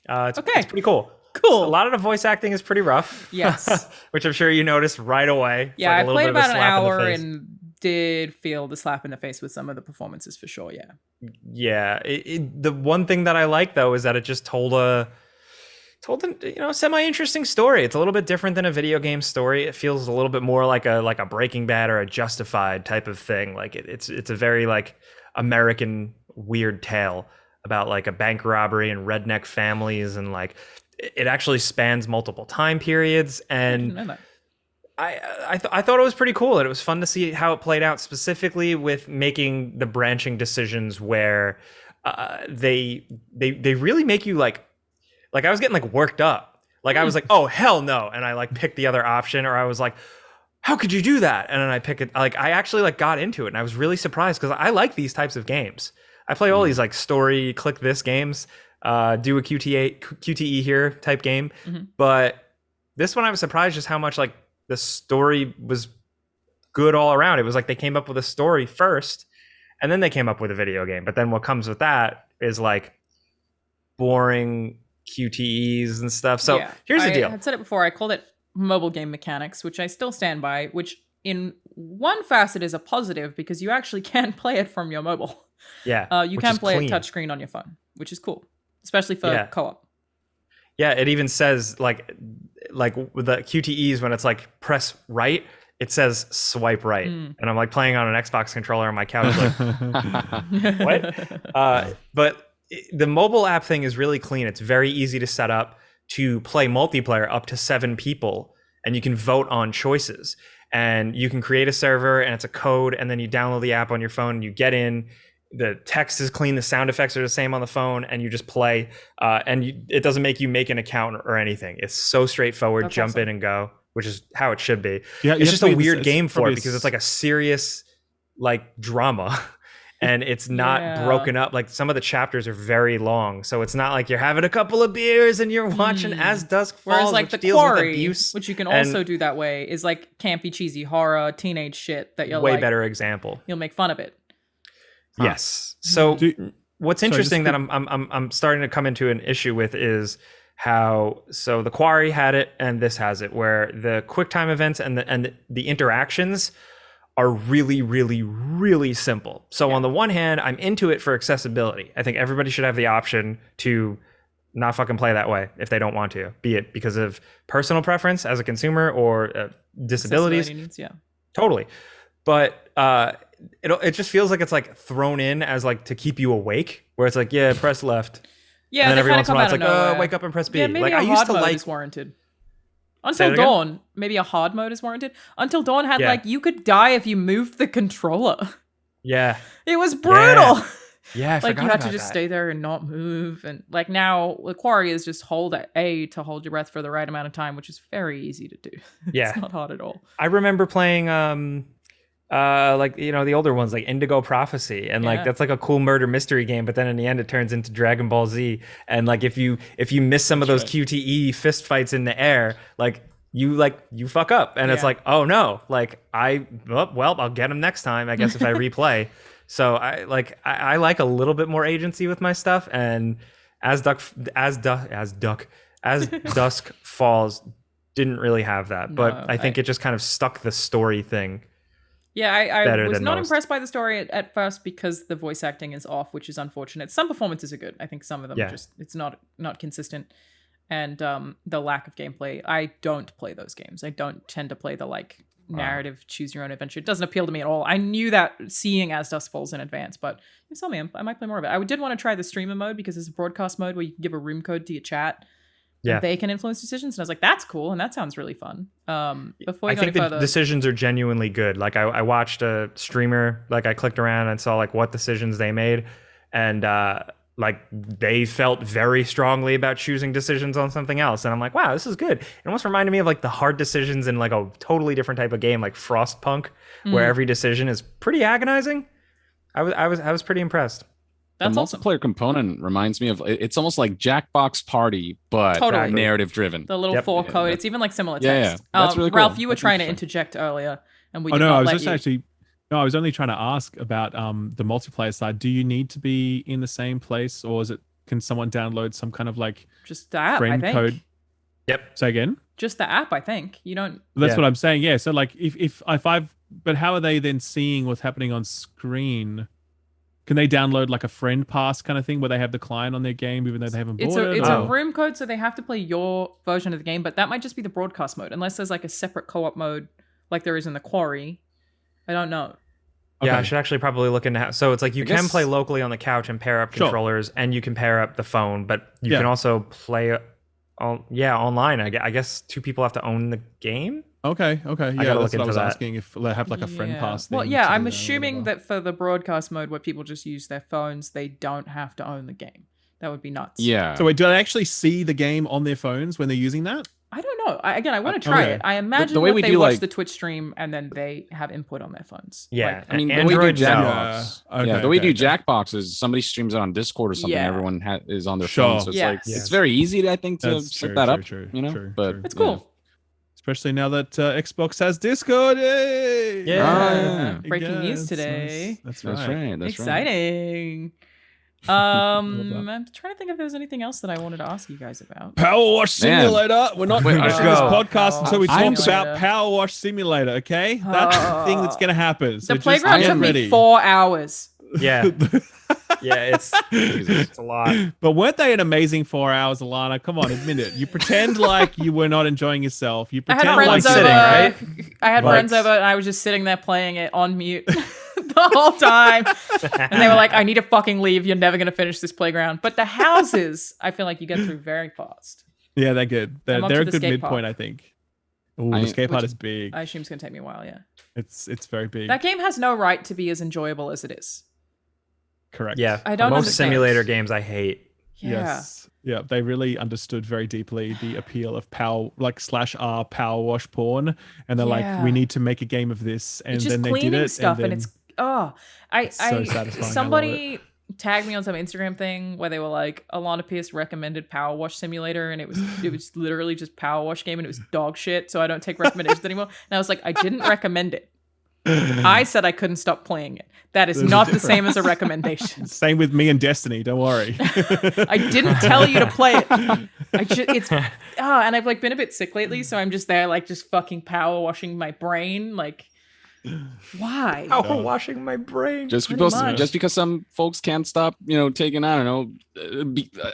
It's pretty cool. Cool. A lot of the voice acting is pretty rough. Yes. Which I'm sure you noticed right away. It's yeah, like I played about an hour and did feel the slap in the face with some of the performances for sure. Yeah. Yeah. The one thing that I like though is that it just told a semi-interesting story. It's a little bit different than a video game story. It feels a little bit more like a Breaking Bad or a Justified type of thing. Like it's a very like American weird tale about like a bank robbery and redneck families, and like it actually spans multiple time periods. And I thought it was pretty cool, and it was fun to see how it played out, specifically with making the branching decisions where they really make you like I was getting like worked up. Like I was like, oh hell no, and I like picked the other option, or I was like, how could you do that? And then I pick it. Like I actually like got into it, and I was really surprised because I like these types of games. I play all these like story click this games, do a QTE here type game, but this one I was surprised just how much like the story was good all around. It was like they came up with a story first, and then they came up with a video game. But then what comes with that is like boring QTEs and stuff. So here's the deal. I had said it before. I called it mobile game mechanics, which I still stand by, which in one facet is a positive because you actually can play it from your mobile. Yeah. You can play it touchscreen on your phone, which is cool, especially for co-op. Yeah, it even says like with the QTEs, when it's like press right, it says swipe right. And I'm like playing on an Xbox controller on my couch like what? But the mobile app thing is really clean. It's very easy to set up to play multiplayer up to 7 people, and you can vote on choices. And you can create a server, and it's a code, and then you download the app on your phone, and you get in. The text is clean, the sound effects are the same on the phone, and you just play. It doesn't make you make an account or anything. It's so straightforward. That's jump in and go, which is how it should be. Yeah, it's just a weird game for it because it's like a serious like drama. And it's not broken up. Like some of the chapters are very long, so it's not like you're having a couple of beers and you're watching As Dusk Falls. Whereas like which the deals with Quarry, abuse, which you can also do that way, is like campy, cheesy horror, teenage shit that you'll way better example. You'll make fun of it. Yes. So what's interesting that I'm starting to come into an issue with is how the Quarry had it and this has it, where the QuickTime events and the interactions are really, really, really simple. So on the one hand, I'm into it for accessibility. I think everybody should have the option to not fucking play that way if they don't want to, be it because of personal preference as a consumer or disabilities. Needs, totally. But it just feels like it's like thrown in as like to keep you awake, where it's like, press left. Yeah, and then every once in a while it's like, wake up and press B. Yeah, maybe like a I used to mode like is warranted. Until Dawn, maybe a hard mode is warranted. Until Dawn had like you could die if you moved the controller. Yeah. It was brutal. Yeah, I like you had to just that. stay there and not move. And like now, the quarry is just hold A to hold your breath for the right amount of time, which is very easy to do. Yeah. It's not hard at all. I remember playing like the older ones like Indigo Prophecy, and like that's like a cool murder mystery game, but then in the end it turns into Dragon Ball Z, and like if you miss some of those QTE fist fights in the air, like you fuck up, and it's like, oh no, like I'll get him next time, I guess, if I replay. So I like a little bit more agency with my stuff, and as Dusk Falls didn't really have that, but I think it just kind of stuck the story thing. Yeah, I was not impressed by the story at first because the voice acting is off, which is unfortunate. Some performances are good. I think some of them are it's not consistent. And the lack of gameplay. I don't play those games. I don't tend to play the like narrative choose your own adventure. It doesn't appeal to me at all. I knew that seeing As Dusk Falls in advance, but you tell me, I might play more of it. I did want to try the streamer mode because there's a broadcast mode where you can give a room code to your chat. Yeah, they can influence decisions, and I was like, "That's cool," and that sounds really fun. Before I think the decisions are genuinely good. Like I watched a streamer, like I clicked around and saw like what decisions they made, and like they felt very strongly about choosing decisions on something else, and I'm like, "Wow, this is good." It almost reminded me of like the hard decisions in like a totally different type of game, like Frostpunk, where every decision is pretty agonizing. I was pretty impressed. That's the multiplayer component reminds me of, it's almost like Jackbox Party, but narrative driven. The little code. Yeah. It's even like similar text. Yeah. That's really cool. Ralph, you were trying to interject earlier, and we did I not was let just you. actually. No, I was only trying to ask about the multiplayer side. Do you need to be in the same place, or can someone download some kind of like just the app, friend I think. code? Yep. Say again. Just the app, I think. You don't. That's what I'm saying. Yeah. So like, if I've, but how are they then seeing what's happening on screen? Can they download like a friend pass kind of thing where they have the client on their game even though they haven't bought it? It's a room code, so they have to play your version of the game, but that might just be the broadcast mode, unless there's like a separate co-op mode like there is in the Quarry. I don't know. Yeah, I should actually probably look into so it's like you can play locally on the couch and pair up controllers, and you can pair up the phone, but you can also play online. I guess two people have to own the game. Okay. Yeah, that's what I was asking, if they have like a friend pass thing. Well, yeah, I'm assuming that for the broadcast mode where people just use their phones, they don't have to own the game. That would be nuts. Yeah. So wait, do they actually see the game on their phones when they're using that? I don't know. I want to try it. I imagine the way they watch the Twitch stream and then they have input on their phones. Yeah. Like, I mean, the way we do Jackbox. The way we do Jackbox is somebody streams it on Discord or something. Everyone is on their phone. So it's like, it's very easy, I think, to set that up. But it's cool. Especially now that Xbox has Discord. Yay! Yeah. Breaking news today. That's right. Exciting. I'm trying to think if there's anything else that I wanted to ask you guys about. Power Wash Simulator. We're not finishing this podcast until we talk about Power Wash Simulator, okay? That's the thing that's going to happen. So the playground took me 4 hours. Yeah. It's a lot. But weren't they an amazing 4 hours, Alanah? Come on, admit it. You pretend like you were not enjoying yourself. You pretend like sitting, right? I had friends over and I was just sitting there playing it on mute the whole time. And they were like, I need to fucking leave. You're never going to finish this playground. But the houses, I feel like you get through very fast. Yeah, they're good. They're a good midpoint, I think. Oh, the skate part is big. I assume it's going to take me a while, yeah. It's very big. That game has no right to be as enjoyable as it is. Correct. Yeah, I don't most understand. simulator games I hate. Yeah. Yes. Yeah, they really understood very deeply the appeal of /R power wash porn, and they're like, we need to make a game of this, and then they did it. Stuff, and it's so satisfying. Somebody tagged me on some Instagram thing where they were like, Alanah Pearce recommended Power Wash Simulator, and it was literally just Power Wash game, and it was dog shit. So I don't take recommendations anymore. And I was like, I didn't recommend it. I said I couldn't stop playing it. That is not the same as a recommendation. Same with me and Destiny. Don't worry. I didn't tell you to play it. And I've like been a bit sick lately, so I'm just there like just fucking power washing my brain. Like, Why? Power washing my brain. Just Pretty much. because some folks can't stop, taking, I don't know,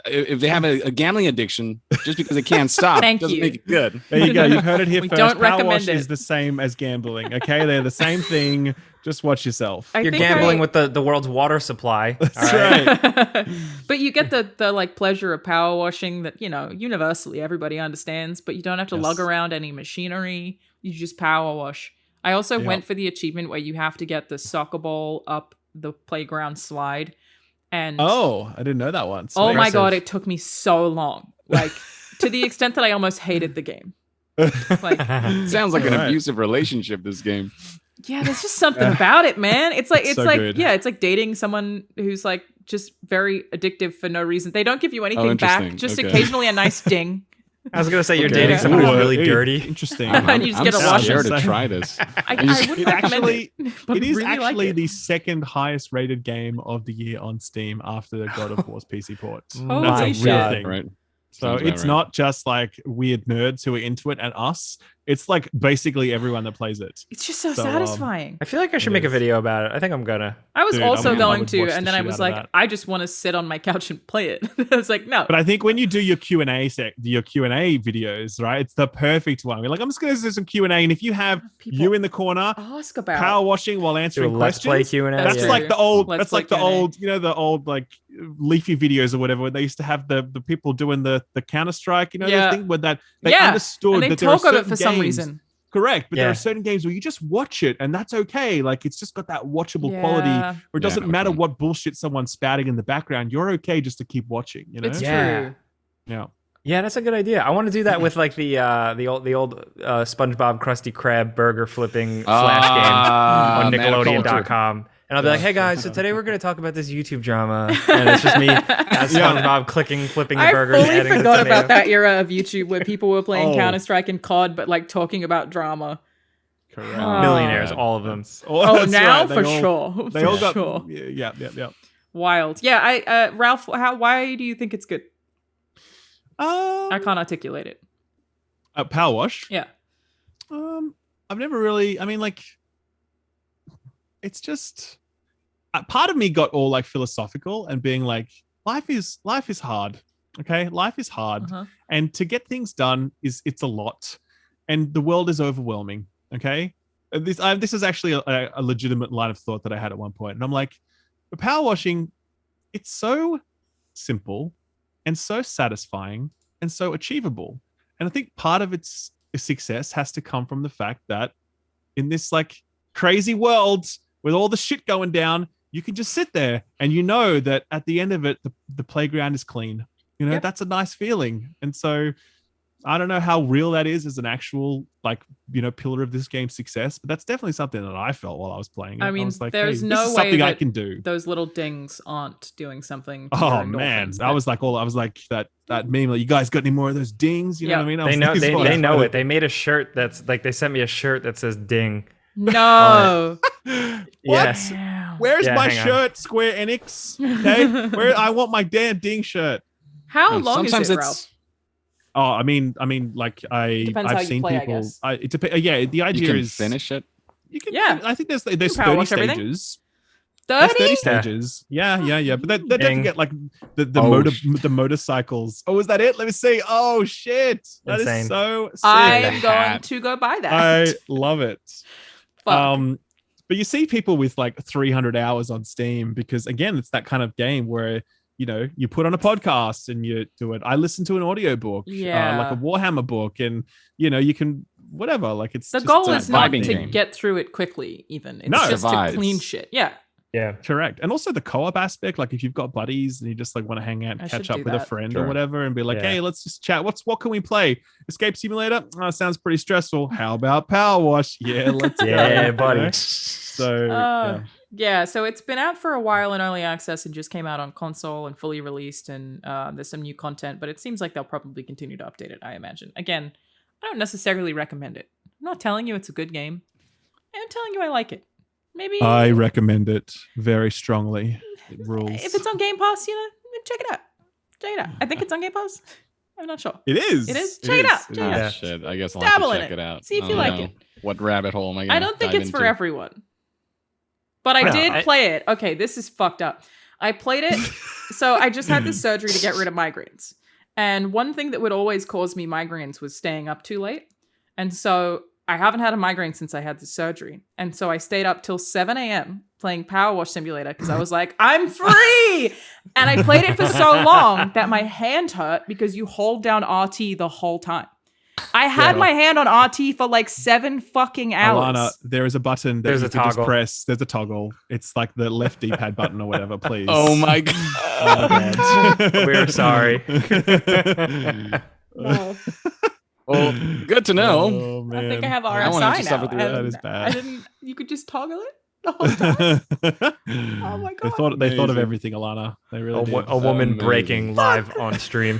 if they have a gambling addiction, just because they can't stop Thank doesn't you. make it good. There you go. You've heard it here We first. don't Power recommend wash it. is the same as gambling. Okay, they're the same thing. Just watch yourself. You're gambling with the world's water supply. That's right. But you get the like pleasure of power washing that universally everybody understands. But you don't have to lug around any machinery. You just power wash. I also went for the achievement where you have to get the soccer ball up the playground slide. And I didn't know that one. Oh my god, it took me so long. Like to the extent that I almost hated the game. Like Sounds like an abusive relationship, this game. Yeah, there's just something about it, man. It's like good. it's like dating someone who's like just very addictive for no reason. They don't give you anything back, just occasionally a nice ding. I was gonna say you're dating someone who's really dirty. Interesting. And you just get a wash. I'm scared to try this. I wouldn't recommend it. But It is really actually like the second highest rated game of the year on Steam after the God of War's PC port. Holy That's a shit. real thing. Right. So Sounds about it's right. not just like weird nerds who are into it and us. It's like basically everyone that plays it. It's just so So, satisfying. I feel like I should make a video about it. I think I'm gonna. I was Dude, also I going would to, watch and the then I shit was out of like, that. I just want to sit on my couch and play it. I was like, no. But I think when you do your Q&A videos, right, it's the perfect one. We're like, I'm just going to do some Q&A, and if you have People you in the corner ask about power washing while Do a answering let's play questions, Q&A. That's that's true. like the old. Let's That's like play the Q&A. old. The old like leafy videos or whatever. Where they used to have the people doing the Counter Strike. Yeah. That thing where that they Yeah, understood and they that there are talk of it certain for some games- reason. Correct, but there Yeah. are certain games where you just watch it and that's okay. Like it's just got that watchable quality Yeah. where it doesn't Yeah, matter okay. what bullshit someone's spouting in the background. You're okay just to keep watching. It's Yeah. true. Yeah. Yeah, that's a good idea. I want to do that with like the old SpongeBob Krusty Krab burger flipping flash game on Man of culture. Nickelodeon.com. And I'll be like, hey guys, so today we're going to talk about this YouTube drama. And it's just me as SpongeBob flipping the I burger and fully adding the forgot tomato. about that era of YouTube where people were playing Oh. Counter-Strike and COD, but like talking about drama. Correct. Millionaires, all of them. Oh, That's now right. They for all- sure. They For all got sure. yeah. Wild. Yeah, Ralph, why do you think it's good? I can't articulate it. Power wash. Yeah. I've never really. I mean, like, it's just part of me got all like philosophical and being like, life is hard. Okay, life is hard, Uh-huh. and to get things done it's a lot, and the world is overwhelming. Okay, this is actually a legitimate line of thought that I had at one point, and I'm like, the power washing, it's so simple and so satisfying and so achievable. And I think part of its success has to come from the fact that in this like crazy world with all the shit going down, you can just sit there and you know that at the end of it, the playground is clean. Yep. That's a nice feeling. And so I don't know how real that is as an actual pillar of this game's success, but that's definitely something that I felt while I was playing it. I mean, was like, there's hey, no this is way something I that can do. Those little dings aren't doing something. To Oh your man, endorphins, I was like that meme. Like, you guys got any more of those dings? You know what I mean? I They was know like, they, "Oh, they know that's it. They made a shirt that's like they sent me a shirt that says ding. No. What? Damn. Where's Yeah, my hang on. shirt, Square Enix? Okay, where I want my damn ding shirt. How No, long is sometimes it, it's- Ralph? Oh, I mean, like Depends how I've you seen play, I people. guess. It depends. Yeah, the You idea can is finish it. You can. Yeah. I think there's power 30 wash everything? stages. There's 30 30? stages. Yeah. But don't Ding. forget like the Oh, the motorcycles. Oh, is that it? Let me see. Oh shit, that Insane. is so sick. I'm The going hat. to go buy that. I love it. Fuck. But you see people with like 300 hours on Steam because again, it's that kind of game where you put on a podcast and you do it. I listen to an audiobook, Yeah. like a Warhammer book, and you can whatever. Like it's The just goal a is not vibing to game. get through it quickly, even. It's No. just to Survives. clean shit. Yeah. Yeah. correct. And also the co-op aspect, like if you've got buddies and you just like want to hang out and I catch should up do with a that. friend Sure. or whatever and be like, Yeah. hey, let's just chat. What can we play? Escape Simulator? Oh, sounds pretty stressful. How about Power Wash? Yeah, let's Yeah, go. buddy. So Yeah, so it's been out for a while in early access and just came out on console and fully released, and there's some new content, but it seems like they'll probably continue to update it, I imagine. Again, I don't necessarily recommend it. I'm not telling you it's a good game. I'm telling you I like it. Maybe I recommend it very strongly. It rules. if it's on Game Pass, check it out. Check it out. I think it's on Game Pass. I'm not sure. It is. It is? Check it out. Check it Oh, out. shit. I guess I'll Dabble have in to check it out. See if I you don't like know. it. What rabbit hole am I going to I don't think it's for everyone. But I did play it. Okay, this is fucked up. I played it. So I just had this surgery to get rid of migraines. And one thing that would always cause me migraines was staying up too late. And so I haven't had a migraine since I had the surgery. And so I stayed up till 7 a.m. playing Power Wash Simulator because I was like, I'm free! And I played it for so long that my hand hurt because you hold down RT the whole time. I had my hand on RT for like 7 fucking hours. Alanah, there is a button that There's you a can just toggle. press. There's a toggle. It's like the left D-pad button or whatever, please. Oh my god. Oh my God. We're sorry. No. Well, good to know. Oh, I think I man. have I wanna RSI just now. suffer through that. That is bad. You could just toggle it the whole time. Oh my God. They thought of Amazing. everything, Alanah. They really did. A woman Amazing. breaking live on stream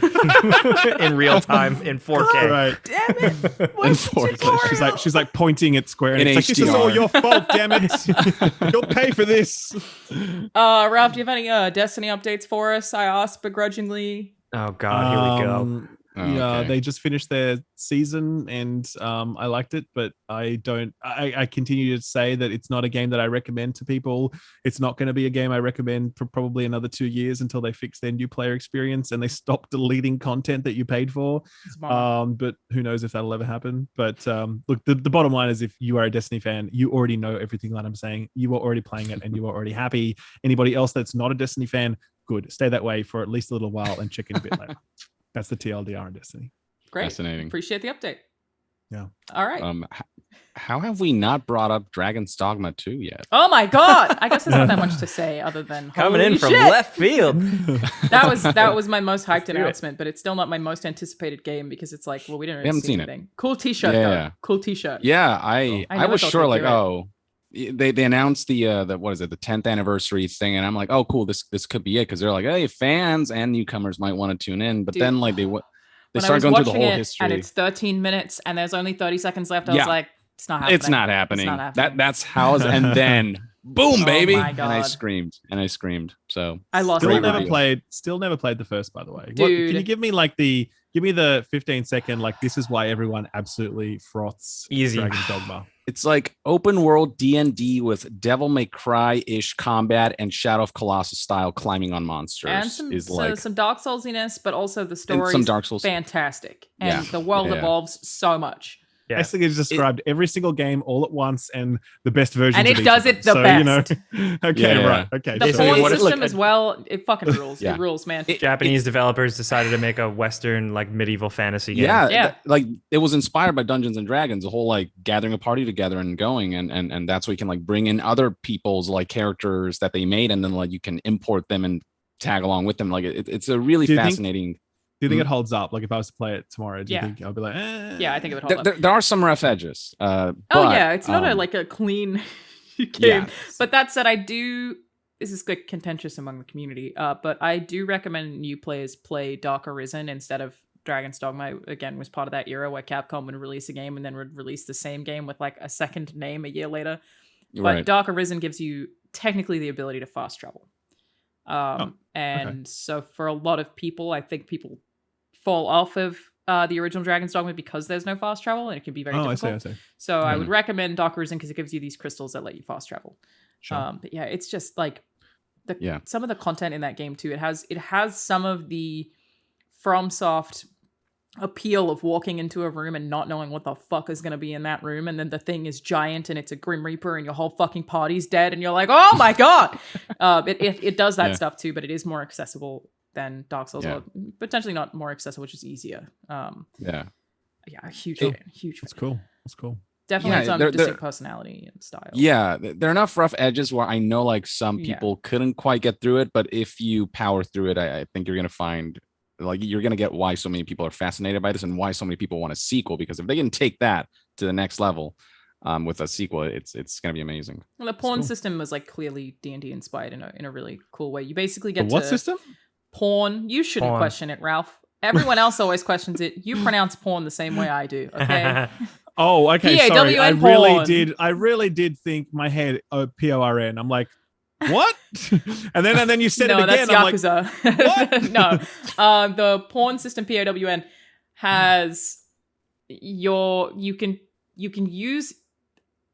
in real time in 4K. Right. Damn it. In What's the 4K. tutorial? She's like pointing at Square In and it's like, this is HDR. all your fault, damn it. You'll pay for this. Ralph, do you have any Destiny updates for us? I asked begrudgingly. Oh God, here we go. Yeah, Okay. they just finished their season and I liked it, but I continue to say that it's not a game that I recommend to people. It's not going to be a game I recommend for probably another 2 years until they fix their new player experience and they stop deleting content that you paid for. But who knows if that'll ever happen. But look, the bottom line is if you are a Destiny fan, you already know everything that I'm saying. You are already playing it and you are already happy. Anybody else that's not a Destiny fan, good. Stay that way for at least a little while and check in a bit later. That's the TLDR on Destiny. Great. Fascinating. Appreciate the update. Yeah. All right. How have we not brought up Dragon's Dogma 2 yet? Oh my God. I guess there's not that much to say other than Coming in holy from shit. left field. That was my most hyped do it. announcement, but it's still not my most anticipated game because it's like, well, we didn't really haven't see seen it. anything. Cool t-shirt Yeah, though. yeah. Cool t-shirt. Yeah, I I never was thought sure they'd like, do it. oh, they announced the what is it, the 10th anniversary thing, and I'm like, oh cool, this could be it, because they're like, hey, fans and newcomers might want to tune in, but Dude, then like they When I start was going through the watching whole it history. and it's 13 minutes and there's only 30 seconds left, I Yeah. was like, it's not happening. It's not happening. It's not happening. That's how. And then boom, Oh baby! my And I God. screamed. So I lost Great my mind. review. Still never played the first, by the way. What, Dude. can you give me like the 15-second, like this is why everyone absolutely froths Easy. Dragon's Dogma. it's like open world D&D with Devil May Cry-ish combat and Shadow of Colossus style climbing on monsters. And some Dark Soulsiness, but also the and story some is Dark Souls. fantastic. And Yeah. the world Yeah. evolves so much. Yeah. I think it's described every single game all at once and the best version. And it of each does of it them. the So, you best. know, okay, Yeah. right. Okay. The Basically, pawn what it- system look, as well, it fucking rules. Yeah. It rules, man. Japanese developers decided to make a Western like medieval fantasy game. Yeah, Yeah. like it was inspired by Dungeons and Dragons, the whole like gathering a party together and going, and that's where you can like bring in other people's like characters that they made, and then like you can import them and tag along with them. Like it's a really Do you think- fascinating. Do you think it holds up? Like if I was to play it tomorrow, do you Yeah. think I'll be like, Yeah, I think it would hold up. There are some rough edges. Oh but, yeah, it's not um, a clean game. yeah. But that said, this is like contentious among the community. But I do recommend new players play Dark Arisen instead of Dragon's Dogma. Again, was part of that era where Capcom would release a game and then would release the same game with like a second name a year later. But Right. Dark Arisen gives you technically the ability to fast travel. So for a lot of people, I think people fall off of the original Dragon's Dogma because there's no fast travel and it can be very oh, difficult. I see. So I would recommend Dark Arisen because it gives you these crystals that let you fast travel. Sure. But yeah, it's just like Yeah. some of the content in that game too. It has some of the FromSoft appeal of walking into a room and not knowing what the fuck is going to be in that room, and then the thing is giant and it's a Grim Reaper and your whole fucking party's dead and you're like, oh my god. It does that Yeah. stuff too, but it is more accessible than Dark Souls, Yeah. or potentially not more accessible, just easier. Yeah. Yeah, huge It- fan, huge fan. That's cool. That's cool. Definitely Yeah, its own they're- distinct personality and style. Yeah, there are enough rough edges where I know like some Yeah. people couldn't quite get through it, but if you power through it, I think you're gonna find like you're gonna get why so many people are fascinated by this and why so many people want a sequel, because if they can take that to the next level with a sequel, it's gonna be amazing. Well, the pawn cool. system was like clearly D&D inspired in a really cool way. You basically The get what to system? pawn. You shouldn't Pawn. question it, Ralph. Everyone else always questions it. You pronounce pawn the same way I do. Okay. Oh, okay. Sorry. PAWN porn. I really did think my head PORN. I'm like, what? and then you said no, it again. I'm like, that's Yakuza. No, the pawn system PAWN has you can use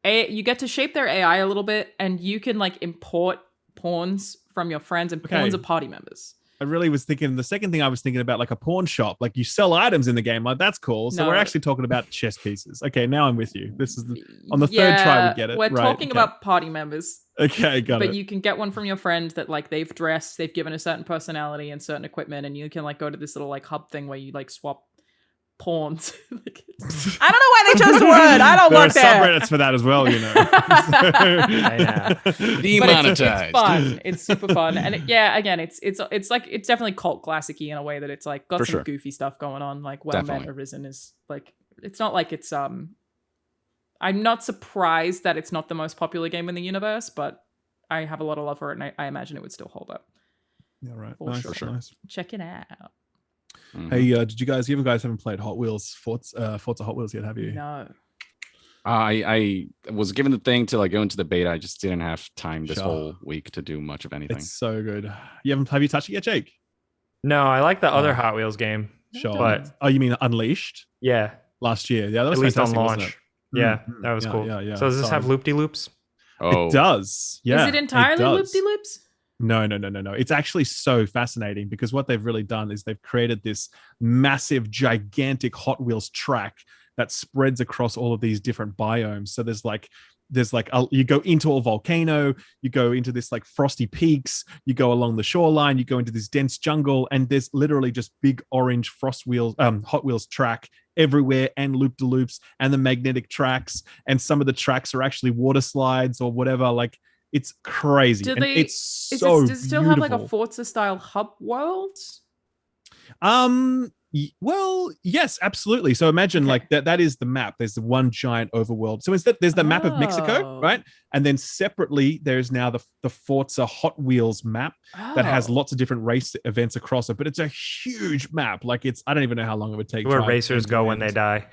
you get to shape their AI a little bit, and you can like import pawns from your friends, and pawns are party members. I really was thinking, the second thing I was thinking about, like a pawn shop, like you sell items in the game, like that's cool. So we're actually talking about chess pieces. Okay, now I'm with you. This is on the third try we get it. We're talking about party members. Okay, got it. But you can get one from your friend that like they've dressed, they've given a certain personality and certain equipment, and you can like go to this little like hub thing where you like swap pawns. I don't know why they chose the word. I don't work there. There are subreddits for that as well, you know. I know. Demonetized. It's fun. It's super fun, and it's like it's definitely cult classic-y in a way that it's like got some goofy stuff going on. Like Well-Meant Arisen is like, it's not like it's I'm not surprised that it's not the most popular game in the universe, but I have a lot of love for it, and I imagine it would still hold up. Yeah, right. For sure. Nice. Check it out. Mm-hmm. Hey, did you guys haven't played Hot Wheels, Forza Hot Wheels yet, have you? No. I was given the thing to like go into the beta. I just didn't have time this whole week to do much of anything. It's so good. Have you touched it yet, Jake? No, I like the other Hot Wheels game. Sure. But you mean Unleashed? Yeah. Last year. Yeah, that was at least on fantastic, launch. wasn't it? Yeah, that was cool. Yeah. So does this have loop-de-loops? Oh, it does. Yeah. Is it entirely loop-de-loops? No. It's actually so fascinating because what they've really done is they've created this massive, gigantic Hot Wheels track that spreads across all of these different biomes. So there's you go into a volcano, you go into this like frosty peaks, you go along the shoreline, you go into this dense jungle, and there's literally just big orange Hot Wheels track everywhere, and loop-de-loops and the magnetic tracks, and some of the tracks are actually water slides or whatever. Like, it's crazy. Does it still have like a Forza style hub world? Well, yes, absolutely. So imagine like that is the map. There's the one giant overworld. So there's the map of Mexico, right? And then separately, there's now the Forza Hot Wheels map that has lots of different race events across it. But it's a huge map. Like I don't even know how long it would take. Where racers go when they die.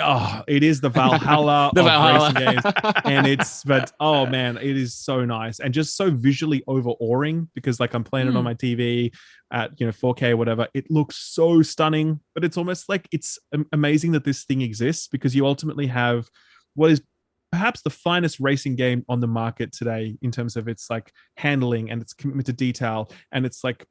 Oh, it is the Valhalla of racing games, and oh man, it is so nice and just so visually overawing because like I'm playing it on my TV at 4K or whatever. It looks so stunning, but it's almost like it's amazing that this thing exists because you ultimately have what is perhaps the finest racing game on the market today in terms of its like handling and its commitment to detail and its like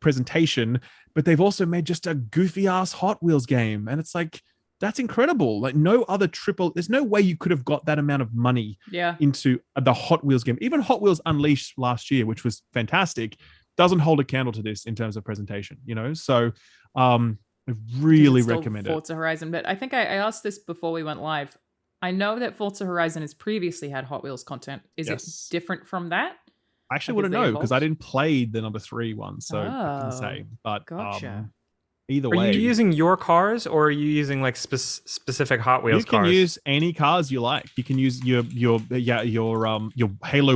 presentation. But they've also made just a goofy ass Hot Wheels game, and it's like, that's incredible. Like no other there's no way you could have got that amount of money into the Hot Wheels game. Even Hot Wheels Unleashed last year, which was fantastic, doesn't hold a candle to this in terms of presentation, So I really recommend Forza Horizon. But I think I asked this before we went live. I know that Forza Horizon has previously had Hot Wheels content. Is it different from that? I actually wouldn't know because I didn't play the number 3 one, so I can say. But gotcha. Either way, are you using your cars or are you using like specific Hot Wheels cars? You can use any cars you like. You can use your Halo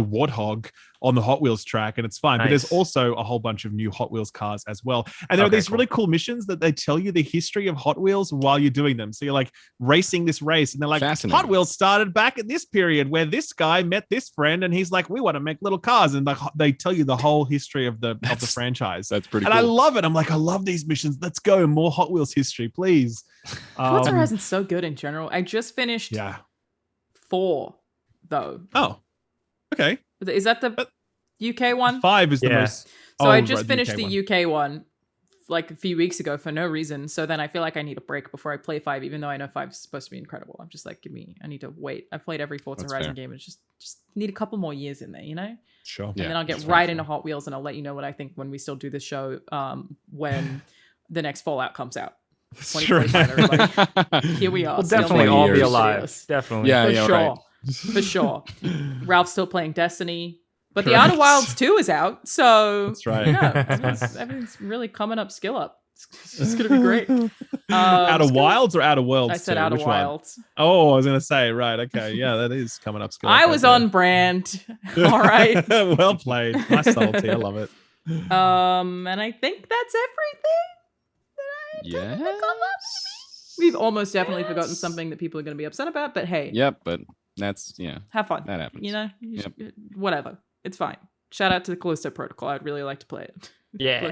Warthog on the Hot Wheels track, and it's fine. Nice. But there's also a whole bunch of new Hot Wheels cars as well. And there are these really cool missions that they tell you the history of Hot Wheels while you're doing them. So you're like racing this race, and they're like, Hot Wheels started back at this period where this guy met this friend, and he's like, we want to make little cars, and they tell you the whole history of the franchise. That's pretty cool. And I love it. I'm like, I love these missions. Let's go. More Hot Wheels history, please. Forza Horizon's so good in general. I just finished 4, though. Oh, okay. Is that the UK one? 5 is the most. So I just finished the UK one like a few weeks ago for no reason. So then I feel like I need a break before I play 5, even though I know 5 is supposed to be incredible. I'm just like, I need to wait. I've played every Forza Horizon game. It's just need a couple more years in there, Sure. And then I'll get right into Hot Wheels, and I'll let you know what I think when we still do this show when the next Fallout comes out. 2045, everybody. Here we are. We'll definitely all be alive. Definitely. Yeah, for sure. Right. For sure. Ralph's still playing Destiny. But the Outer Wilds 2 is out, so that's right. Everything's really coming up SkillUp. It's just gonna be great. Outer Wilds or Outer Worlds? I said Outer Wilds. Oh, I was gonna say right. Okay, yeah, that is coming up SkillUp. I was on brand. All right. Well played. Nice subtlety. I love it. And I think that's everything. We've almost definitely forgotten something that people are going to be upset about, but hey. Yep, but that's have fun. That happens. Whatever. It's fine. Shout out to the Callisto Protocol. I'd really like to play it. Yeah.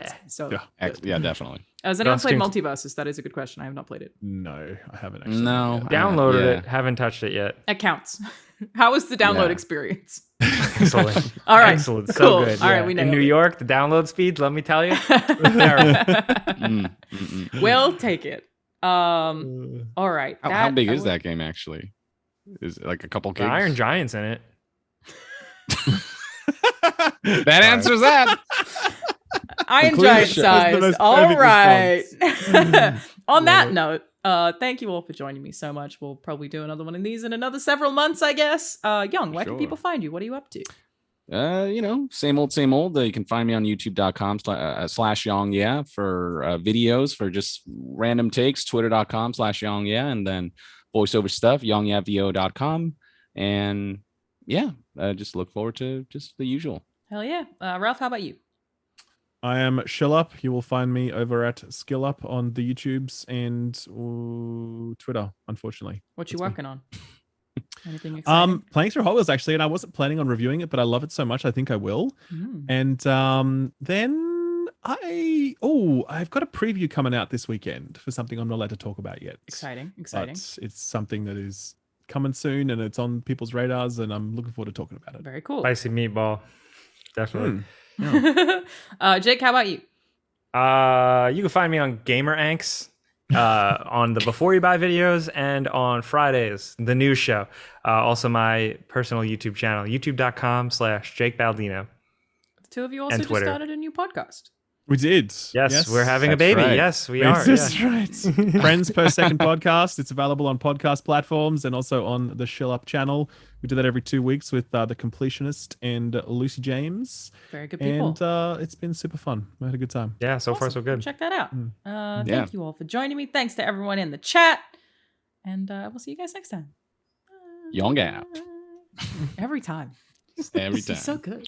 Definitely. Has anyone played Multiverses? That is a good question. I have not played it. No, I haven't actually. No. Downloaded it. Haven't touched it yet. It counts. How was the download Yeah. experience? Excellent. All right. Excellent. Cool. So good. All right, yeah. we In nailed New it. York, the download speeds, let me tell you. We'll take it. All right. How big is that game actually? Is it like a couple The gigs? Iron Giant's in it. That answers that. Iron Conclusion. Giant That's the size. most All perfect right. On that it. note, thank you all for joining me so much. We'll probably do another one of these in another several months, I guess. Young, where can Sure. people find you? What are you up to? Same old, same old. You can find me on youtube.com/YongYea for videos for just random takes, twitter.com/YongYea, and then voiceover stuff, YongYeaVO.com. And yeah, just look forward to just the usual. Hell yeah. Ralph, how about you? I am SkillUp. You will find me over at SkillUp on the YouTubes and Twitter, unfortunately. What you That's me. working on? Anything exciting? Playing through Hot Wheels actually, and I wasn't planning on reviewing it, but I love it so much I think I will. And then I've got a preview coming out this weekend for something I'm not allowed to talk about yet. Exciting. But it's something that is coming soon and it's on people's radars, and I'm looking forward to talking about it. Very cool. Spicy meatball. Definitely. Jake, how about you? You can find me on Gamer Anks on the Before You Buy videos and on Fridays, the news show. Also my personal YouTube channel, youtube.com/Jake Baldino. The two of you also And just Twitter. started a new podcast. We did. Yes, we're having a That's baby. right. Yes, we are. That's Yeah. right. Friends Per Second podcast. It's available on podcast platforms and also on the SkillUp channel. We do that every 2 weeks with the Completionist and Lucy James. Very good people. And it's been super fun. I had a good time. Yeah, so far so Awesome. good. Check that out. Yeah. Thank you all for joining me. Thanks to everyone in the chat. And we'll see you guys next time. YongYea. Every time. Every This is time. so good.